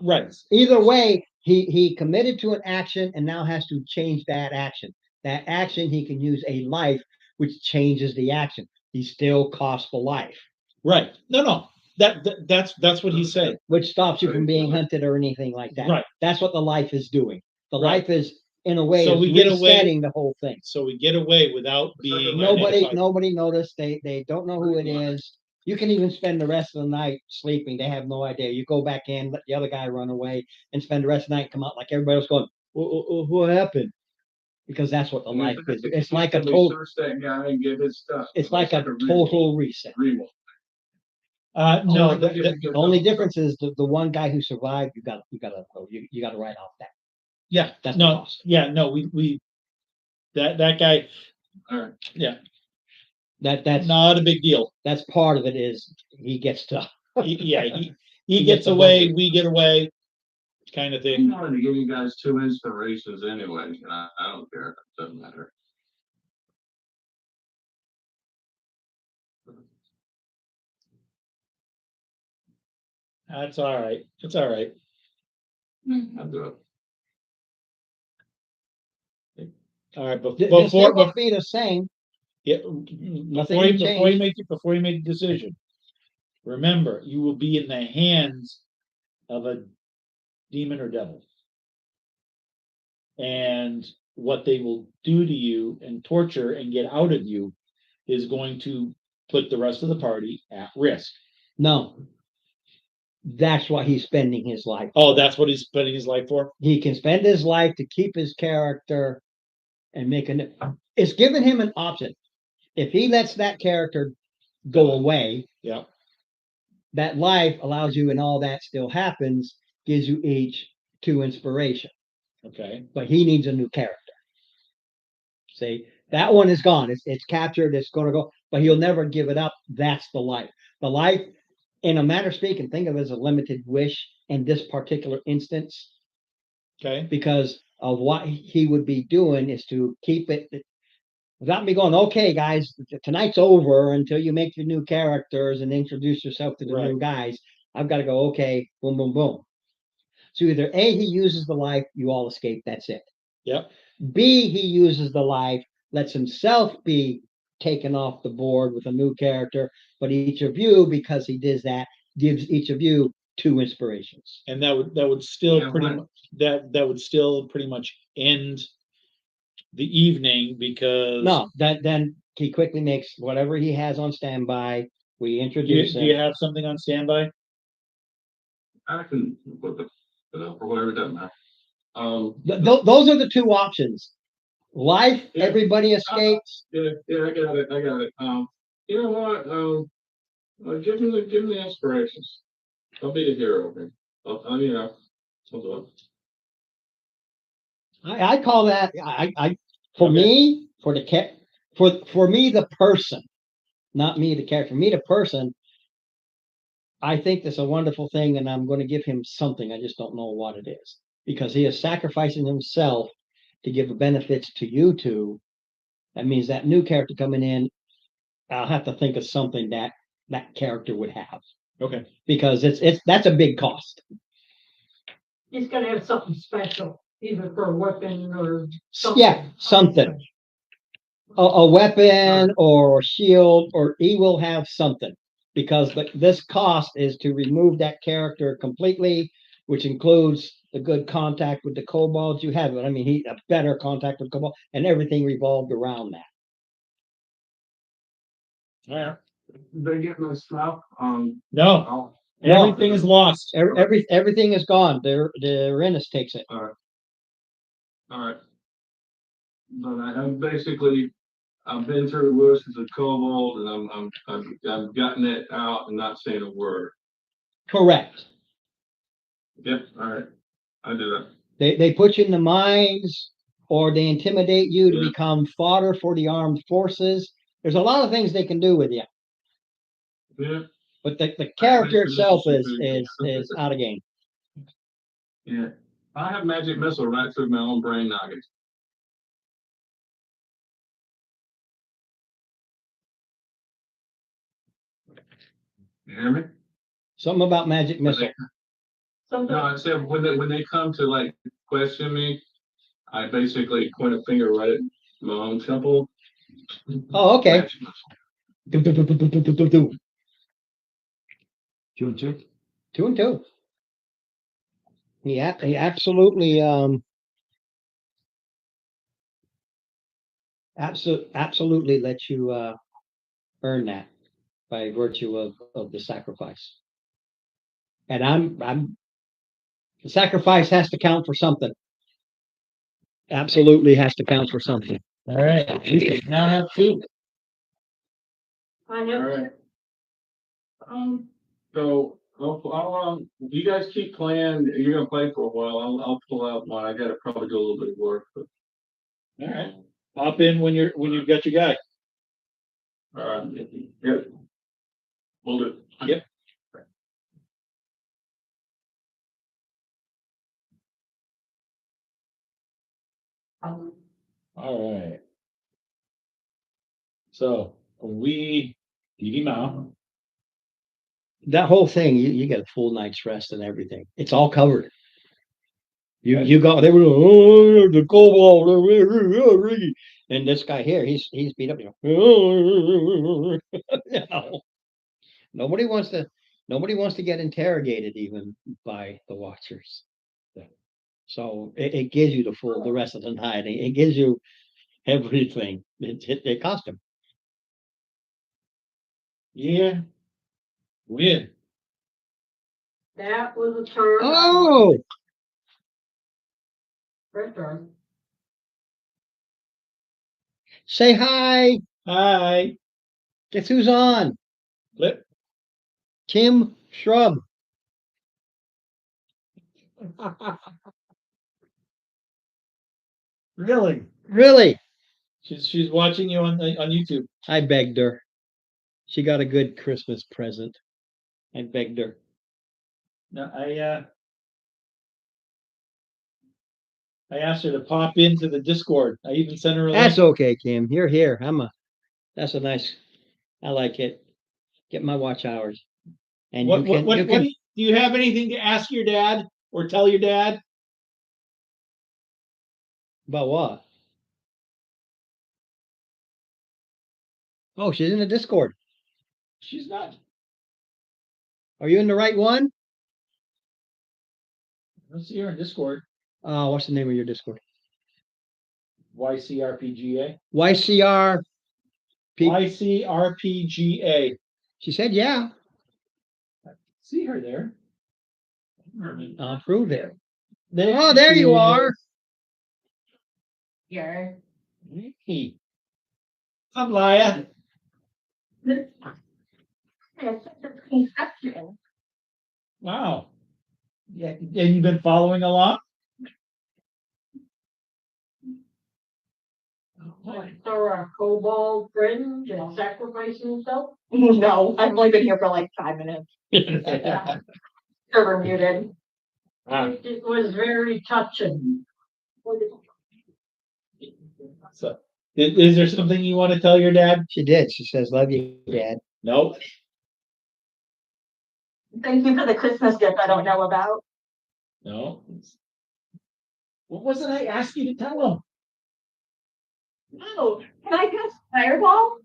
Right. Either way, he committed to an action and now has to change that action. That action, he can use a life, which changes the action. He still costs the life. Right. No. That's what he's saying. Which stops you from being hunted or anything like that. Right. That's what the life is doing. The Right. life is, in a way, So is we get away- resetting the whole thing. So we get away without being identified. Nobody noticed. They don't know who it is. You can even spend the rest of the night sleeping. They have no idea. You go back in, let the other guy run away, and spend the rest of the night, come out like everybody else going, what happened? Because that's what the life is. It's like a total. Search that guy and get his stuff. It's like a total reset. Remote. No, The only difference is the one guy who survived. You got to write off that. yeah, That's the no, cost. yeah, no, we that guy, All right. yeah, That's not a big deal. that's part of it. Is he gets to He He gets gets a away, budget. we get away, kind of I'm thing. trying to give you guys two inspirations anyway, and I don't care. It doesn't matter. That's all right. It's all right. I'll do it. All right, but They'll still before be the same. yeah, Nothing before changed. you make the decision, remember you will be in the hands of a demon or devil, and what they will do to you and torture and get out of you is going to put the rest of the party at risk. No. That's what he's spending his life. Oh, that's what he's spending his life for? He can spend his life to keep his character and it's given him an option. If he lets that character go away, Yeah. that life allows you, and all that still happens, gives you each 2 inspiration. Okay. But he needs a new character. See, that one is gone. It's captured. It's going to go, but he'll never give it up. That's the life. The life, in a matter of speaking, think of it as a limited wish in this particular instance, Okay, because of what he would be doing is to keep it without me going, okay, guys, tonight's over until you make your new characters and introduce yourself to the Right. new guys. I've got to go, okay, boom, boom, boom. So either A, he uses the life, you all escape, that's it. yep, B, he uses the life, lets himself be taken off the board with a new character, but each of you, because he does that, gives each of you 2 inspirations. and that would still Yeah, pretty what- much, that would still pretty much end the evening because. No, that then he quickly makes whatever he has on standby. We Do you, introduce do you him. have something on standby? I can put it up or whatever, it doesn't matter. Those are the 2 options. Life, Yeah. everybody escapes. Yeah, I got it. You know what? Give me the inspirations. I'll be the hero, man. You know, I'll do it. I call that for Okay. me, for the for me the person, not me the character. For me the person, I think that's a wonderful thing, and I'm going to give him something. I just don't know what it is because he is sacrificing himself to give benefits to you two. That means that new character coming in, I'll have to think of something that that character would have Okay, because that's a big cost. He's gonna have something special, either for a weapon or something. Yeah, something. A weapon or shield, or he will have something because this cost is to remove that character completely, which includes the good contact with the kobolds you have. I mean, he a better contact with kobold, and everything revolved around that. all right. They get my stuff. No, I'll, everything is lost. Everything is gone. The Renus takes it. all right. But I'm basically, I've been through worse as a kobold, and I've gotten it out and not saying a word. Correct. Yep. All right. I do that. They put you in the mines, or they intimidate you to Yeah. become fodder for the armed forces. There's a lot of things they can do with you, Yeah. but the character Magic itself missile is out of game. Yeah. I have magic missile right through my own brain noggin. You hear me? Something about magic missile. Something, No, I said when they come to like question me, I basically point a finger right at my own temple. Oh, okay. Magic missile. Do, do, do, do, do, do, do, do. 2 and 2. 2 and 2. He absolutely absolutely lets you earn that by virtue of the sacrifice. And I'm the sacrifice has to count for something. Absolutely has to count for something. All right, we now have 2. I All have, right. So you guys keep playing. You're gonna play for a while. I'll pull out mine. I gotta probably do a little bit of work, but All right, pop in when you've got your guy. all right. Yeah. We'll do. Yep. All right. So we eat him out. That whole thing, you get a full night's rest and everything. It's all covered. You got they were the cobalt and this guy here, he's beat up. You know, nobody wants to get interrogated even by the watchers. So it gives you the rest of the night. It gives you everything. It cost him. Yeah. Win. that was a turn. Oh, Red turn. say hi. Hi. Guess who's on? Flip. Tim Shrub. Really? Really? She's watching you on YouTube. I begged her. She got a good Christmas present. I begged her. No, I asked her to pop into the Discord. I even sent her a link. That's okay, Kim. You're here. That's a nice, I like it. Get my watch hours. And What, you can, what, you what can, do you have anything to ask your dad or tell your dad? about what? Oh, she's in the Discord. She's not. Are you in the right one? Let's see her in Discord. What's the name of your Discord? YCRPGA. YCR. YCRPGA. She said, yeah. See her there. I'll prove it. There Oh, there she you is. are. Yeah. Hey. I'm Laya. Wow. Yeah, and you've been following along? So our cobalt fringe and sacrificing stuff. No, I've only been here for like 5 minutes. Server muted. It was very touching. So, is there something you want to tell your dad? She did. She says, love you, Dad. No. Thank you for the Christmas gift I don't know about. No. What was it I asked you to tell Oh, can I guess fireball?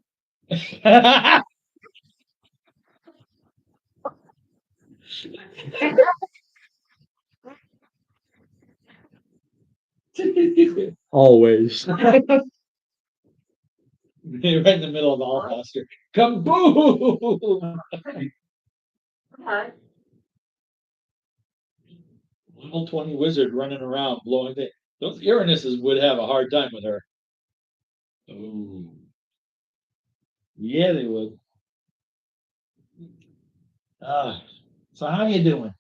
him? Always. Right in the middle of all cluster. Kaboom! Huh? Level 20 wizard running around blowing things. Those Uranuses would have a hard time with her. Oh. Yeah, they would. So how you doing?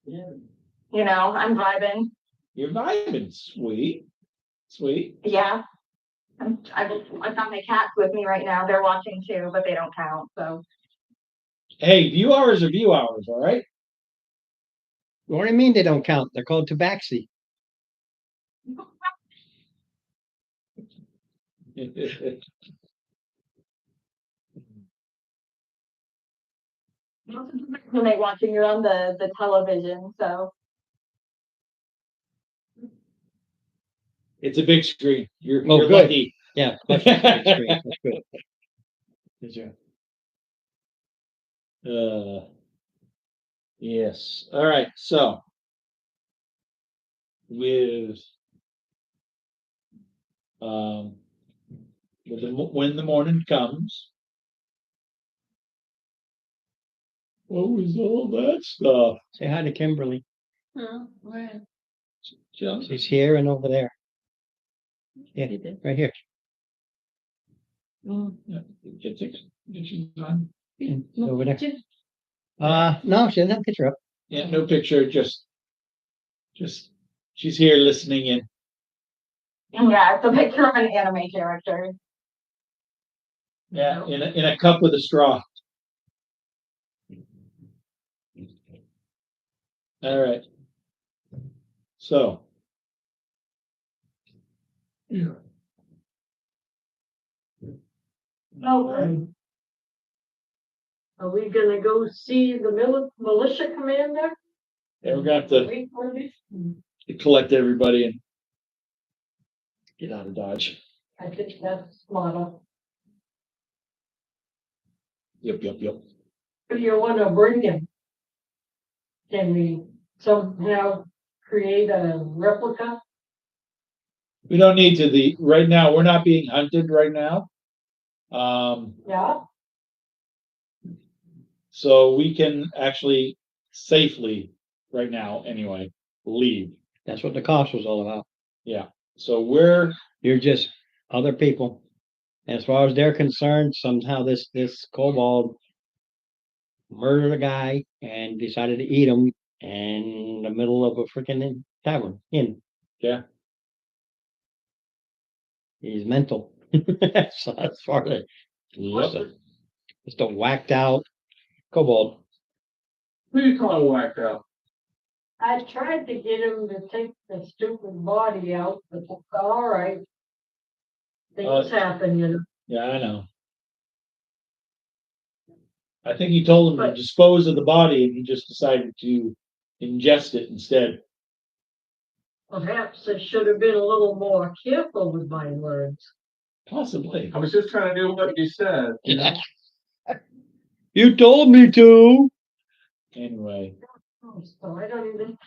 You know, I'm vibing. You're vibing. Sweet. Sweet. Yeah. I've got my cats with me right now. They're watching too, but they don't count. So Hey, view hours are view hours, all right? What do you mean they don't count? They're called tabaxi. you may watching you're on the television. So It's a big screen. You're Oh, you're good. lucky. Yeah. That's great. That's good. Good job. Yes. All right. So with when the morning comes, what was all that stuff? Say hi to Kimberly. Just She's here and over there. Yeah, right here. get you done. And over there. No, she doesn't have a picture up. Yeah, no picture. Just she's here listening in. yeah, it's a picture of an anime character. Yeah, in a cup with a straw. All right. So. Oh, are we gonna go see the militia commander? Yeah, we're gonna have to collect everybody and get out of Dodge. I think that's smarter. Yep. If you wanna bring him, can we somehow create a replica? We don't need to. Right now, we're not being hunted right now. Yeah, So we can actually safely, right now anyway, leave. That's what the cost was all about. Yeah. So we're You're just other people. As far as they're concerned, somehow this kobold murdered a guy and decided to eat him in the middle of a freaking tavern inn. Yeah. He's mental. So as far as Yep. Just a whacked out kobold. Who you call whacked out? I tried to get him to take the stupid body out, but all right. Things happen, you know. Yeah, I know. I think he told him to But- dispose of the body and he just decided to ingest it instead. Perhaps I should have been a little more careful with my words. Possibly. I was just trying to do what you said. You know? You told me to. Anyway, Oh, so I don't even.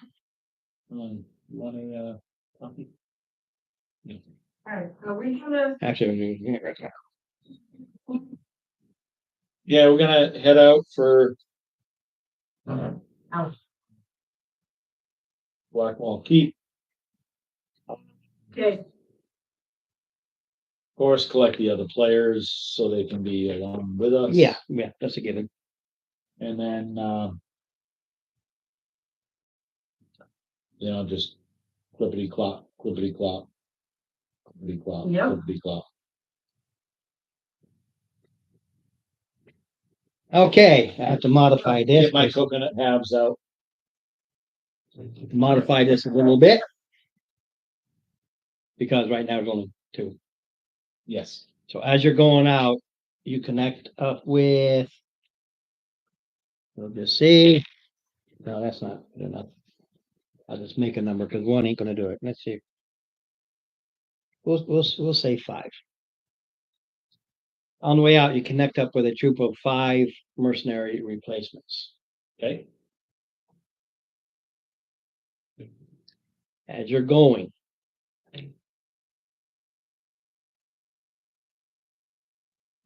you want a coffee? All right, are we gonna? Actually, Yeah, we're gonna head out for Out. Blackwall Keep. Okay, Of course, collect the other players so they can be along with us. yeah, that's a given. And then, just clippity clop, clippity clop, clippity clop, Yep. clippity clop. Okay, I have to modify this. Get my coconut halves out. Modify this a little bit. Because right now it's only 2. Yes. So as you're going out, you connect up with. We'll just see. No, that's not good enough. I'll just make a number because 1 ain't gonna do it. Let's see. We'll say 5. On the way out, you connect up with a troop of 5 mercenary replacements. Okay. As you're going.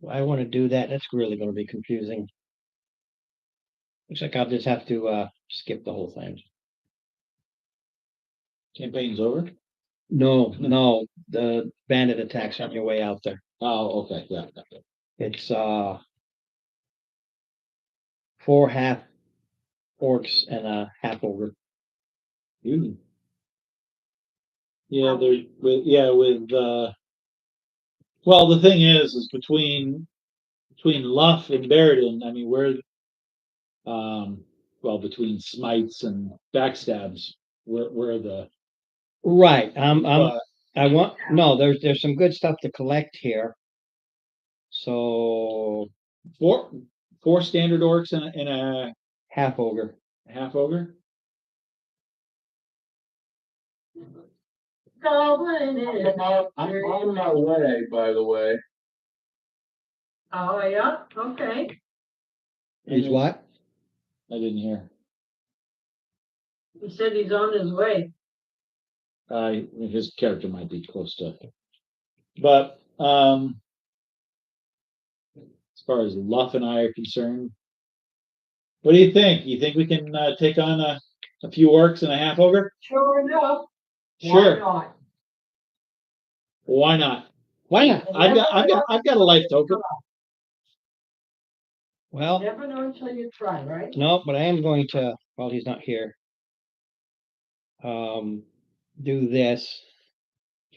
I want to do that. That's really going to be confusing. Looks like I'll just have to skip the whole thing. Campaign's over? No, the bandit attacks on your way out there. Oh, okay, yeah. It's 4 half orcs and a half ogre. Ooh. Yeah, with well, the thing is between Luff and Barrington, I mean, between smites and backstabs, we're the Right. but There's some good stuff to collect here. So four standard orcs and a half ogre. half ogre. goblin is. I'm on my way, by the way. Oh, yeah, okay. He's what? I didn't hear. He said he's on his way. His character might be close to, but as far as Luff and I are concerned, what do you think? You think we can take on a few orcs and a half ogre? Sure enough. Sure. Why not? Why not? I've got a life token. Well, Never know until you try, right? no, but I am going to, while he's not here, do this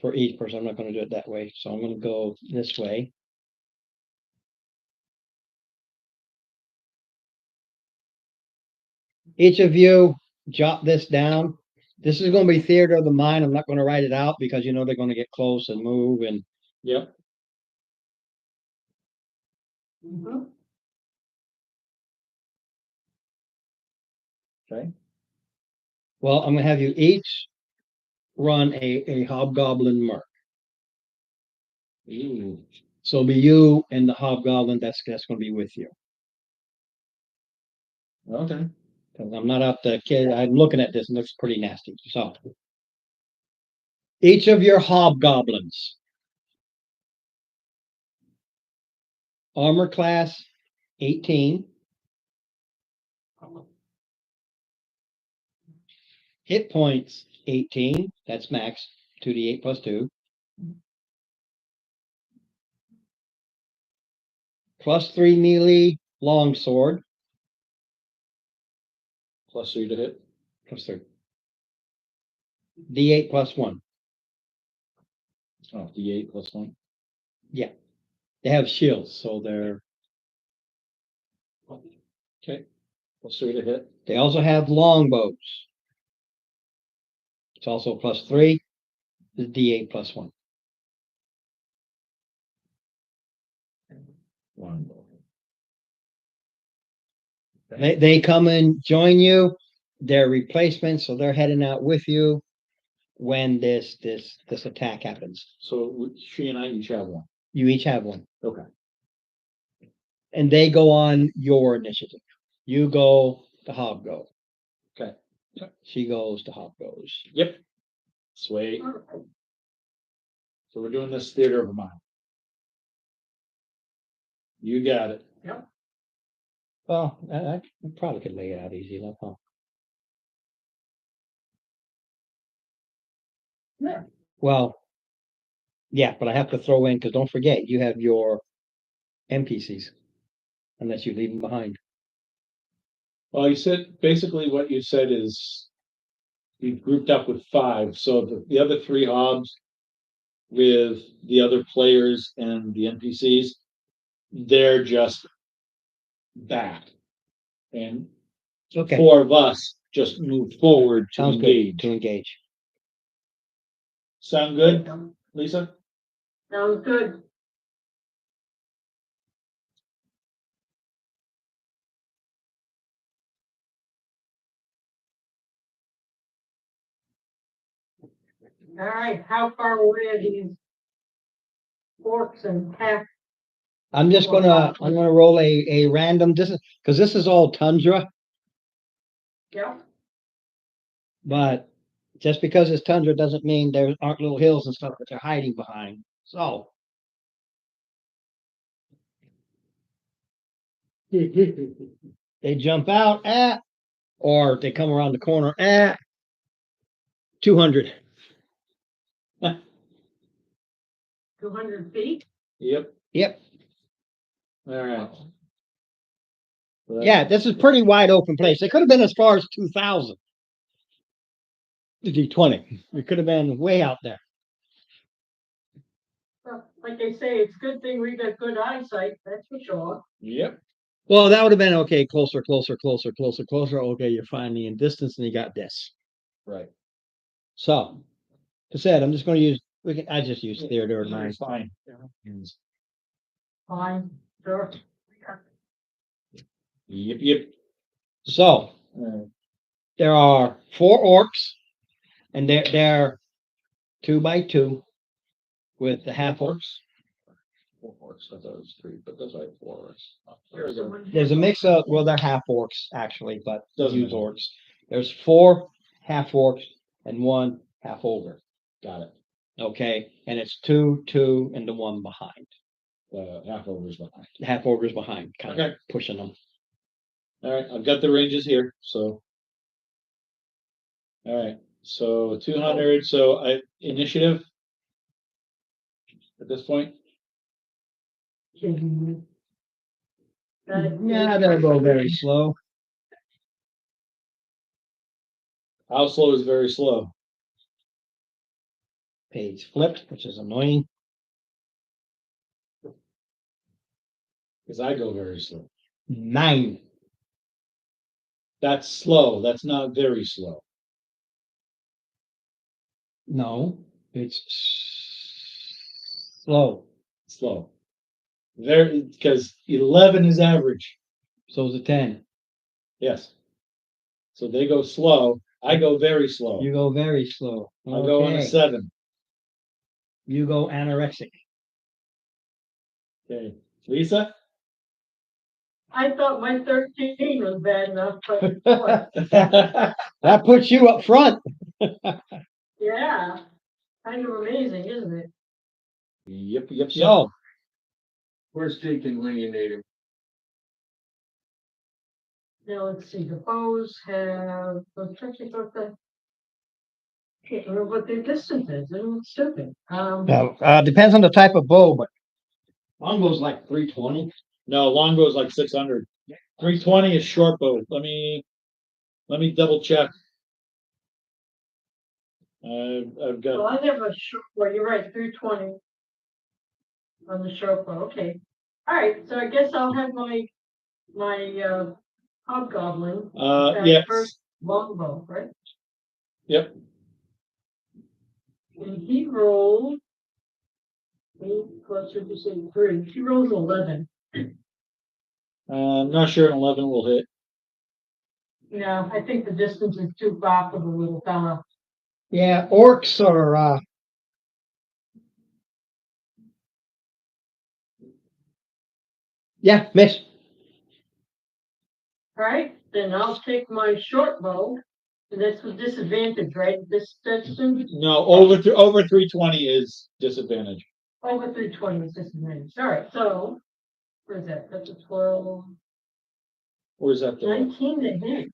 for each person. I'm not going to do it that way. So I'm going to go this way. Each of you jot this down. This is going to be theater of the mind. I'm not going to write it out because they're going to get close and move. And Yep. Mhm. Okay. well, I'm going to have you each run a hobgoblin merc. Ooh. So it'll be you and the hobgoblin that's going to be with you. Okay. Because I'm not up to kid. I'm looking at this and it looks pretty nasty. So each of your hobgoblins, armor class 18, hit points 18. That's max. 2d8 plus 2. Plus 3 melee longsword. Plus 3 to hit. Plus 3. D8 plus 1. Oh, D8 plus 1. Yeah. They have shields, so they're, Okay. Plus 3 to hit. they also have longbows. It's also +3, the D8 +1. Longbow. They come and join you. They're replacements, so they're heading out with you when this attack happens. So she and I each have one. You each have one. Okay. And they go on your initiative. You go, the hog go. Okay. She goes, the hog goes. Yep. Sweet. So we're doing this theater of a mind. You got it. Well, I probably could lay it out easy enough, huh? Yeah. Well, yeah, but I have to throw in, because don't forget, you have your NPCs, unless you leave them behind. Well, you said, basically what you said is you grouped up with 5. So the other 3 hobs with the other players and the NPCs, they're just back. And Okay, 4 of us just move forward to sounds engage. good, to engage. Sound good, Lisa? Sounds good. All right, how far away are these forks and pack? I'm gonna roll a random, because this is all tundra, Yeah, but just because it's tundra doesn't mean there aren't little hills and stuff that they're hiding behind. So. They jump out at, or they come around the corner at 200. 200 feet. Yep. Yep. All right. Yeah, this is pretty wide open place. It could have been as far as 2,000. The D20. It could have been way out there. Well, like they say, it's a good thing we got good eyesight, that's for sure. Yep. Well, that would have been okay. Closer, closer, closer, closer, closer. Okay, you're finally in distance, and you got this. Right. So, I said, I'm just going to use. I just use Theodore of mine. Fine. Fine, sure. Yep. So, there are 4 orcs, and they're 2 by 2 with the half orcs. 4 orcs. I thought it was 3, but there's like 4 orcs. There's a mix of, well, they're half orcs actually, but Doesn't use matter. orcs. There's 4 half orcs and 1 half ogre. Got it. Okay, and it's 2, 2, and the 1 behind. Half overs behind. The half ogre's behind, kind of Okay. pushing them. All right, I've got the ranges here, so. All right, so 200, so initiative at this point? Yeah, they'll go very slow. How slow is very slow? Page flipped, which is annoying. Because I go very slow. 9. That's slow, that's not very slow. No, it's slow. Slow. Very, because 11 is average. So is a 10. Yes. So they go slow, I go very slow. You go very slow. I'll go on a Okay. 7. You go anorexic. Okay, Lisa? I thought my 13 was bad enough, but boy, That puts you up front. yeah, kind of amazing, isn't it? Yep. So, Where's Jake and Lenny native? Now, let's see, the bows have, can't remember what their distance is, it's stupid. depends on the type of bow, but longbow's like 320. No, longbow is like 600. 320 is short bow. Let me double check. I've Well, got, I never sure, well, you're right, 320. On the short bow, okay. All right, so I guess I'll have my hobgoblin. attack yes. First longbow, right? Yep. And he rolled. 8 plus 3. He rolls 11. I'm not sure an 11 will hit. No, I think the distance is too far for the little fella. Yeah, orcs are, yeah, miss. All right, then I'll take my short bow. And that's with disadvantage, right? This distance No, over 320 is disadvantage. over 320 is disadvantage. All right, so where's that? That's a 12, Or is that the 19 to hit.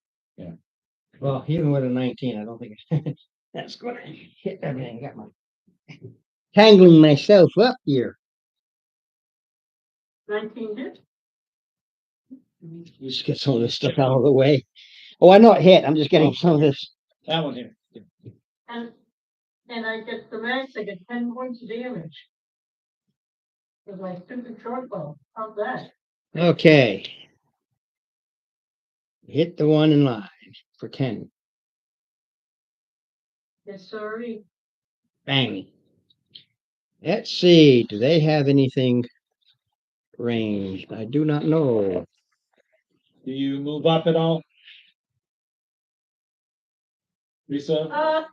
Well, even with a 19, I don't think that's gonna hit everything. Got my tangling myself up here. 19 hit. Just get some of this stuff out of the way. Oh, I know it hit. I'm just getting some of this. that one here? And I get the max, I get 10 points of damage. With my stupid short bow. How's that? Okay. Hit the one in line for 10. Yes, sorry. Bang. Let's see. Do they have anything ranged? I do not know. Do you move up at all? Lisa?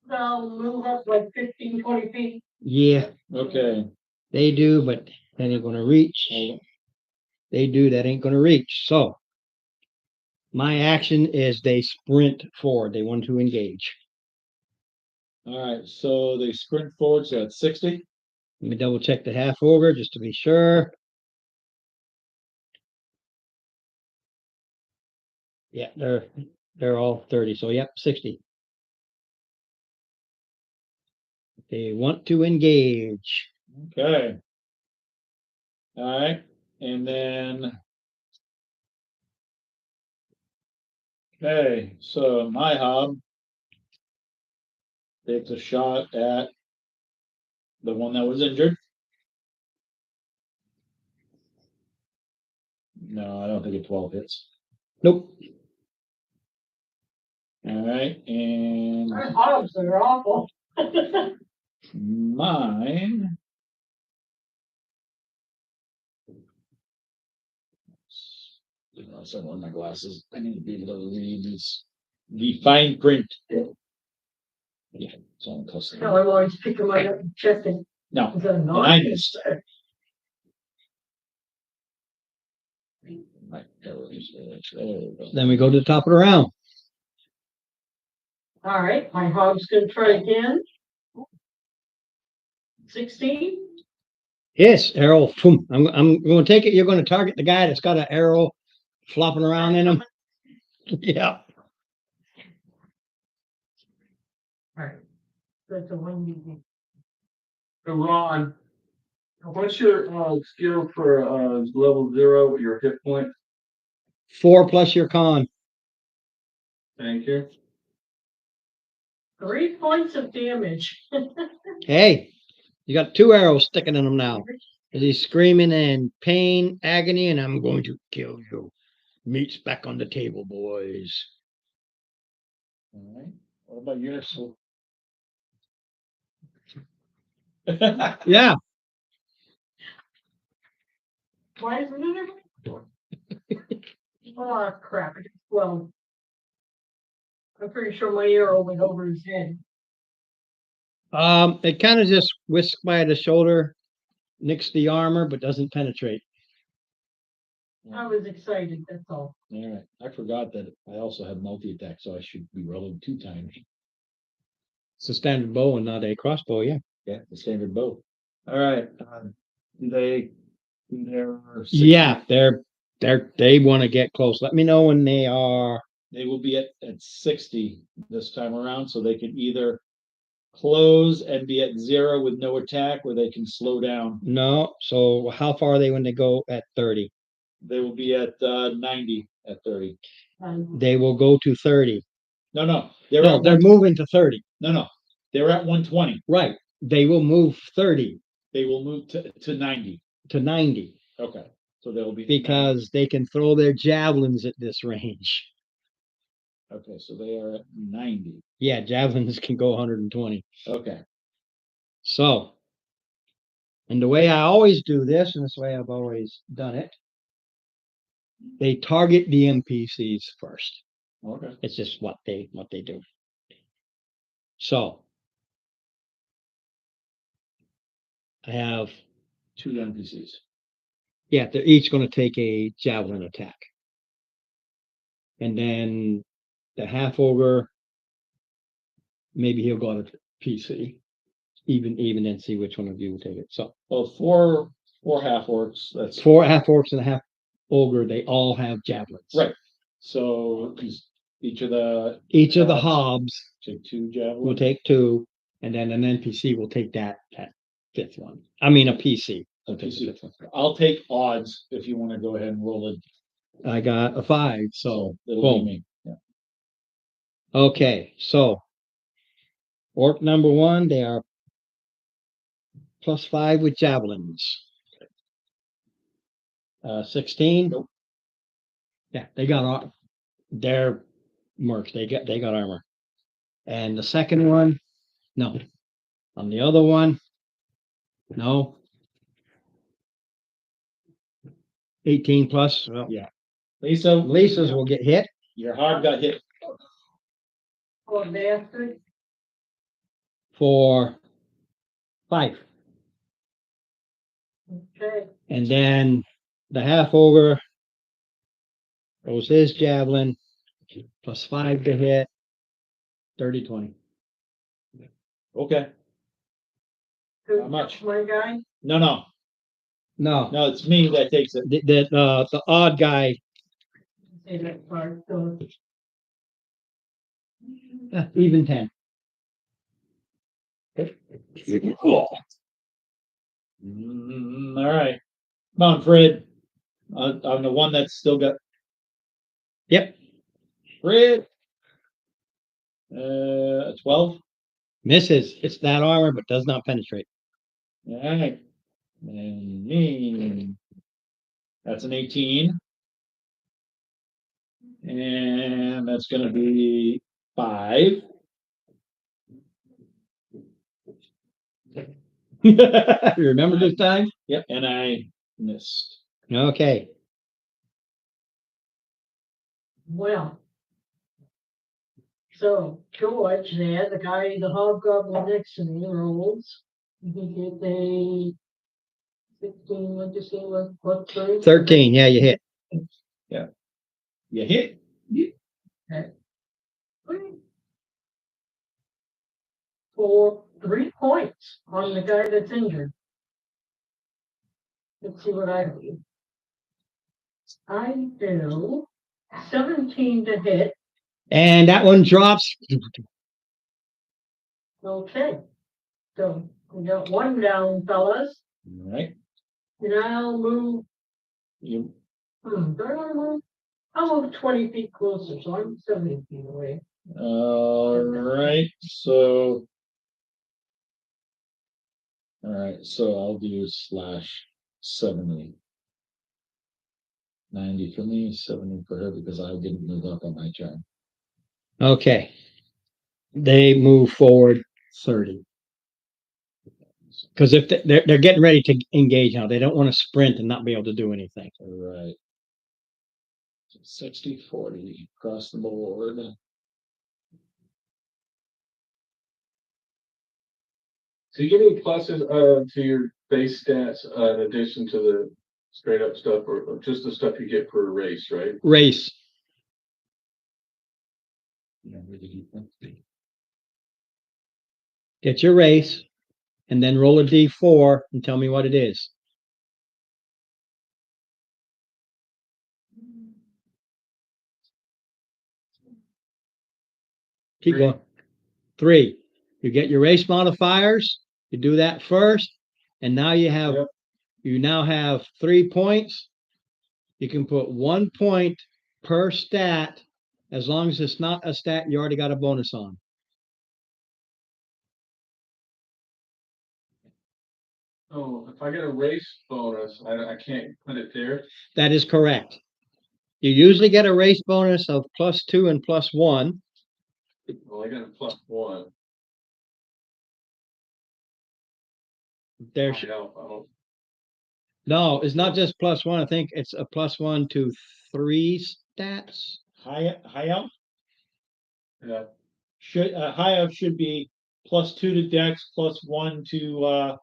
I'll move up like 15, 20 feet. Yeah, Okay. they do, but that ain't gonna reach. They do, that ain't gonna reach. So my action is they sprint forward. They want to engage. All right, so they sprint forward, so that's 60. Let me double check the half ogre just to be sure. Yeah, they're all 30. So yep, 60. They want to engage. Okay. All right, and then. Okay, so my hob takes a shot at the one that was injured. No, I don't think a 12 hits. Nope. All right, and Our hobs are awful. mine. I said one of my glasses. I need to be able to read this. The fine print. Yeah, it's on custom. No, I'm always picking my up and checking. No, Is that a mine nine? is. My arrows, there we go. Then we go to the top of the round. All right, my hog's gonna try again. 16. Yes, arrow. Boom. I'm going to take it. You're going to target the guy that's got an arrow flopping around in him. Yeah. All right. That's a 1d8. So Ron, what's your skill for level 0 with your hit point? 4 plus your con. Thank you. 3 points of damage. Hey, you got 2 arrows sticking in him now. As he's screaming in pain, agony, and I'm going to kill you. Meat's back on the table, boys. All right. What about yours? Yeah. Why isn't it? Oh, crap. Well, I'm pretty sure my arrow went over his head. It kind of just whisks by the shoulder, nicks the armor, but doesn't penetrate. I was excited, that's all. All right. I forgot that I also have multi-attack, so I should be rolling 2 times. It's a standard bow and not a crossbow, yeah. Yeah, the standard bow. All right. They're Yeah, they want to get close. Let me know when they are. They will be at 60 this time around, so they can either close and be at 0 with no attack, or they can slow down. No, so how far are they when they go at 30? They will be at 90 at 30. They will go to 30. No, They're moving to 30. No, they're at 120. Right. They will move 30. They will move to 90. to 90 Okay, so they'll be. because they can throw their javelins at this range. Okay, so they are at 90. Yeah, javelins can go 120. Okay, So, and the way I always do this, and this way I've always done it, they target the NPCs first. okay. It's just what they do. So I have, 2 NPCs. yeah, they're each going to take a javelin attack. And then the half ogre, maybe he'll go to PC. Even then see which one of you will take it. So Well, four half orcs. That's 4 half orcs and a half ogre, they all have javelins. right. So each of the Each of the hobs take 2 javelins. will take 2, and then an NPC will take that fifth one. I mean, a PC. A will take the PC. fifth one. I'll take odds if you want to go ahead and roll it. I got a 5, so It'll boom. be me. Yeah. Okay, so orc number 1, they are +5 with javelins. 16. Nope. Yeah, they got they're mercs. They got armor. And the second one, no. On the other one, no. 18 plus. Well, Yeah. Lisa, Lisa's will get hit your hog got hit. Poor bastard. for 5. Okay, And then the half ogre goes his javelin +5 to hit. 30, 20. Okay. who- How much? My guy, No, No, no, it's me that takes it. the odd guy, say that part, so. even 10. All right. Come on, Fred. I'm the one that's still got Yep, Fred. 12. misses. It's that armor, but does not penetrate. All right. And me. That's an 18. And that's going to be 5. Remember this time? Yep. And I missed. Okay. Well. So George there, the guy, the hobgoblin next to me rolls. He gets a 16, what you say, what, 30? 13. Yeah, you hit. You hit. For 3 points on the guy that's injured. Let's see what I do. I do 17 to hit. And that one drops. Okay. So we got 1 down, fellas. All right. And I'll move. You. Do I want to move? I'll move 20 feet closer, so I'm 70 feet away. All right. So. All right. So I'll do /70. 90 for me, 70 for her because I didn't move up on my turn. Okay. They move forward 30. Because if they're getting ready to engage now, they don't want to sprint and not be able to do anything. All right. 60, 40 across the board. So you get any pluses to your base stats in addition to the straight up stuff or just the stuff you get for a race, right? Race. Get your race and then roll a d4 and tell me what it is. Keep going. 3. You get your race modifiers. You do that first. And now you have, Yep. you now have 3 points. You can put 1 point per stat as long as it's not a stat you already got a bonus on. So if I get a race bonus, I can't put it there. That is correct. You usually get a race bonus of +2 and +1. Well, I got a +1. There, I don't. no, it's not just +1. I think it's a +1 to 3 stats. High elf Yeah. should, high elf should be +2 to dex, +1 to,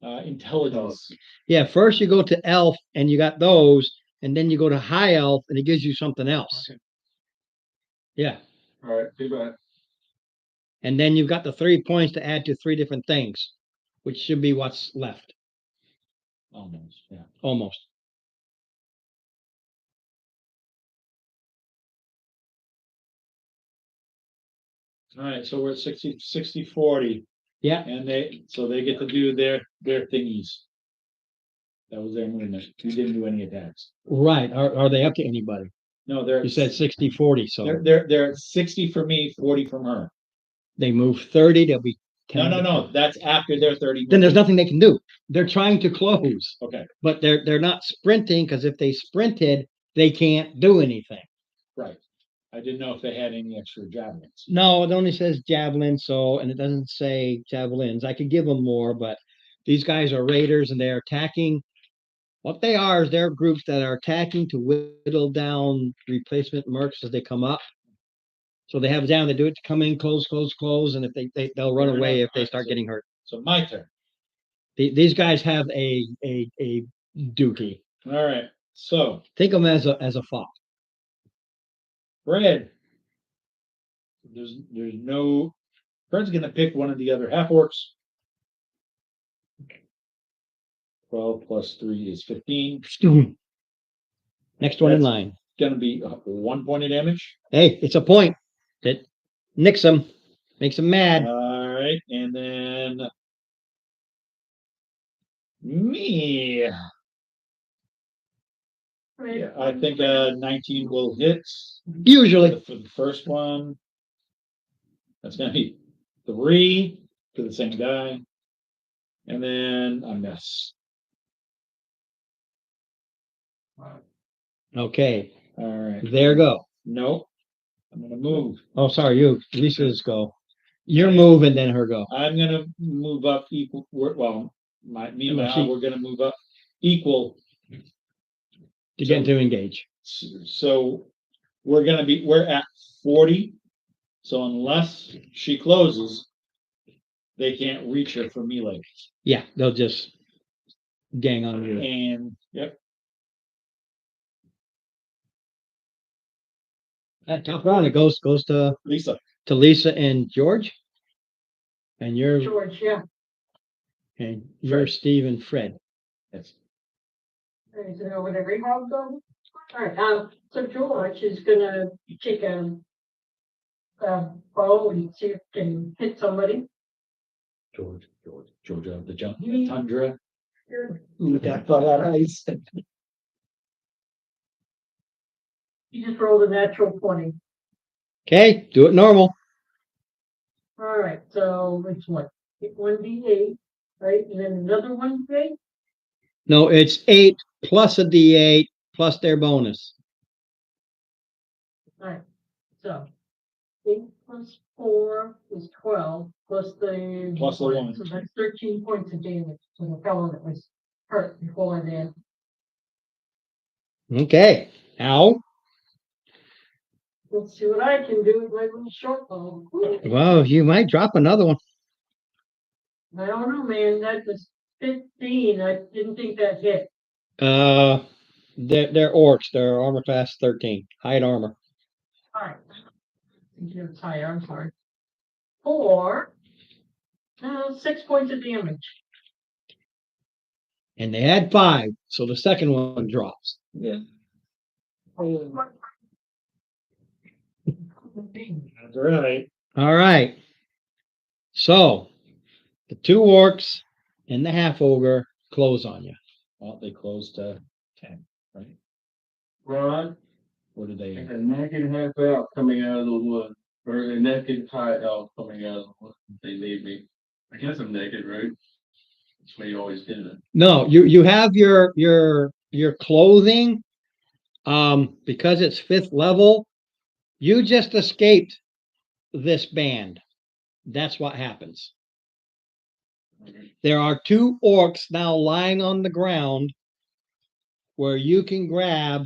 intelligence. Yeah, first you go to elf and you got those, and then you go to high elf and it gives you something else. Okay. Yeah. All right. Too bad. And then you've got the 3 points to add to 3 different things, which should be what's left. Almost, yeah. Almost. All right, so we're at 60-40. Yeah. And they get to do their thingies. That was their movement. We didn't do any attacks. Right. Are they up to anybody? No, they're. You said 60-40, so They're at 60 for me, 40 from her. they move 30, they'll be 10. No, that's after their 30. Then there's nothing they can do. They're trying to close, Okay, but they're not sprinting, because if they sprinted, they can't do anything. right. I didn't know if they had any extra javelins. No, it only says javelin, and it doesn't say javelins. I could give them more, but these guys are raiders and they're attacking. What they are is they're groups that are attacking to whittle down replacement mercs as they come up. So they have down, they do it to come in, close, and if they'll run Fair away enough. if they start getting hurt. So my turn. These guys have a duty. All right, so Think of them as a fox. Fred. There's no. Fred's gonna pick one of the other half orcs. 12 plus 3 is 15. Next one in That's line. Gonna be 1 point of damage. Hey, it's a point. That nicks them, makes them mad. All right, and then me. Yeah, I think 19 will hit Usually. for the first one. That's gonna be 3 for the same guy. And then a miss. Okay, All right. there go. Nope. I'm gonna move. Oh, sorry, Lisa's go. Your move and then her go. I'm gonna move up equal. Well, me and Well, Mal, we're gonna move up equal. To get to engage. So we're at 40. So unless she closes, they can't reach her for melee. Yeah, they'll just gang on you. And yep. That top round, it goes to Lisa. and George. And you're George, yeah. Steve and Fred. Yes. Is it over there? How go? All right, so George is gonna take a bow and see if he can hit somebody. Georgia, the jump tundra. Look at that ice. He just rolled a natural 20. Okay, do it normal. All right, so it's what? 1d8, right? And then another 1d8? No, it's 8 plus a D8 plus their bonus. All right, so 8 plus 4 is 12, plus the Plus the 1. So that's 13 points of damage to the fellow that was hurt before then. Okay, ow. Let's see what I can do with my little short bow. Ooh, Well, you might drop another one. I don't know, man. That was 15. I didn't think that hit. They're orcs. They're armor class 13. Hide armor. All right. It's higher. I'm sorry. 4. 6 points of damage. And they had 5, so the second one drops. Yeah. That's right. All right. So the 2 orcs and the half ogre close on you. Well, they closed to 10, right? Ron, Or did they? a naked half elf coming out of the wood, or a naked high elf coming out of the wood. They need me. I guess I'm naked, right? That's what you always did it. No, you have your clothing. Because it's 5th level, you just escaped this band. That's what happens. There are 2 orcs now lying on the ground where you can grab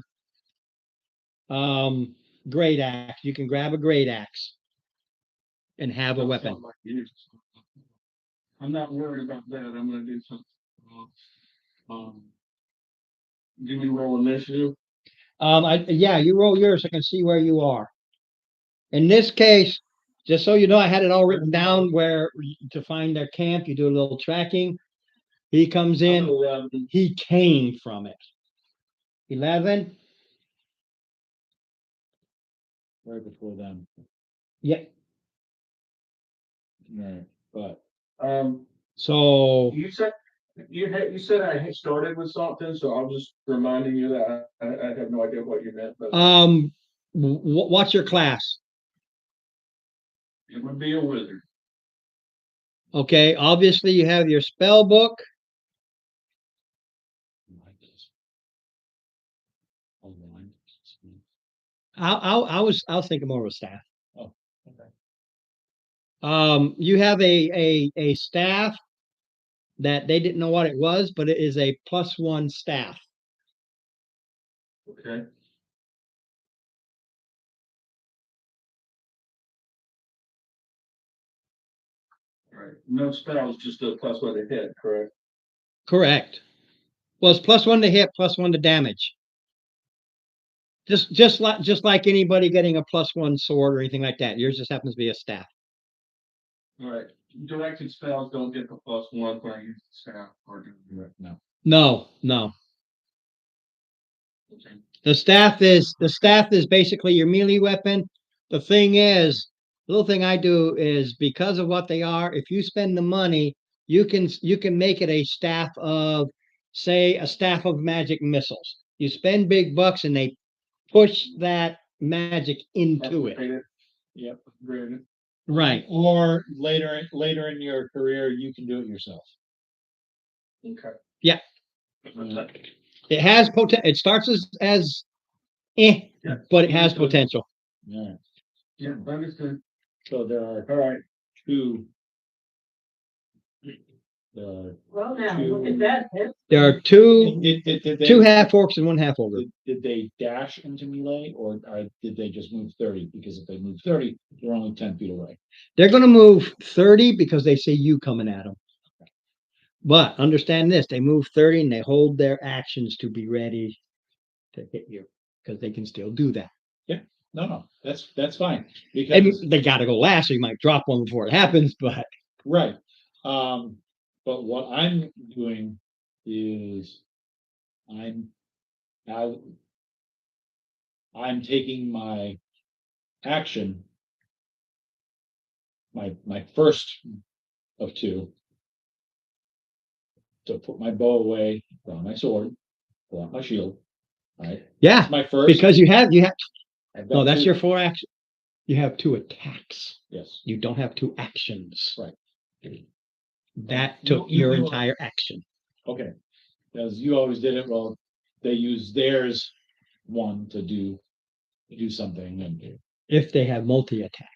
great axe. You can grab a great axe and have a weapon. I'm not worried about that. I'm gonna do something. Do we roll initiative? Yeah, you roll yours. I can see where you are. In this case, just so you know, I had it all written down where to find their camp. You do a little tracking. He comes in. 11. He came from it. 11. Right before them. Yeah. Right, but So You said you said I had started with something, so I'm just reminding you that I have no idea what you meant, but what's your class? it would be a wizard. Okay, obviously you have your spell book. I was thinking more of a staff. Oh, okay. You have a staff that they didn't know what it was, but it is a +1 staff. Okay. Right. No spells, just a +1 to hit, correct? Correct. Well, it's +1 to hit, +1 to damage. Just like anybody getting a +1 sword or anything like that. Yours just happens to be a staff. All right. Directed spells don't get the +1 when I use the staff or do No. No. okay. The staff is basically your melee weapon. The thing is, the little thing I do is because of what they are, if you spend the money, you can make it a staff of, say, a staff of magic missiles. You spend big bucks and they push that magic into it. Yep, great. Right. Or later in your career, you can do it yourself. Okay. Yeah. Yeah. It has potential. It starts as but it has potential. Yeah. Yeah, understood. So there are, all right, 2. Well, now, look at that. There are two Did they, 2 half orcs and 1 half ogre. did they dash into melee or did they just move 30? Because if they move 30, they're only 10 feet away. They're going to move 30 because they see you coming at them. But understand this, they move 30 and they hold their actions to be ready to hit you because they can still do that. No, that's fine. And Because they got to go last, so you might drop one before it happens, but right. But what I'm doing is I'm taking my action, my first of 2, to put my bow away, draw my sword, pull out my shield. All right. yeah, That's my first. because you have I've got no, that's 2. your 4 action. You have 2 attacks. Yes. You don't have 2 actions. Right. That took your entire action. Okay. As you always did it, well, they use theirs 1 to do something, and If they have multi-attack.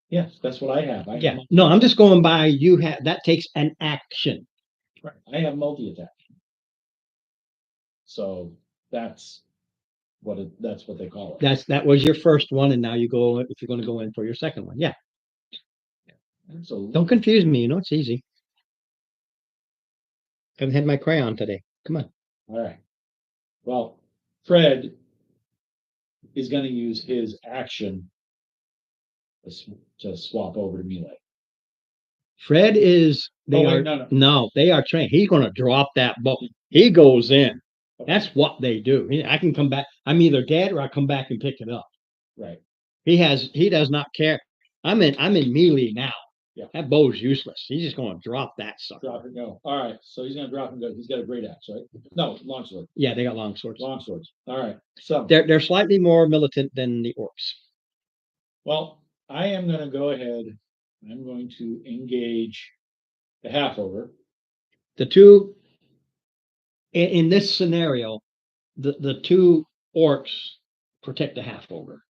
yes, that's what I have. Yeah. No, I'm just going by you have that takes an action. Right. I have multi-attack. So that's what they call it. That was your first one, and now you go if you're going to go in for your second one. Yeah. So Don't confuse me. You know it's easy. I haven't had my crayon today. Come on. all right. Well, Fred is going to use his action to swap over to melee. Fred is they Oh, are wait, no. no, they are trained. He's going to drop that bow. He goes in. That's what they do. I can come back. I'm either dead or I come back and pick it up. Right. He does not care. I'm in melee now. Yeah. That bow's useless. He's just going to drop that sucker. Drop and go. All right. So he's going to drop and go. He's got a great axe, right? No, longsword. Yeah, they got long swords. Long swords. All right. So They're slightly more militant than the orcs. well, I am going to go ahead. I'm going to engage the half ogre. the two, in this scenario, the two orcs protect the half ogre.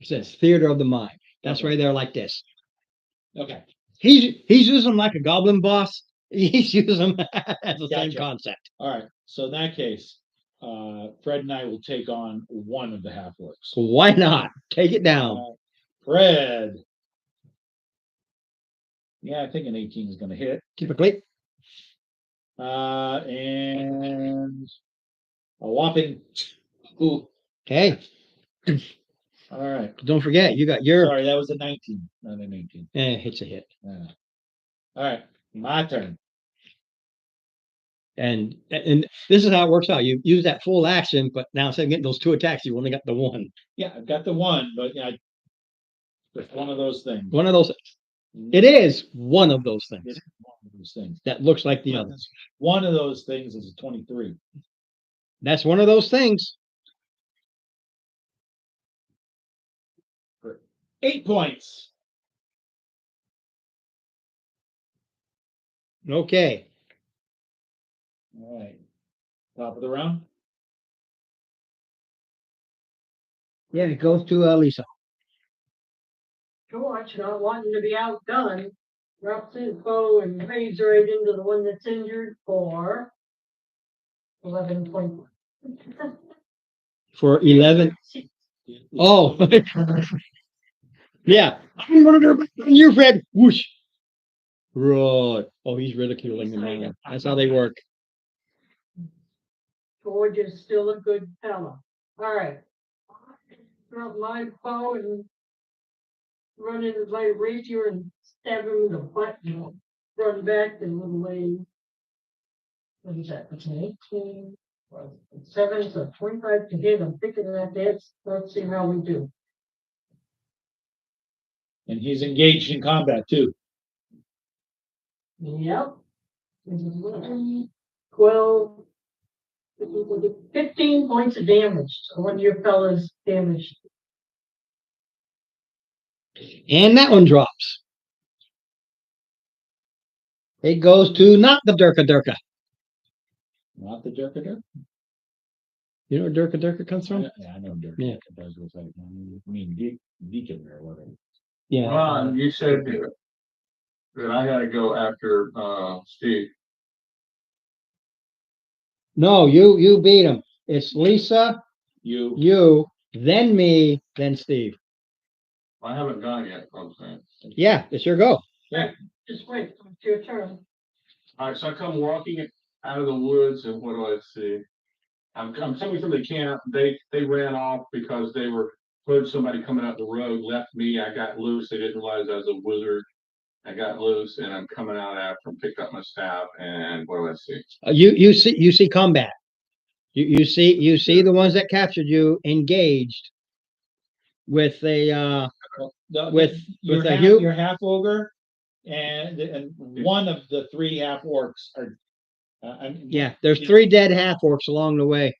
It says theater of the mind. That's why they're like this. Okay, He's using them like a goblin boss. He's using them as the same Gotcha. concept. all right. So in that case, Fred and I will take on one of the half orcs. So why not? Take it down. Fred. Yeah, I think an 18 is going to hit. Typically. And a whopping. Ooh, Okay. all right. Don't forget, you got your Sorry, that was a 19, not an 18. it's a hit. Yeah. All right, my turn. And this is how it works out. You use that full action, but now instead of getting those two attacks, you only got the one. Yeah, I've got the one, but yeah, it's one of those things. One of those. It is one of those things It is one of those things. that looks like the others. One of those things is a 23. That's one of those things. 8 points. Okay. All right. Top of the round. Yeah, it goes to Lisa. George, not wanting to be outdone, drops his bow and raids right into the one that's injured for 11 points. For 11. Oh. Yeah. I'm gonna do you, Fred. Whoosh. Right. Oh, he's ridiculing the man. That's how they work. George is still a good fella. All right. Drop my bow and run into my rapier and stab him in the butt and run back and little way. What is that? It's an 18. 7, so 25 to hit. I'm thinking that that's, let's see how we do. And he's engaged in combat too. Yep. 12, 15 points of damage. So one of your fellas damaged. And that one drops. It goes to not the Durka Durka. Not the Durka Durka? You know where Durka Durka comes from? Yeah, I know Durka Yeah. Durka does look like, I mean, Deacon or whatever. Yeah. Ron, you said that I gotta go after, Steve. No, you beat him. It's Lisa, You, then me, then Steve. I haven't gone yet, I'm saying. Yeah, it's your go. Just wait, it's your turn. All right, so I come walking out of the woods and what do I see? I'm coming from the camp. They ran off because they heard somebody coming up the road, left me. I got loose. They didn't realize I was a wizard. I got loose and I'm coming out after them, picked up my staff and what do I see? You see combat. You see the ones that captured you engaged with a with your half ogre and one of the 3 half orcs are. yeah. There's 3 dead half orcs along the way.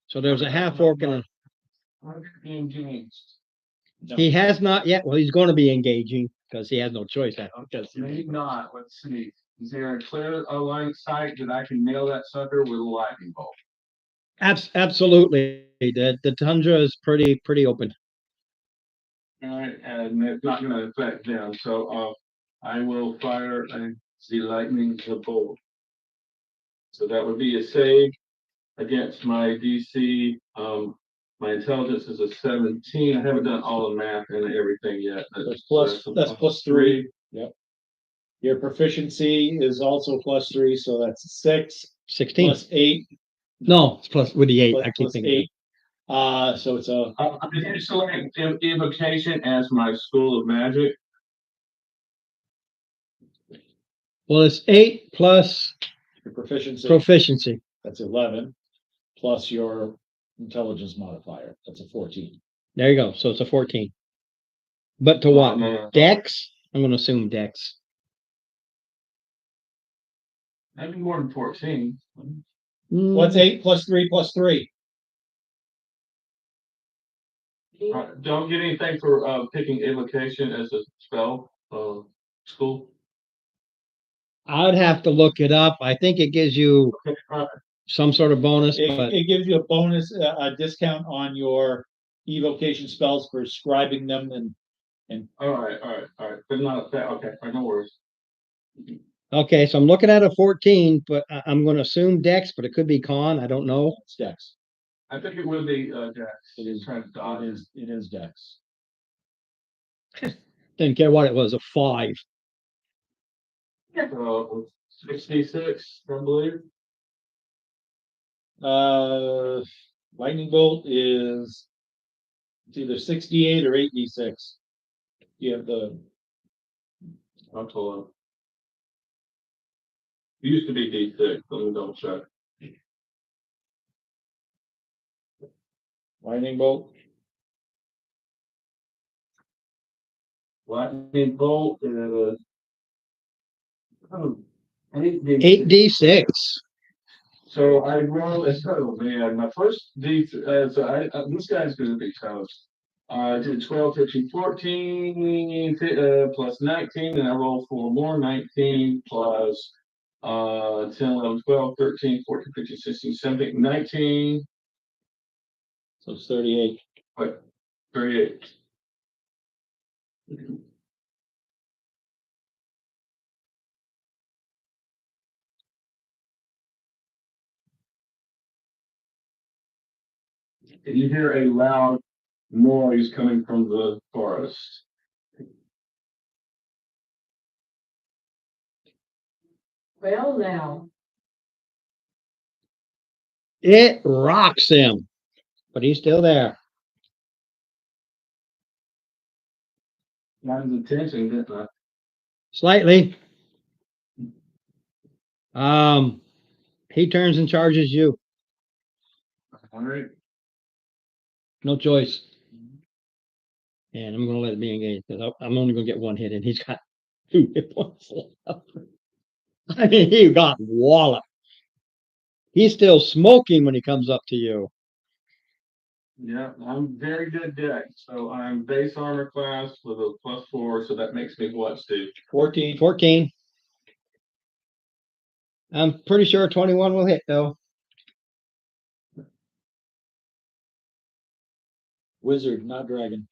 So there's a half orc and Being engaged. he has not yet. Well, he's going to be engaging because he has no choice. Maybe not. Let's see. Is there a clear line of sight that I can nail that sucker with a lightning bolt? Absolutely. The tundra is pretty open. All right, and it's not going to affect them. So I will fire the lightning bolt. So that would be a save against my DC. My intelligence is a 17. I haven't done all the math and everything yet. That's plus 3. Yep. Your proficiency is also plus 3, so that's 6. 16. Plus 8. No, it's plus with the 8. I keep Plus thinking. 8. So it's a. I'm just selecting evocation as my school of magic. Well, it's 8 plus Your proficiency. proficiency. That's 11. Plus your intelligence modifier. That's a 14. There you go. So it's a 14. But to what? Dex? I'm going to assume Dex. Maybe more than 14. What's 8 plus 3 plus 3? Don't get anything for picking evocation as a spell school. I'd have to look it up. I think it gives you some sort of bonus, but It gives you a bonus, a discount on your evocation spells for scribing them and All right. But not that, okay, no worries. okay, so I'm looking at a 14, but I'm going to assume Dex, but it could be Con. I don't know. it's Dex. I think it would be, Jack. It is, Trying to dodge it is Dex. Didn't care what it was, a 5. So 66, I believe. Lightning bolt is it's either 68 or 8d6. You have the I'll tell him. It used to be D6, let me double check. lightning bolt. Lightning bolt is. Oh, 8d6. So I roll, oh man, my first D, this guy's gonna be toast. I did 12, 13, 14, plus 19, and I rolled 4 more, 19 plus 10, 11, 12, 13, 14, 15, 16, 17, 19, So it's 38. what, 38. You hear a loud noise coming from the forest. Well, now, It rocks him, but he's still there. Got his attention, didn't I? Slightly. He turns and charges you. All right. No choice. And I'm going to let it be engaged because I'm only going to get 1 hit, and he's got 2 hit points left. I mean, he got walloped. He's still smoking when he comes up to you. Yeah, I'm very good deck. So I'm base armor class with a +4, so that makes me what, Steve? 14. 14. I'm pretty sure 21 will hit, though. Wizard, not dragon.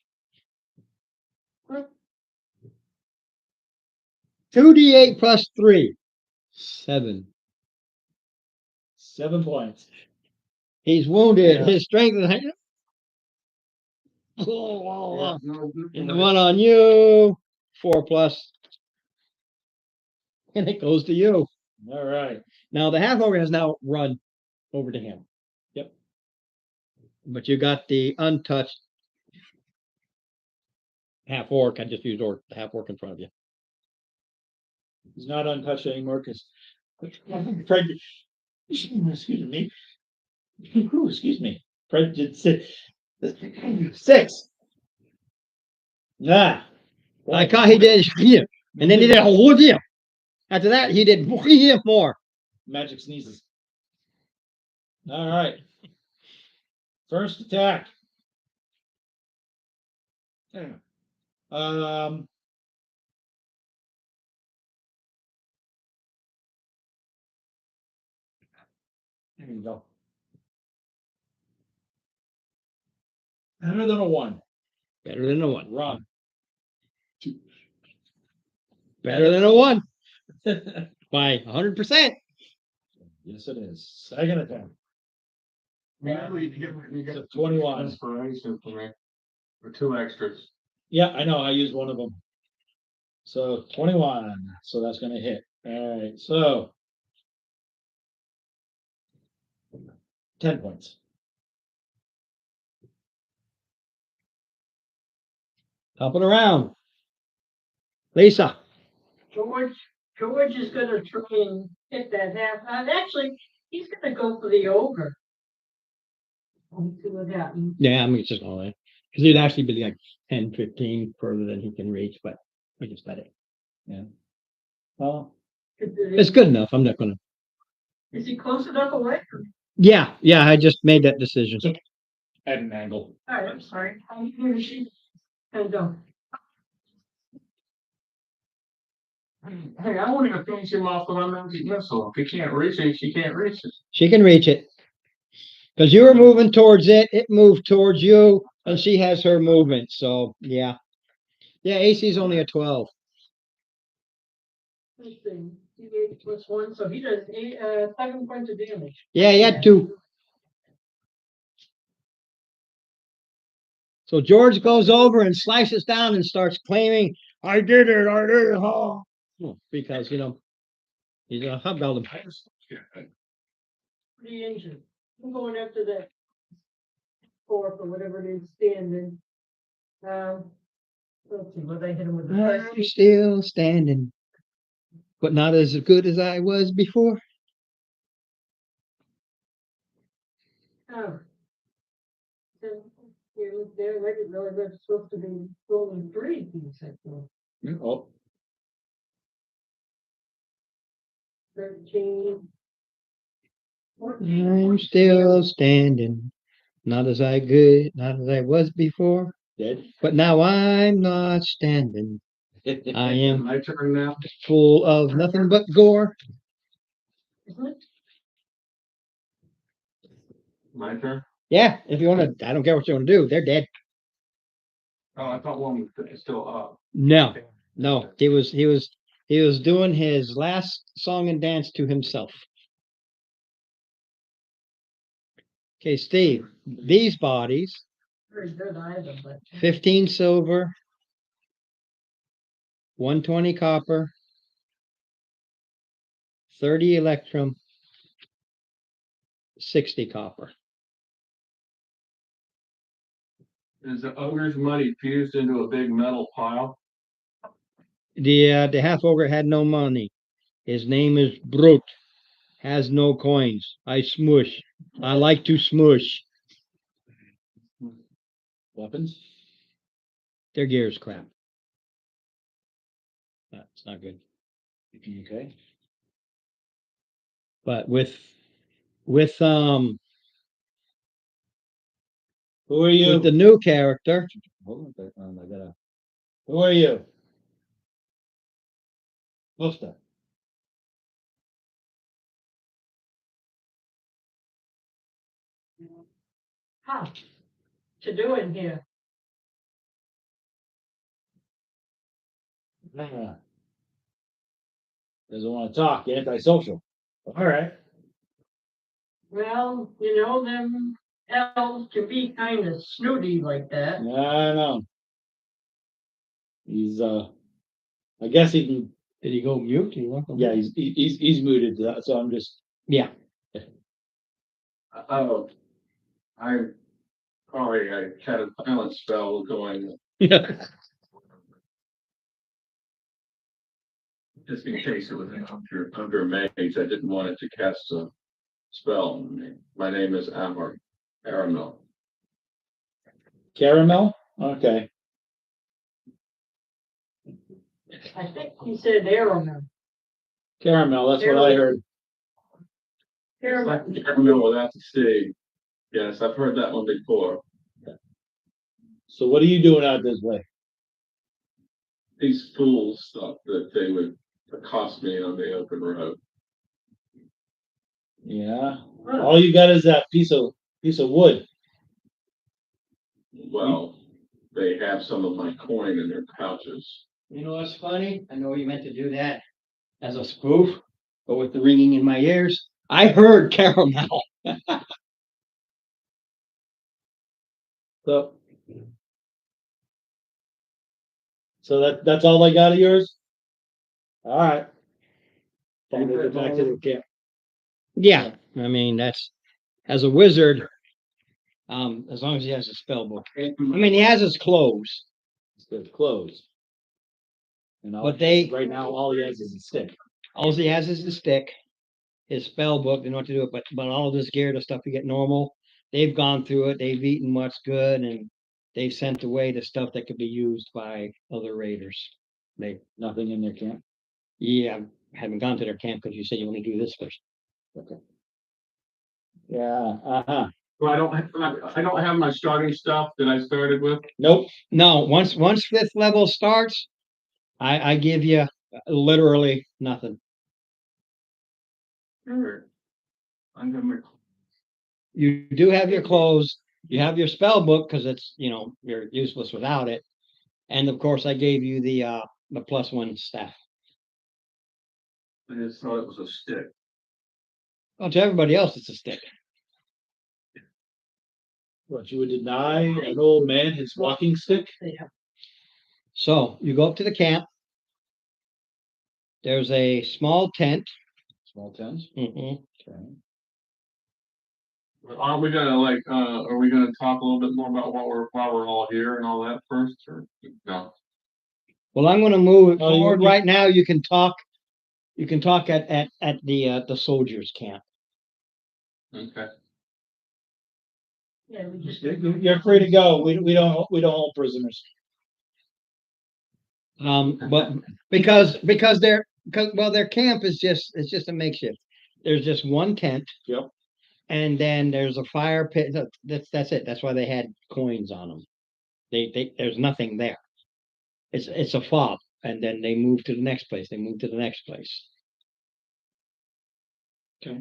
2d8 plus 3. 7. 7 points. He's wounded. Yeah. His strength is. Yeah, And no, the one on you, 4 plus. And it goes to you. All right. Now the half ogre has now run over to him. Yep. But you got the untouched half orc. I just used the half orc in front of you. He's not untouched anymore because Fred, excuse me. Ooh, excuse me. Fred did 6. 6. Nah. I caught he did, and then he did a whole deal. After that, he did more. Magic sneezes. All right. First attack. There you go. Better than a 1. Better than a 1. Run. Better than a 1 by 100%. Yes, it is. Second attack. you get 21. inspiration for me. For 2 extras. Yeah, I know. I used one of them. So 21. So that's going to hit. All right. So 10 points. Top it around. Lisa. George is gonna try and hit that half, and actually, he's gonna go for the ogre. We'll see what happens. Yeah, I mean, it's just all right. Because it'd actually be like 10, 15 further than he can reach, but we just let it. Yeah. Well, It's good enough. I'm not going to. Is he close enough away? Yeah, I just made that decision. at an angle. All right, I'm sorry. I'm here. And Hey, I want to finish him off with a magic missile. If he can't reach it, she can't reach it. She can reach it. Because you were moving towards it, it moved towards you, and she has her movement. So yeah. Yeah, AC is only a 12. Let's see, he gave +1, so he does 7 points of damage. Yeah, he had 2. So George goes over and slices down and starts claiming, I did it, huh? Because, he's a hobgoblin. Pretty injured. I'm going after that 4th or whatever it is standing. Let's see, what I hit him with the first. I'm still standing, but not as good as I was before. Oh. Then, they're ready, they're supposed to be rolling 3, he said, so Oh, 13. I'm still standing, not as I was before, dead. but now I'm not standing. I am My turn now. full of nothing but gore. Isn't it? My turn. Yeah, if you want to, I don't care what you want to do. They're dead. Oh, I thought one was still up. No, he was doing his last song and dance to himself. Okay, Steve, these bodies, Very good item, but 15 silver, 120 copper, 30 electrum, 60 copper. Is the ogre's money fused into a big metal pile? The half ogre had no money. His name is Brute. Has no coins. I smush. I like to smush. Weapons? Their gear's crap. That's not good. Okay. But with Who are you? with the new character, Hold on, I gotta. Who are you? Buster. huh, to do in here. Ah. Doesn't want to talk. Antisocial. All right. Well, them elves can be kind of snooty like that. I know. He's I guess he can. did he go mute? Did he walk over? Yeah, he's muted. So I'm just. Yeah. Oh, I had a silent spell going just in case it was under mage. I didn't want it to cast a spell on me. My name is Aramil. Caramel. Okay. I think he said Aramil. Caramel. That's what I heard. Aramil without the C. Yes, I've heard that one before. So what are you doing out this way? These fools thought that they would accost me on the open road. Yeah. All you got is that piece of wood. Well, they have some of my coin in their pouches. You know what's funny? I know you meant to do that as a spoof, but with the ringing in my ears, I heard caramel. So that's all I got of yours? All right. Time to get back to the camp. Yeah, I mean that's as a wizard. As long as he has a spell book. I mean he has his clothes. It's closed. And But they- right now all he has is a stick. All he has is the stick, his spell book. They know what to do it, but all of this gear, the stuff you get normal, they've gone through it. They've eaten what's good, and they've sent away the stuff that could be used by other raiders. They Nothing in their camp. Yeah, haven't gone to their camp because you said you want to do this first. Okay. Yeah. Uh-huh. So I don't have my starting stuff that I started with. Nope. No, once 5th level starts, I give you literally nothing. Sure. I'm gonna, You do have your clothes, you have your spell book, because it's, you're useless without it. And of course, I gave you the +1 staff. I just thought it was a stick. Well, to everybody else, it's a stick. What, you would deny an old man his walking stick? So you go up to the camp. There's a small tent. Small tents? Mhm. Okay. Aren't we gonna like, are we gonna talk a little bit more about why we're all here and all that first, or no? Well, I'm going to move it Oh, you- forward. you- Right now, you can talk. You can talk at the soldiers' camp. Okay. Yeah, we just. You're free to go. We don't hold prisoners. But because their camp is just a makeshift. There's just one tent. Yep. And then there's a fire pit. That's it. That's why they had coins on them. There's nothing there. It's a fob. And then they move to the next place. They move to the next place. Okay.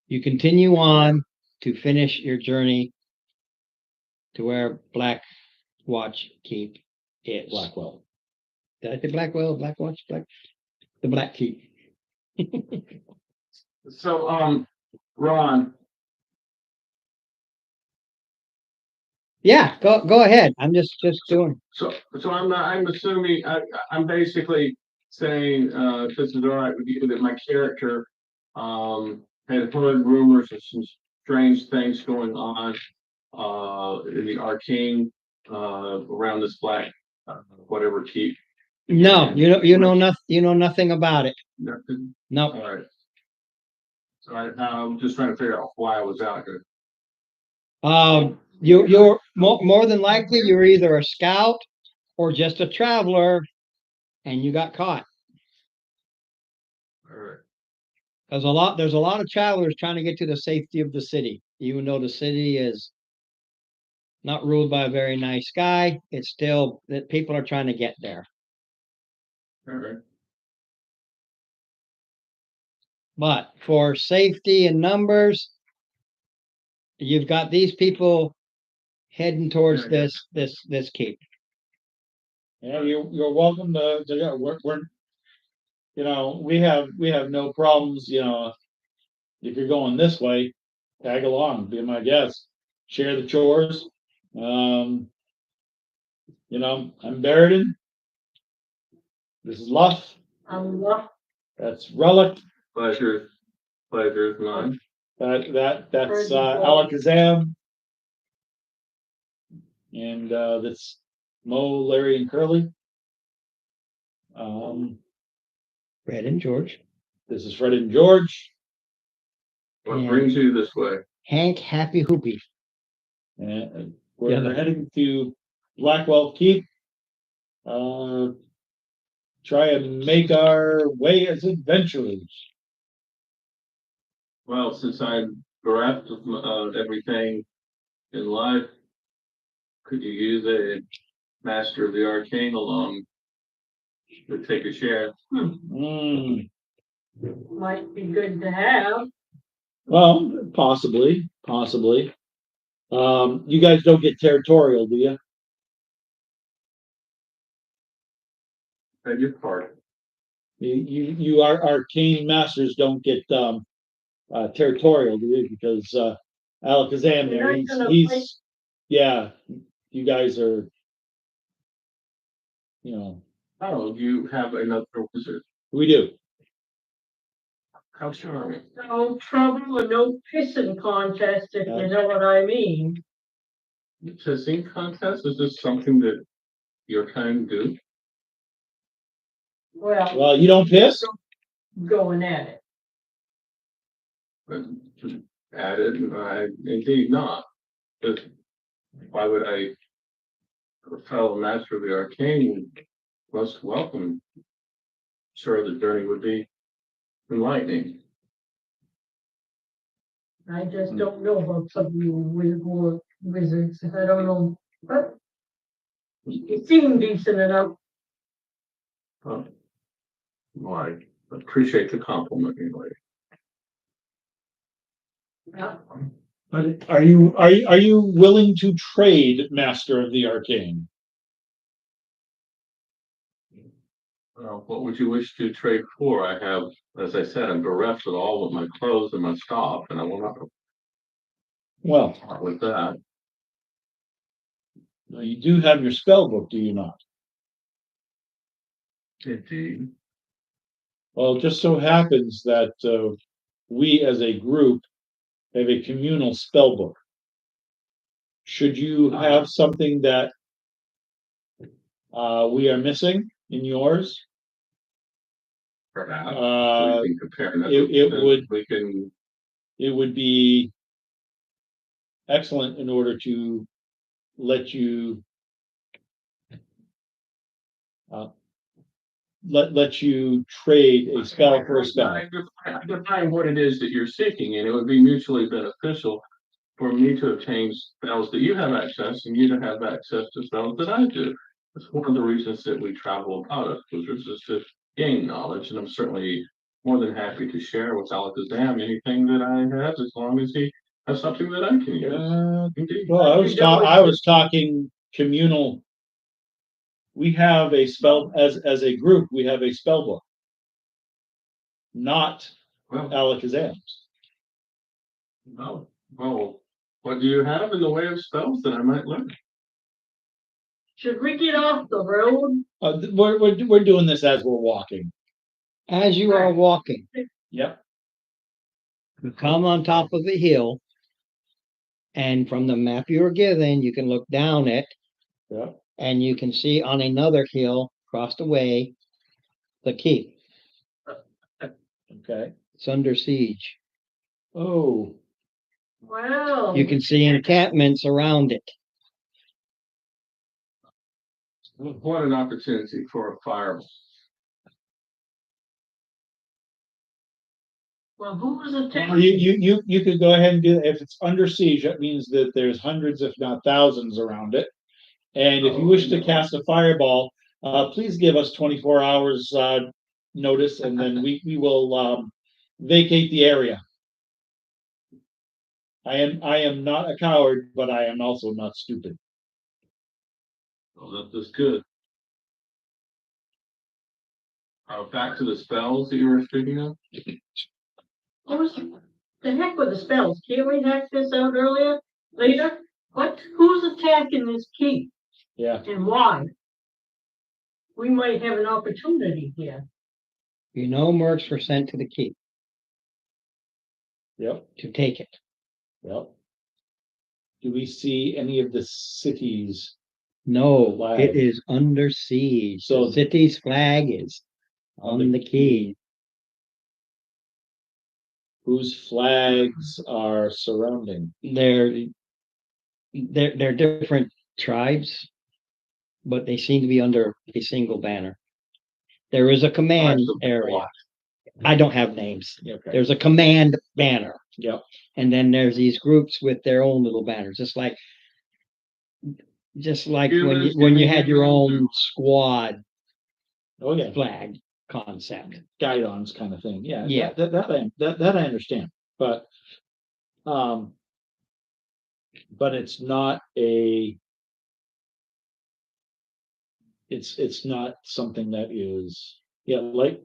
You continue on to finish your journey to where Black Watch Keep is. Blackwell. Did I say Blackwell? Black Watch? The Black Keep. So, Ron, Yeah, go ahead. I'm just doing. so I'm assuming, I'm basically saying, if this is all right with you, that my character, had heard rumors of some strange things going on, in the arcane, around this black, whatever keep. No, you know nothing about it. Nothing. No. All right. So I'm just trying to figure out why I was out here. You're more than likely you're either a scout or just a traveler, and you got caught. All right. There's a lot of travelers trying to get to the safety of the city, even though the city is not ruled by a very nice guy. It's still that people are trying to get there. All right. But for safety and numbers, you've got these people heading towards Yeah, this keep. Yeah, you're welcome to go. We're we have no problems, if you're going this way, tag along, be my guest. Share the chores. I'm Barrington. This is Luff. That's Relic. Pleasure is mine. That's Alakazam. And that's Mo, Larry, and Curly. Fred and George. This is Fred and George. What Yeah. brings you this way? Hank Happy Hoopy. And we're heading to Blackwell Keep. Try and make our way as adventurers. Well, since I'm bereft of everything in life, could you use a master of the arcane along to take a share? Mm, Might be good to have. well, possibly. You guys don't get territorial, do you? Beg your pardon. You are arcane masters don't get territorial, do you? Because Alakazam there, You're not gonna he's yeah. You guys are, Oh, you have another wizard. we do. How charming. No trouble or no pissing contest, if you know what I mean. Pissing contest? Is this something that your kind do? Well, you don't piss. Going at it. Added, indeed not. But why would I, a fellow master of the arcane, most welcome? Sure, the journey would be enlightening. I just don't know about some of you wizards. I don't know, but you seem decent enough. Well, I appreciate the compliment anyway. But are you willing to trade Master of the Arcane? What would you wish to trade for? I have, as I said, I'm bereft with all of my clothes and my stuff, and I will not Well, part with that. you do have your spell book, do you not? Indeed. Well, it just so happens that we as a group have a communal spell book. Should you have something that we are missing in yours? Perhaps Uh, we can compare that. it would- We can. it would be excellent in order to let you let you trade a spell for a spell. Define what it is that you're seeking, and it would be mutually beneficial for me to obtain spells that you have access and you to have access to spells that I do. That's one of the reasons that we travel about us, because is to gain knowledge, and I'm certainly more than happy to share with Alakazam anything that I have, as long as he has something that I can use. Indeed. Well, I was talking communal. We have a spell as a group. We have a spell book, not Well, Alakazam's. well, what do you have in the way of spells that I might learn? Should we get off the road? We're doing this as we're walking. As you are walking, Yep. you come on top of a hill, and from the map you were given, you can look down it, Yep. and you can see on another hill across the way the keep. Okay. It's under siege. Oh, Wow. You can see encampments around it. What an opportunity for a fireball. Well, who was you attacking? you could go ahead and do that. If it's under siege, that means that there's hundreds, if not thousands, around it. And if you wish to cast a fireball, please give us 24 hours notice, and then we will vacate the area. I am not a coward, but I am also not stupid. Well, that's good. Back to the spells that you were speaking of. Who's the heck with the spells? Can't we hack this out later? Who's attacking this keep Yeah. and why? We might have an opportunity here. You know, mercs were sent to the keep Yep. to take it. Yep. Do we see any of the cities? No, Flag. it is under siege. So- The city's flag is on the key. Whose flags are surrounding? They're different tribes, but they seem to be under a single banner. There is a command Tribes of area. what? I don't have names. Okay. There's a command banner, Yep. and then there's these groups with their own little banners, just like when you had your own squad Oh yeah. flag concept. Guidons kind of thing. Yeah. Yeah. That I understand. But it's not it's not something that is, yeah, like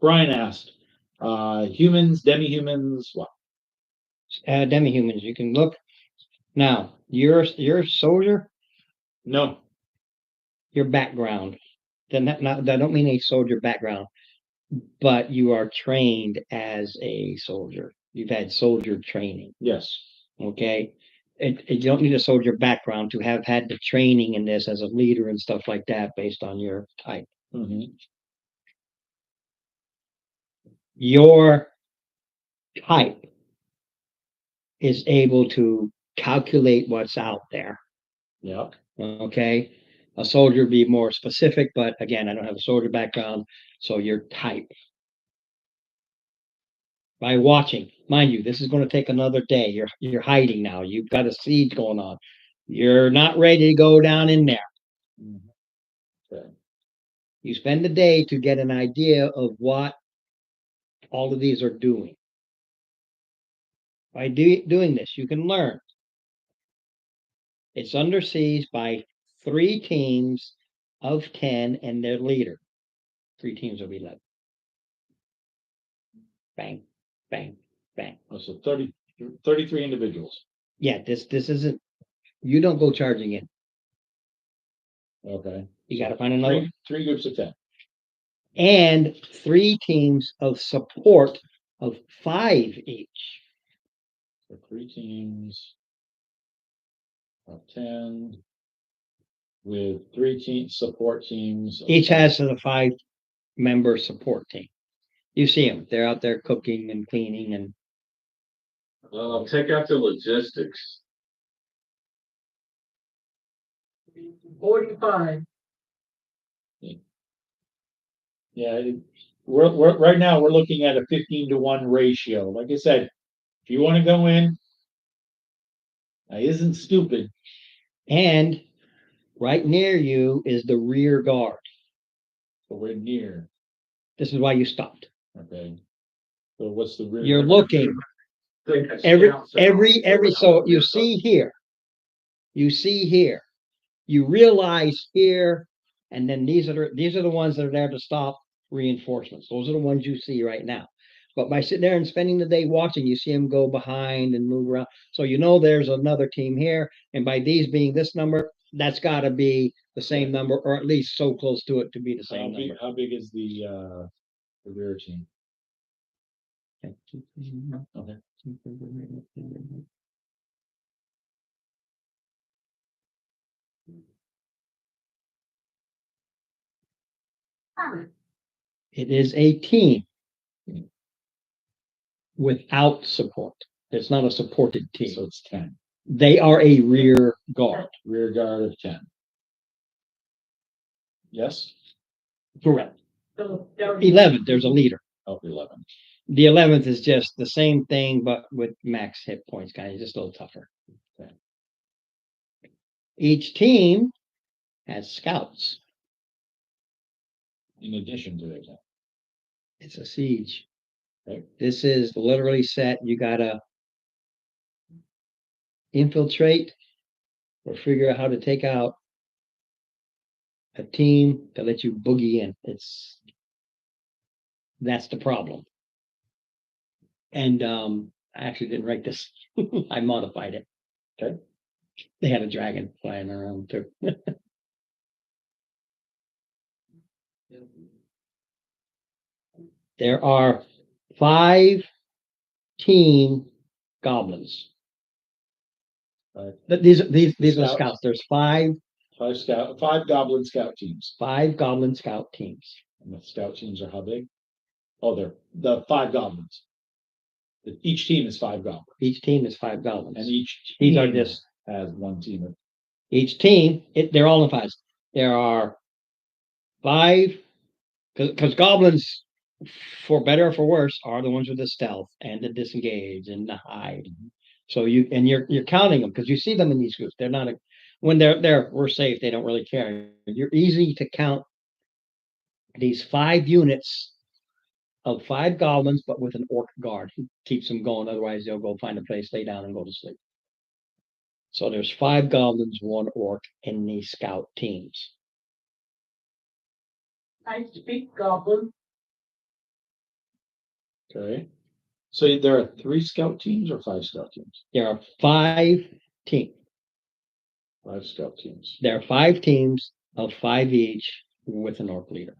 Brian asked, humans, demi-humans, what? Demi-humans. You can look now. You're a soldier. No. Your background. Then that don't mean a soldier background, but you are trained as a soldier. You've had soldier training. Yes. Okay. You don't need a soldier background to have had the training in this as a leader and stuff like that based on your type. Mm-hmm. Your type is able to calculate what's out there. Yeah. Okay. A soldier would be more specific, but again, I don't have a soldier background, so your type. By watching, mind you, this is going to take another day. You're hiding now. You've got a siege going on. You're not ready to go down in there. Mm-hmm. Okay. You spend the day to get an idea of what all of these are doing. By doing this, you can learn. It's under siege by 3 teams of 10 and their leader. 3 teams of 11. Bang, bang, bang. Oh, so 33 individuals. Yeah, this isn't, you don't go charging in. Okay. You got to find another. Three groups of 10. And 3 teams of support of 5 each. So 3 teams of 10 with 3 support teams. Each has a 5-member support team. You see them, they're out there cooking and cleaning and Take out the logistics. 45. Yeah, we're right now we're looking at a 15-to-1 ratio. Like I said, if you want to go in, that isn't stupid. and right near you is the rear guard. So we're near. This is why you stopped. Okay. So what's the rear? You're looking every so you see here, you realize here, and then these are the ones that are there to stop reinforcements. Those are the ones you see right now. But by sitting there and spending the day watching, you see them go behind and move around. So you know there's another team here, and by these being this number, that's got to be the same number, or at least so close to it to be the same number. How big is the rear team? Okay. It is a team without support. It's not a supported team. So it's 10. They are a rear guard. Rear guard of 10. Yes? Correct. So there- 11, there's a leader. Oh, 11. The 11th is just the same thing, but with max hit points, guys, just a little tougher. Okay. Each team has scouts. In addition to that. It's a siege. Okay. This is literally set. You gotta infiltrate or figure out how to take out a team that lets you boogie in. That's the problem. And I actually didn't write this. I modified it. Okay. They had a dragon flying around too. There are 5 team goblins. These are Scouts. scouts. There's 5 5 goblin scout teams. 5 goblin scout teams. And the scout teams are how big? Oh, they're the 5 goblins. Each team is 5 goblins. Each team is 5 goblins. And each These are team just has 1 team. each team. They're all in 5s. There are 5 because goblins, for better or for worse, are the ones with the stealth and the disengage and the hide. So you're counting them because you see them in these groups. They're not when they're there. We're safe. They don't really care. You're easy to count these 5 units of 5 goblins, but with an orc guard who keeps them going. Otherwise, they'll go find a place, lay down, and go to sleep. So there's 5 goblins, 1 orc in these scout teams. I speak goblin. Okay. So there are 3 scout teams or 5 scout teams? There are 5 teams. 5 scout teams. There are 5 teams of 5 each with an orc leader.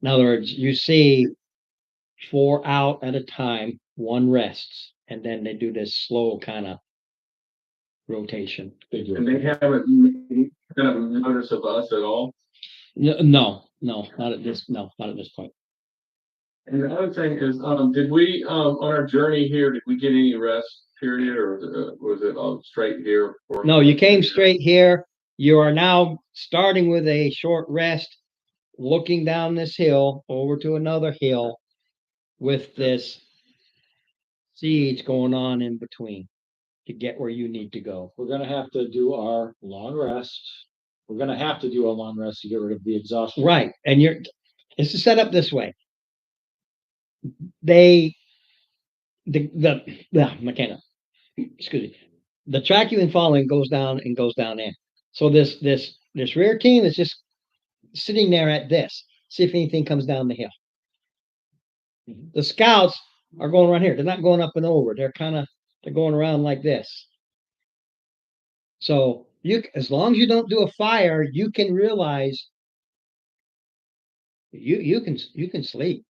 In other words, you see 4 out at a time, 1 rests, and then they do this slow kind of rotation. And they haven't kind of notice of us at all. No, not at this point. And the other thing is, did we, on our journey here, did we get any rest period or was it all straight here? No, you came straight here. You are now starting with a short rest, looking down this hill over to another hill with this siege going on in between to get where you need to go. We're going to have to do our long rest we're gonna have to do a long rest to get rid of the exhaustion. Right, and it's set up this way. They, the McKenna, excuse me, the track you've been following goes down and goes down there. So this rear team is just sitting there at this, see if anything comes down the hill. The scouts are going around here. They're not going up and over. They're going around like this. So as long as you don't do a fire, you can realize you can sleep.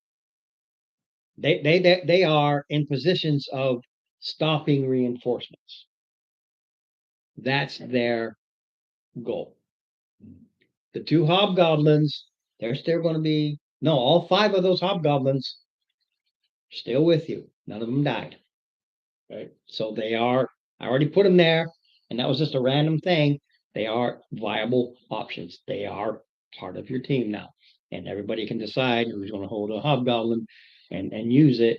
They are in positions of stopping reinforcements. That's their goal. The two hobgoblins, they're still going to be, no, all 5 of those hobgoblins still with you. None of them died. Right. So I already put them there, and that was just a random thing. They are viable options. They are part of your team now. And everybody can decide who's going to hold a hobgoblin and use it.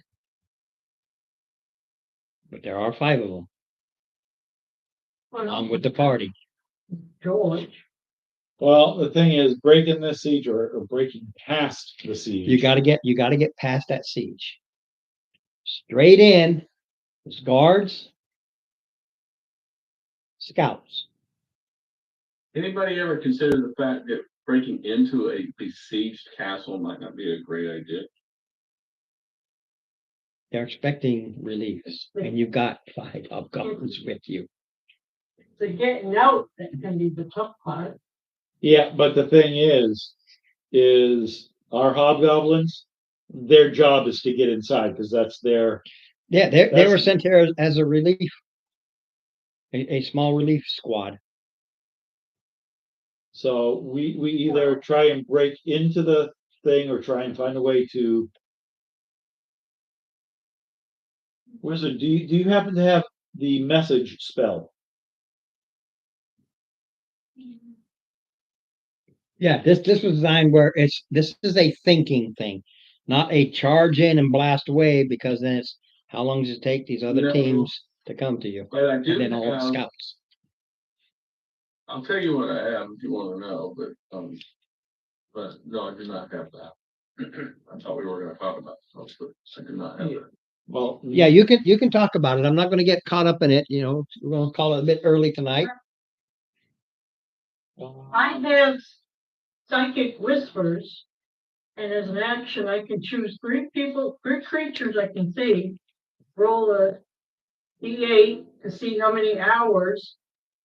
But there are 5 of them along with the party. George, Well, the thing is, breaking this siege or breaking past the siege. You got to get past that siege. Straight in, there's guards, scouts. Anybody ever consider the fact that breaking into a besieged castle might not be a great idea? They're expecting relief, and you've got 5 hobgoblins with you. the getting out that can be the tough part. Yeah, but the thing is our hobgoblins, their job is to get inside because that's their. Yeah, they were sent here as a relief, a small relief squad. So we either try and break into the thing or try and find a way to. Wizard, do you happen to have the message spell? Yeah, this was designed where this is a thinking thing, not a charge in and blast away, because then it's how long does it take these other No. teams to come to you? But I And do then all the have, scouts. I'll tell you what I have if you want to know, but no, I do not have that. I thought we were gonna talk about this, but I do not have that. Well, Yeah, you can talk about it. I'm not going to get caught up in it. We're going to call it a bit early tonight. I have psychic whispers, and as an action, I can choose 3 creatures I can see, roll a D8 to see how many hours,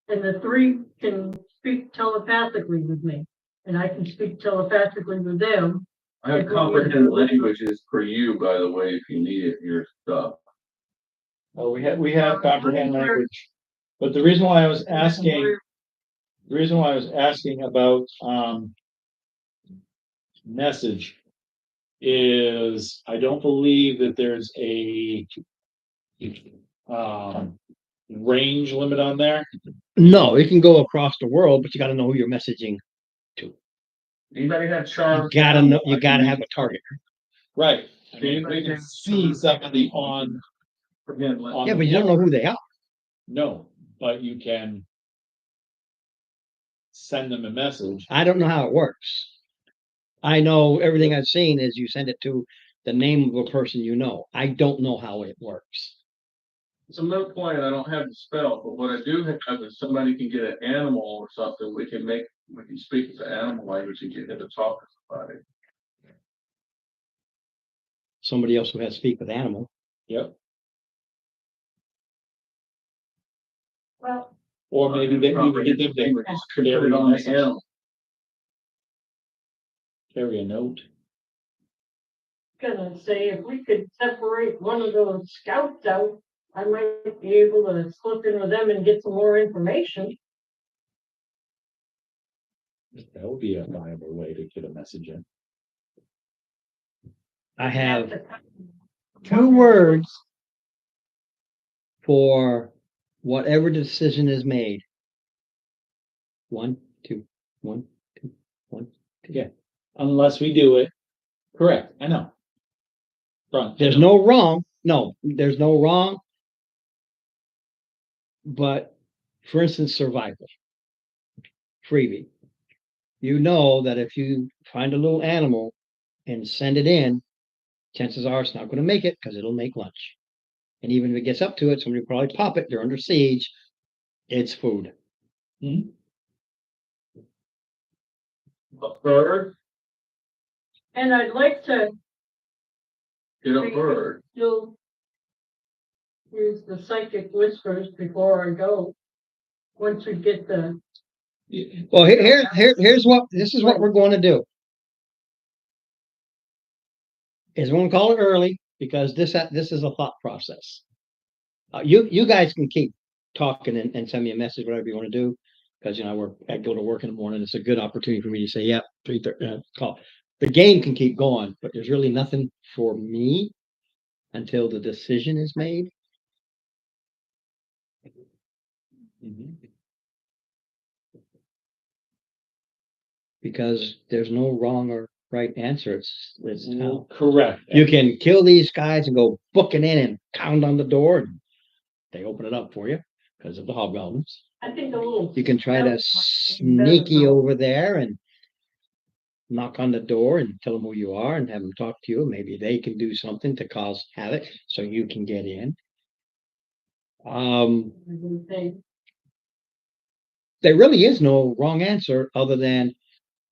and the 3 can speak telepathically with me, and I can speak telepathically with them. I have comprehend languages for you, by the way, if you need it, your stuff. well, we have comprehend language, but the reason why I was asking about message is I don't believe that there's a range limit on there. No, it can go across the world, but you got to know who you're messaging. Anybody have charm? You got to know. You got to have a target. Right. I Can you mean, we make can it- see somebody on Comprehend language. Yeah, but you don't know who they are. No, but you can send them a message. I don't know how it works. I know everything I've seen is you send it to the name of a person you know. I don't know how it works. It's a moot point, I don't have the spell, but what I do have is somebody can get an animal or something, we can speak the animal language and get him to talk to somebody. Somebody else who has to speak with animal. Yep. Well, Or maybe they even get them to Just put it on the animal. carry a note. gonna say if we could separate one of those scouts out, I might be able to slip in with them and get some more information. That would be a viable way to get a message in. I have 2 words for whatever decision is made. 1, 2, 1, 2, 1, 2. Yeah. Unless we do it correct. I know. Wrong. There's no wrong. No, there's no wrong. But for instance, survival. Freebie. you know that if you find a little animal and send it in, chances are it's not going to make it because it'll make lunch. And even if it gets up to it, somebody will probably pop it. They're under siege. It's food. A bird, And I'd like to Get a bird. still use the psychic whispers before I go. Once we get the, Well, here's what this is what we're going to do. Is we're going to call it early because this is a thought process. You guys can keep talking and send me a message, whatever you want to do, because I go to work in the morning. It's a good opportunity for me to say, yeah, 3:30 call. The game can keep going, but there's really nothing for me until the decision is made. Because there's no wrong or right answer. It's how. Correct. You can kill these guys and go booking in and pound on the door, and they open it up for you because of the hobgoblins. I think a little. You can try to sneaky over there and knock on the door and tell them who you are and have them talk to you. Maybe they can do something to cause havoc so you can get in. There really is no wrong answer other than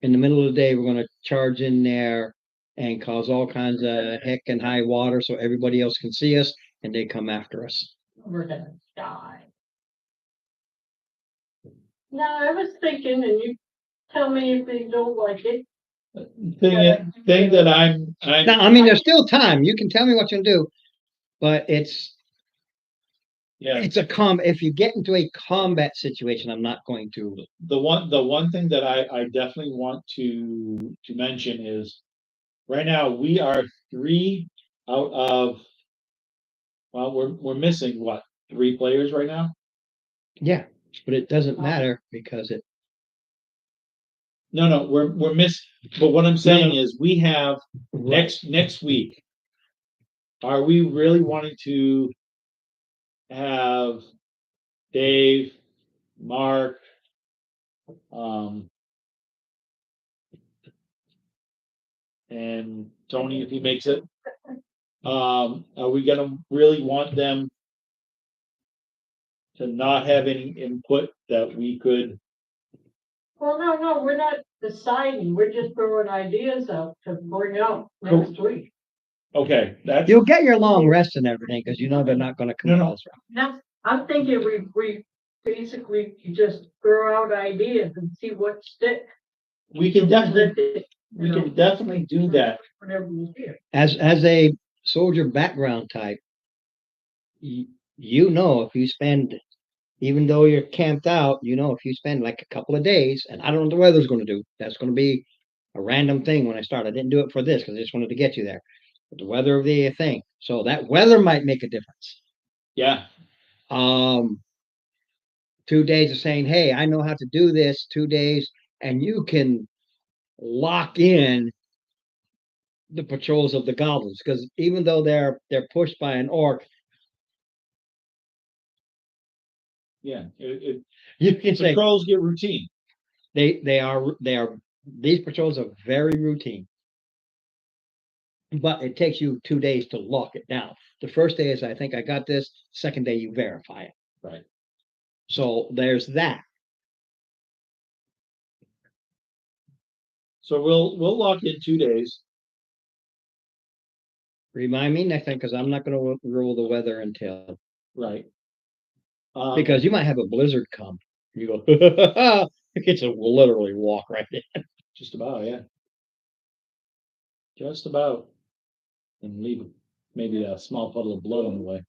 in the middle of the day, we're going to charge in there and cause all kinds of heck and high water so everybody else can see us and they come after us. We're gonna die. No, I was thinking, and you tell me if you don't like it. Thing that I'm Now, I mean, there's still time. You can tell me what you do, but it's if you get into a combat situation, I'm not going to. the one thing that I definitely want to mention is right now we are 3 out of, well, we're missing what, 3 players right now? Yeah, but it doesn't matter because it. No, we're missing. But what I'm saying is we have next week. Are we really wanting to have Dave, Mark, and Tony if he makes it? Are we gonna really want them to not have any input that we could? Well, no, we're not deciding. We're just throwing ideas out to bring up next week. Okay, that's You'll get your long rest and everything because they're not going to come No. this round. That's, I'm thinking we basically just throw out ideas and see what sticks. we can definitely do that. Whenever we hear. As a soldier background type, if you spend, even though you're camped out, if you spend like a couple of days, and I don't know what the weather's going to do, that's going to be a random thing when I start. I didn't do it for this because I just wanted to get you there. But the weather of the thing, so that weather might make a difference. Yeah. 2 days of saying, hey, I know how to do this, 2 days, and you can lock in the patrols of the goblins because even though they're pushed by an orc, Yeah. you can say Patrols get routine. they are these patrols are very routine. But it takes you 2 days to lock it down. The first day is I think I got this. Second day you verify it. Right. So there's that. So we'll lock in 2 days. Remind me next time because I'm not going to rule the weather until Right. because you might have a blizzard come. You go, it's a literally walk right in. Just about, yeah. Just about. And leave maybe a small puddle of blood on the way.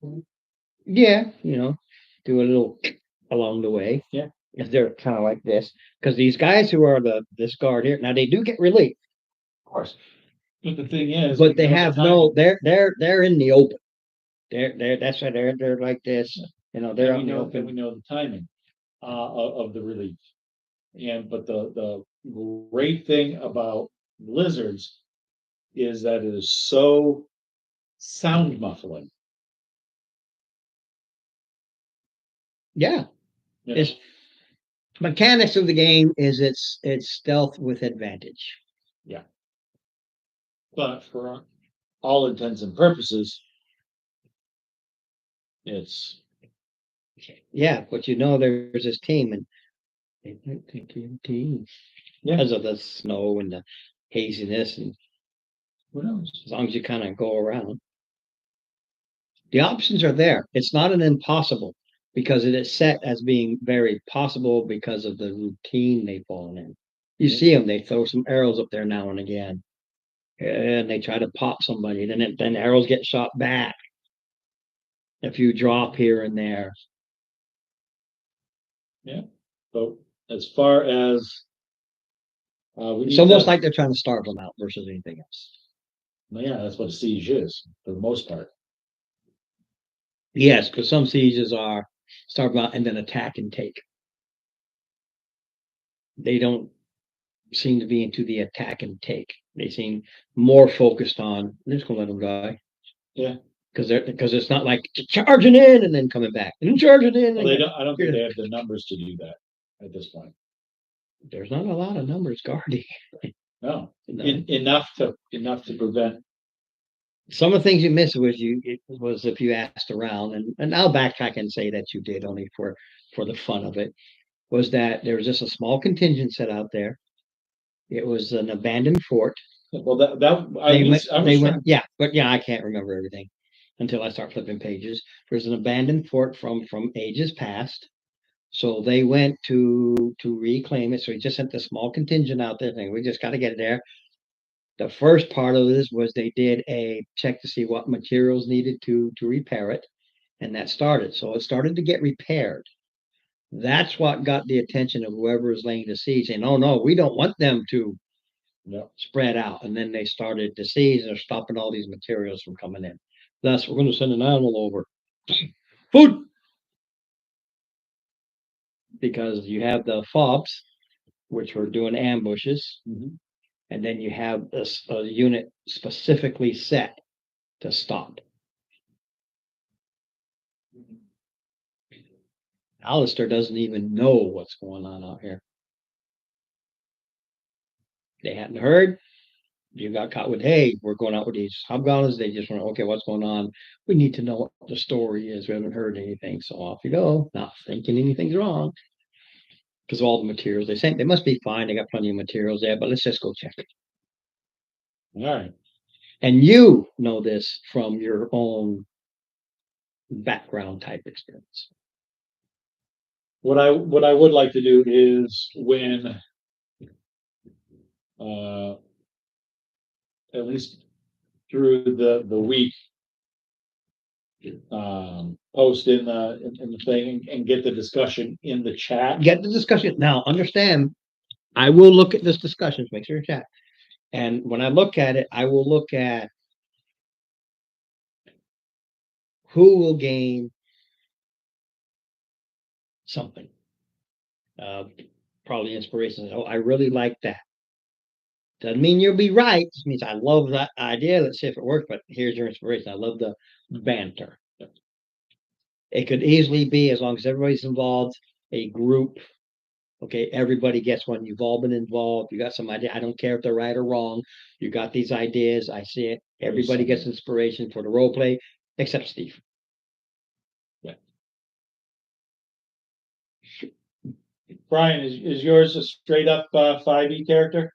Yeah, do a little along the way. Yeah. Because they're kind of like this. Because these guys who are this guard here, now they do get relief, of course. But the thing is, But they have they're in the open. That's why they're like this. They're out in the open. we know the timing of the relief. But the great thing about blizzards is that it is so sound muffling. Yeah. mechanics of the game is it's stealth with advantage. But for all intents and purposes, it's Yeah, but you know there's this team and they might think you're a team Yeah. because of the snow and the haziness, and who knows? as long as you kind of go around. The options are there. It's not an impossible because it is set as being very possible because of the routine they've fallen in. You Yeah. see them, they throw some arrows up there now and again. And they try to pop somebody, then arrows get shot back. A few drop here and there. But as far as we It's need almost to- like they're trying to starve them out versus anything else. Well, yeah, that's what a siege is for the most part. Yes, because some sieges are starve out and then attack and take. They don't seem to be into the attack and take. They seem more focused on I'm just gonna let them die. Yeah. Because it's not like charging in and then coming back and then charging in. Well, And I don't think they have the numbers to do that at this point. there's not a lot of numbers guarding. No, No. enough to prevent. Some of the things you missed was if you asked around, and I'll backtrack and say that you did only for the fun of it, was that there was just a small contingent set out there. It was an abandoned fort. Well, I They was went, trying- yeah, but yeah, I can't remember everything until I start flipping pages. There's an abandoned fort from ages past. So they went to reclaim it. So he just sent a small contingent out there saying, we just got to get it there. The first part of this was they did a check to see what materials needed to repair it. And that started. So it started to get repaired. That's what got the attention of whoever is laying the siege, saying, oh no, we don't want them to Yeah. spread out. And then they started to siege and they're stopping all these materials from coming in. Thus, we're going to send an animal over. Food! Because you have the fobs, which were doing ambushes, Mhm. and then you have a unit specifically set to stop. Alistair doesn't even know what's going on out here. They hadn't heard. You got caught with, hey, we're going out with these hobgoblins. They just went, okay, what's going on? We need to know what the story is. We haven't heard anything. So off you go, not thinking anything's wrong. Because of all the materials they sent, they must be fine. They got plenty of materials there, but let's just go check it. All right. And you know this from your own background type experience. What I would like to do is when at least through the week post in the thing and get the discussion in the chat. Get the discussion. Now, understand, I will look at this discussion, make sure you chat. And when I look at it, I will look at who will gain something. Probably inspiration. Oh, I really like that. Doesn't mean you'll be right. Just means I love that idea. Let's see if it works. But here's your inspiration. I love the banter. It could easily be, as long as everybody's involved, a group. Okay, everybody gets one. You've all been involved. You got some idea. I don't care if they're right or wrong. You got these ideas. I see it. Everybody gets inspiration for the role play, except Steve. Brian, is yours a straight up 5e character?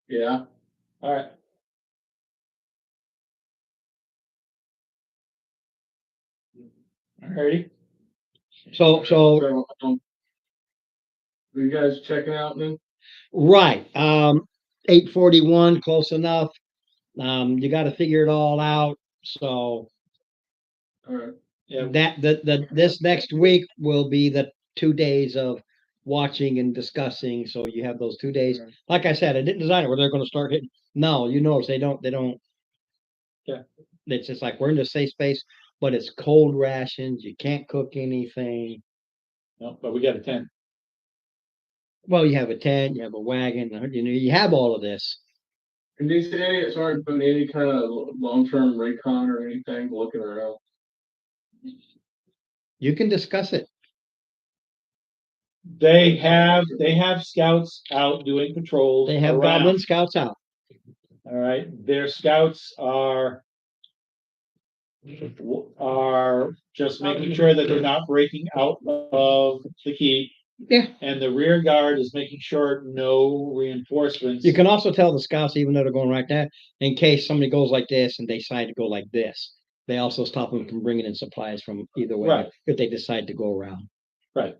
Yeah. All right. Alrighty. So Are you guys checking out then? right. 841, close enough. You got to figure it all out. So All right. Yeah. this next week will be the 2 days of watching and discussing. So you have those 2 days. Okay. Like I said, I didn't design it where they're going to start hitting. No, you notice they don't. Yeah. It's just like we're in the safe space, but it's cold rations. You can't cook anything. No, but we got a 10. Well, you have a tent, you have a wagon, you have all of this. And these idiots aren't doing any kind of long-term recon or anything, looking around. You can discuss it. They have scouts out doing patrols. They have around. Goblin Scouts out. All right, their scouts are just making sure that they're not breaking out of the keep. Yeah. And the rear guard is making sure no reinforcements. You can also tell the scouts, even though they're going right there, in case somebody goes like this and they decide to go like this, they also stop them from bringing in supplies from either way Right. if they decide to go around. Right.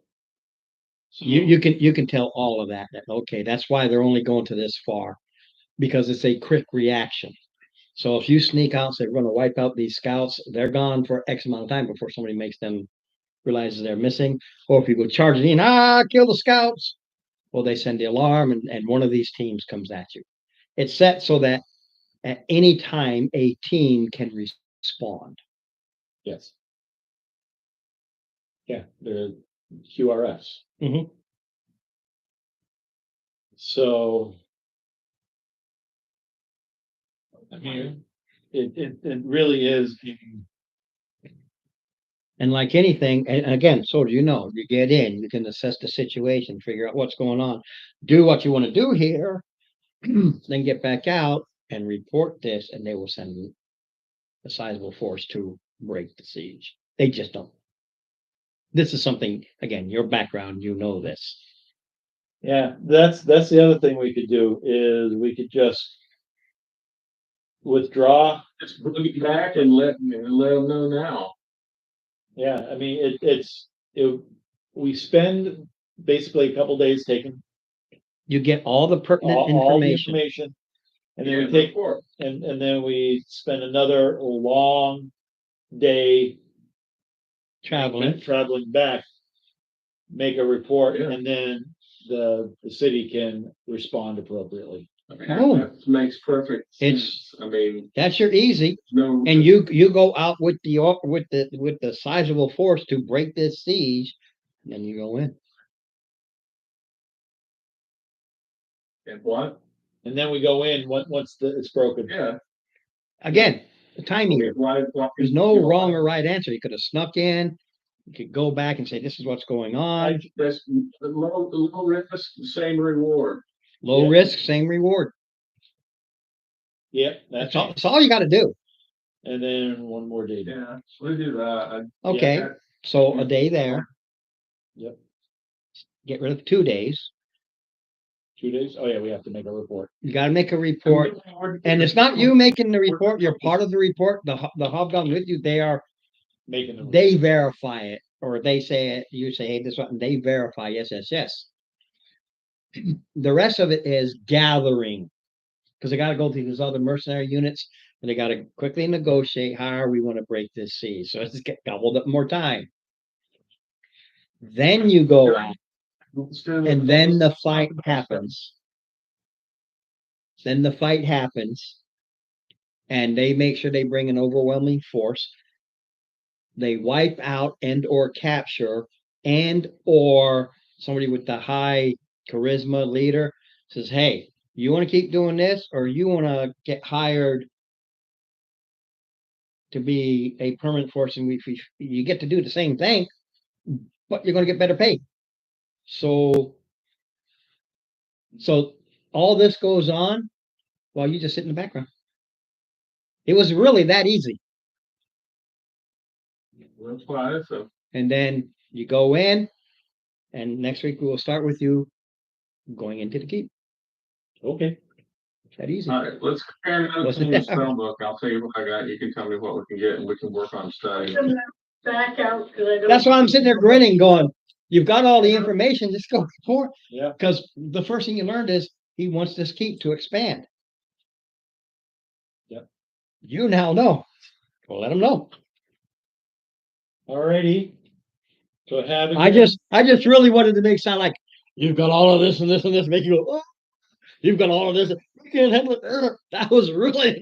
So, You can tell all of that. Okay, that's why they're only going to this far, because it's a quick reaction. So if you sneak out and say we're going to wipe out these scouts, they're gone for X amount of time before somebody makes them realizes they're missing. Or if you go charging in, kill the scouts. Well, they send the alarm and one of these teams comes at you. It's set so that at any time a team can respond. yes. Yeah, they're QRS. Mhm. So, I mean, it really is. And like anything, and again, so do you know, you get in, you can assess the situation, figure out what's going on, do what you want to do here, then get back out and report this, and they will send a sizable force to break the siege. They just don't. This is something, again, your background, you know this. Yeah, that's the other thing we could do is we could just withdraw. Just bring it back and let them know now. Yeah, I mean, we spend basically a couple days taking You get all the pertinent all the information. information. And then Yeah, we take, report. and then we spend another long day traveling back, make a report, Yeah. and then the city can respond appropriately. I mean, Oh. that makes perfect It's- sense. I mean, That's your easy. no. And you go out with the sizable force to break this siege, and then you go in. And what? And then we go in once it's broken. Yeah. Again, the timing. Why- There's no wrong or right answer. You could have snuck in. You could go back and say, "This is what's going on." That's low risk, same reward. Low Yeah. risk, same reward. Yep, That's all you got to do. and then one more day. Yeah, we do that. Okay, Yeah. so a day there. Yep. Get rid of 2 days. 2 days? Oh yeah, we have to make a report. You got to make a report, and it's not you making the report. You're part of the report. The hobgoblin with you. Making the They verify it, or they say it. You say, "Hey, this one." They verify. Yes, yes, yes. The rest of it is gathering, because they got to go through these other mercenary units, and they got to quickly negotiate how we want to break this siege. So it's get doubled up more time. Then you go out, and then the fight happens. Then the fight happens, and they make sure they bring an overwhelming force. They wipe out and or capture and or somebody with the high charisma leader says, "Hey, you want to keep doing this, or you want to get hired to be a permanent force, and you get to do the same thing, but you're going to get better pay." So all this goes on while you just sit in the background. It was really that easy. That's why, so. And then you go in, and next week we will start with you going into the keep. Okay. It's that easy. All right, let's compare notes What's in it the spell book. I'll tell you what I got. You can tell me what we can get and we can work on studying. Back out. 'Cause I don't- That's why I'm sitting there grinning, going, "You've got all the information. Just go for it." Yeah. Because the first thing you learned is he wants this keep to expand. Yep. You now know. Well, let him know. Alrighty. So have a I good- just really wanted to make it sound like you've got all of this and this and this, make you go, "Oh, you've got all of this. You can't handle it." That was really,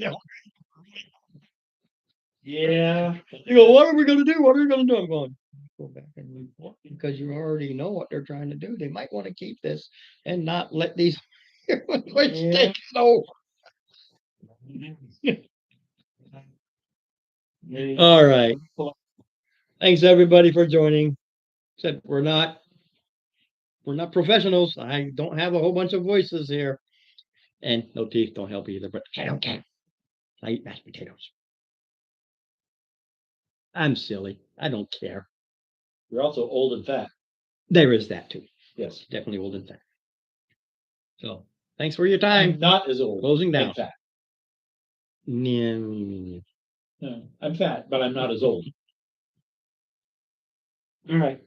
Yeah. you go, "What are we going to do? What are we going to do?" I'm going, "Go back and report," because you already know what they're trying to do. They might want to keep this and not let these which Yeah. take it over. All right. Thanks everybody for joining. Said we're not professionals. I don't have a whole bunch of voices here. And no teeth don't help either, but I don't care. I eat mashed potatoes. I'm silly. I don't care. You're also old and fat. There is that too. Yes. Definitely old and fat. So thanks for your I'm time. not as old. Closing down. and fat. Yeah. No, I'm fat, but I'm not as old. All right.